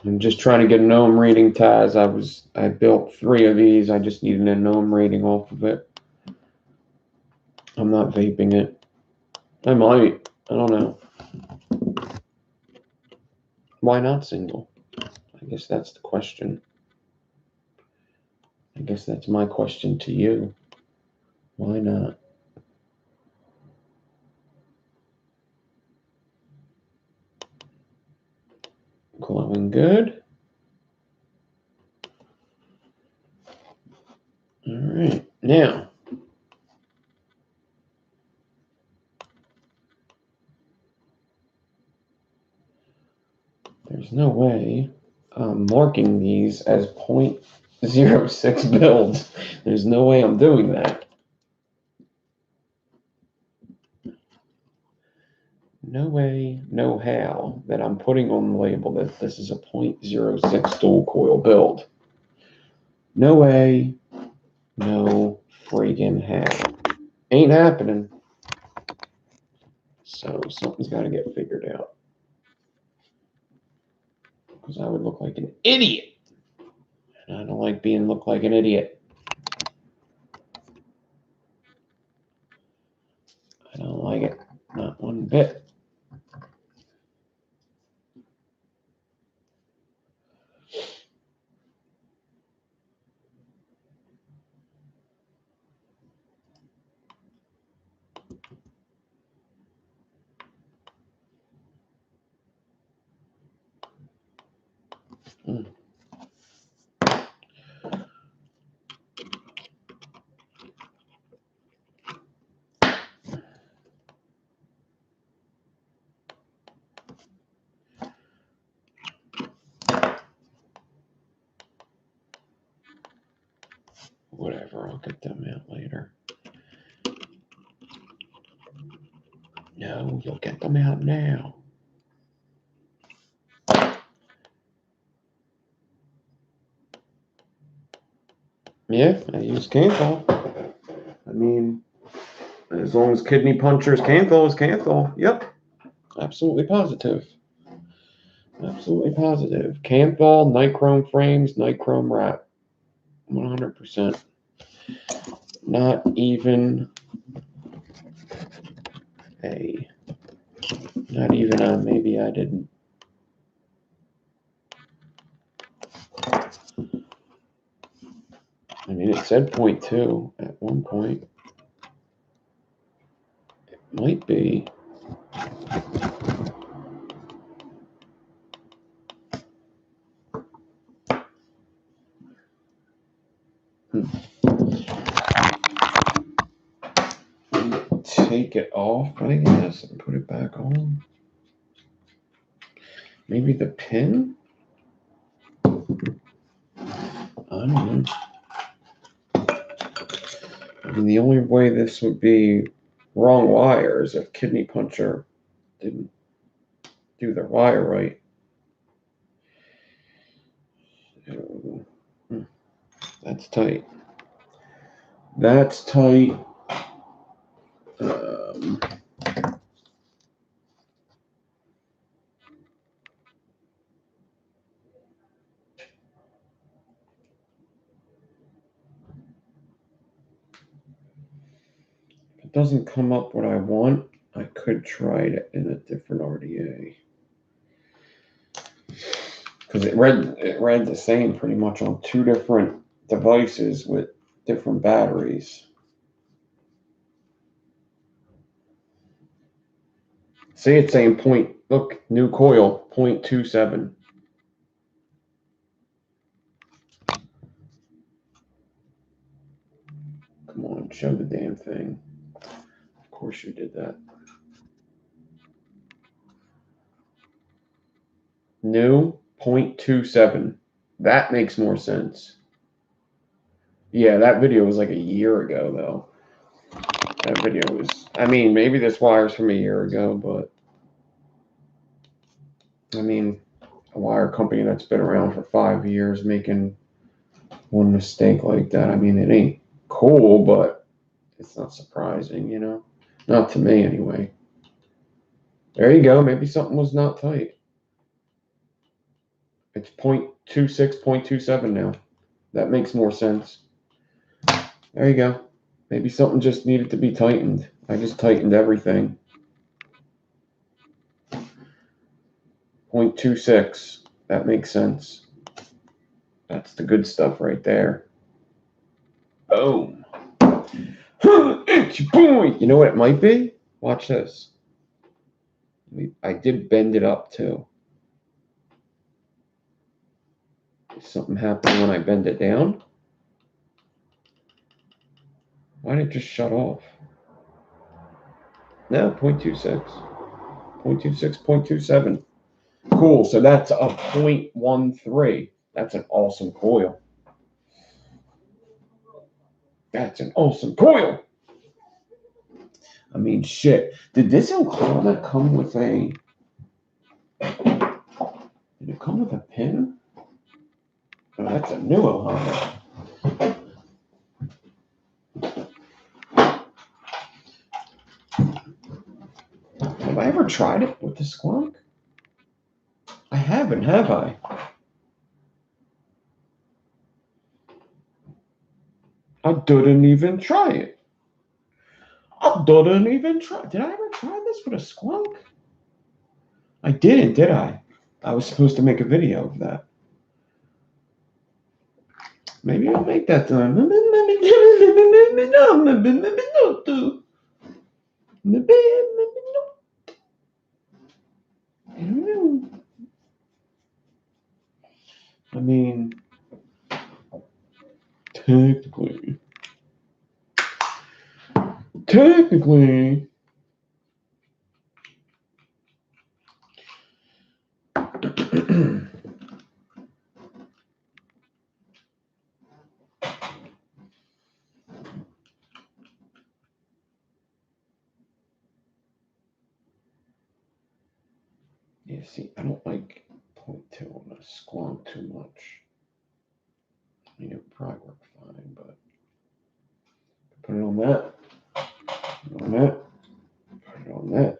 I'm just trying to get an ohm reading, Taz. I built 3 of these. I just needed an ohm reading off of it. I'm not vaping it. I might. I don't know. Why not single? I guess that's the question. I guess that's my question to you. Why not? Glowing good. All right. Now, there's no way I'm marking these as 0.06 builds. There's no way I'm doing that. No way, no how that I'm putting on the label that this is a 0.06 dual coil build. No way, no friggin' how. Ain't happening. So something's got to get figured out. Because I would look like an idiot. And I don't like being looked like an idiot. I don't like it. Not one bit. Whatever, I'll get them out later. No, you'll get them out now. Yeah, I use Canthal. I mean, as long as kidney puncher's Canthal is Canthal. Yep. Absolutely positive. Absolutely positive. Canthal, nichrome frames, nichrome wrap. 100%. Not even maybe I didn't. I mean, it said 0.2 at one point. It might be. Take it off, I guess, and put it back on. Maybe the pin? I don't know. I mean, the only way this would be wrong wire is if Kidney Puncher didn't do their wire right. That's tight. That's tight. If it doesn't come up what I want, I could try it in a different RDA. Because it read the same pretty much on two different devices with different batteries. See, it's saying look, new coil, 0.27. Come on, show the damn thing. Of course you did that. New 0.27. That makes more sense. Yeah, that video was like a year ago, though. That video was, I mean, maybe this wire's from a year ago, but I mean, a wire company that's been around for 5 years making one mistake like that. I mean, it ain't cool, but it's not surprising, you know? Not to me, anyway. There you go. Maybe something was not tight. It's 0.26, 0.27 now. That makes more sense. There you go. Maybe something just needed to be tightened. I just tightened everything. 0.26. That makes sense. That's the good stuff right there. Boom. It's your point. You know what it might be? Watch this. I did bend it up too. Is something happening when I bend it down? Why did it just shut off? No, 0.26. 0.26, 0.27. Cool. So that's a 0.13. That's an awesome coil. That's an awesome coil. I mean, shit. Did this Ohana come with a... Did it come with a pin? Oh, that's a new Ohana. Have I ever tried it with the squonk? I haven't, have I? I didn't even try it. I didn't even try. Did I ever try this with a squonk? I didn't, did I? I was supposed to make a video of that. Maybe I'll make that time. I mean, technically, yeah, see, I don't like 0.2 on the squonk too much. I mean, it would probably work fine, but put it on that. Put it on that. Put it on that.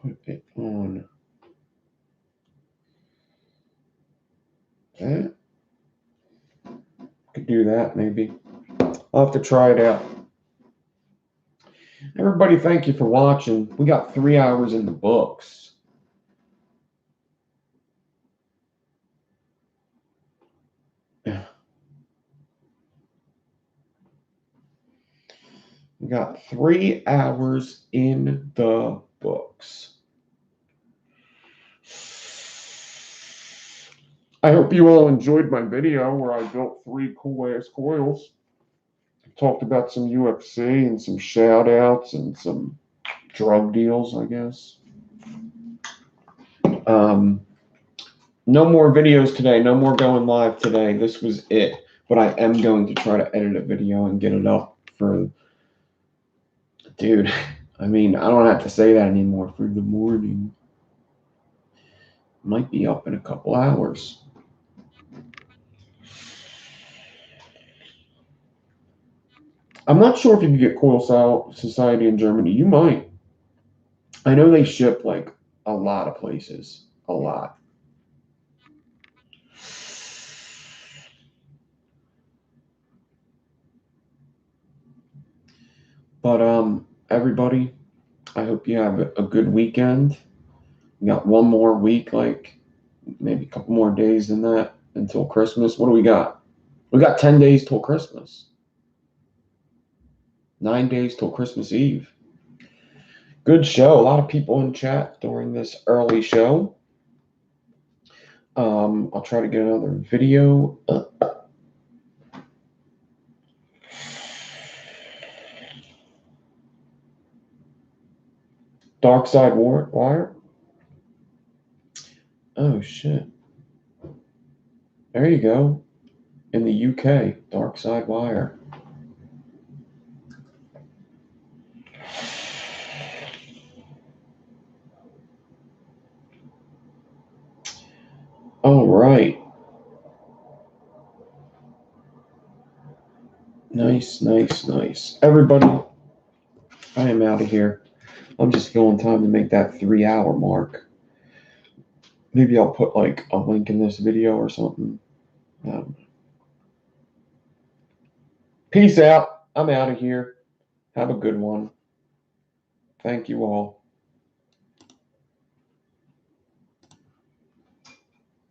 Put it on that. Could do that, maybe. I'll have to try it out. Everybody, thank you for watching. We got 3 hours in the books. We got 3 hours in the books. I hope you all enjoyed my video where I built 3 cool-ass coils. Talked about some UFC and some shout-outs and some drug deals, I guess. No more videos today. No more going live today. This was it. But I am going to try to edit a video and get it up for, dude, I mean, I don't have to say that anymore, for the morning. Might be up in a couple hours. I'm not sure if you can get Coil Society in Germany. You might. I know they ship like a lot of places. A lot. But everybody, I hope you have a good weekend. We got one more week, like maybe a couple more days than that until Christmas. What do we got? We got 10 days till Christmas. 9 days till Christmas Eve. Good show. A lot of people in chat during this early show. I'll try to get another video up. Dark Side Wire. Oh, shit. There you go. In the UK, Dark Side Wire. All right. Nice. Everybody, I am out of here. I'm just going time to make that 3-hour mark. Maybe I'll put like a link in this video or something. Peace out. I'm out of here. Have a good one. Thank you all.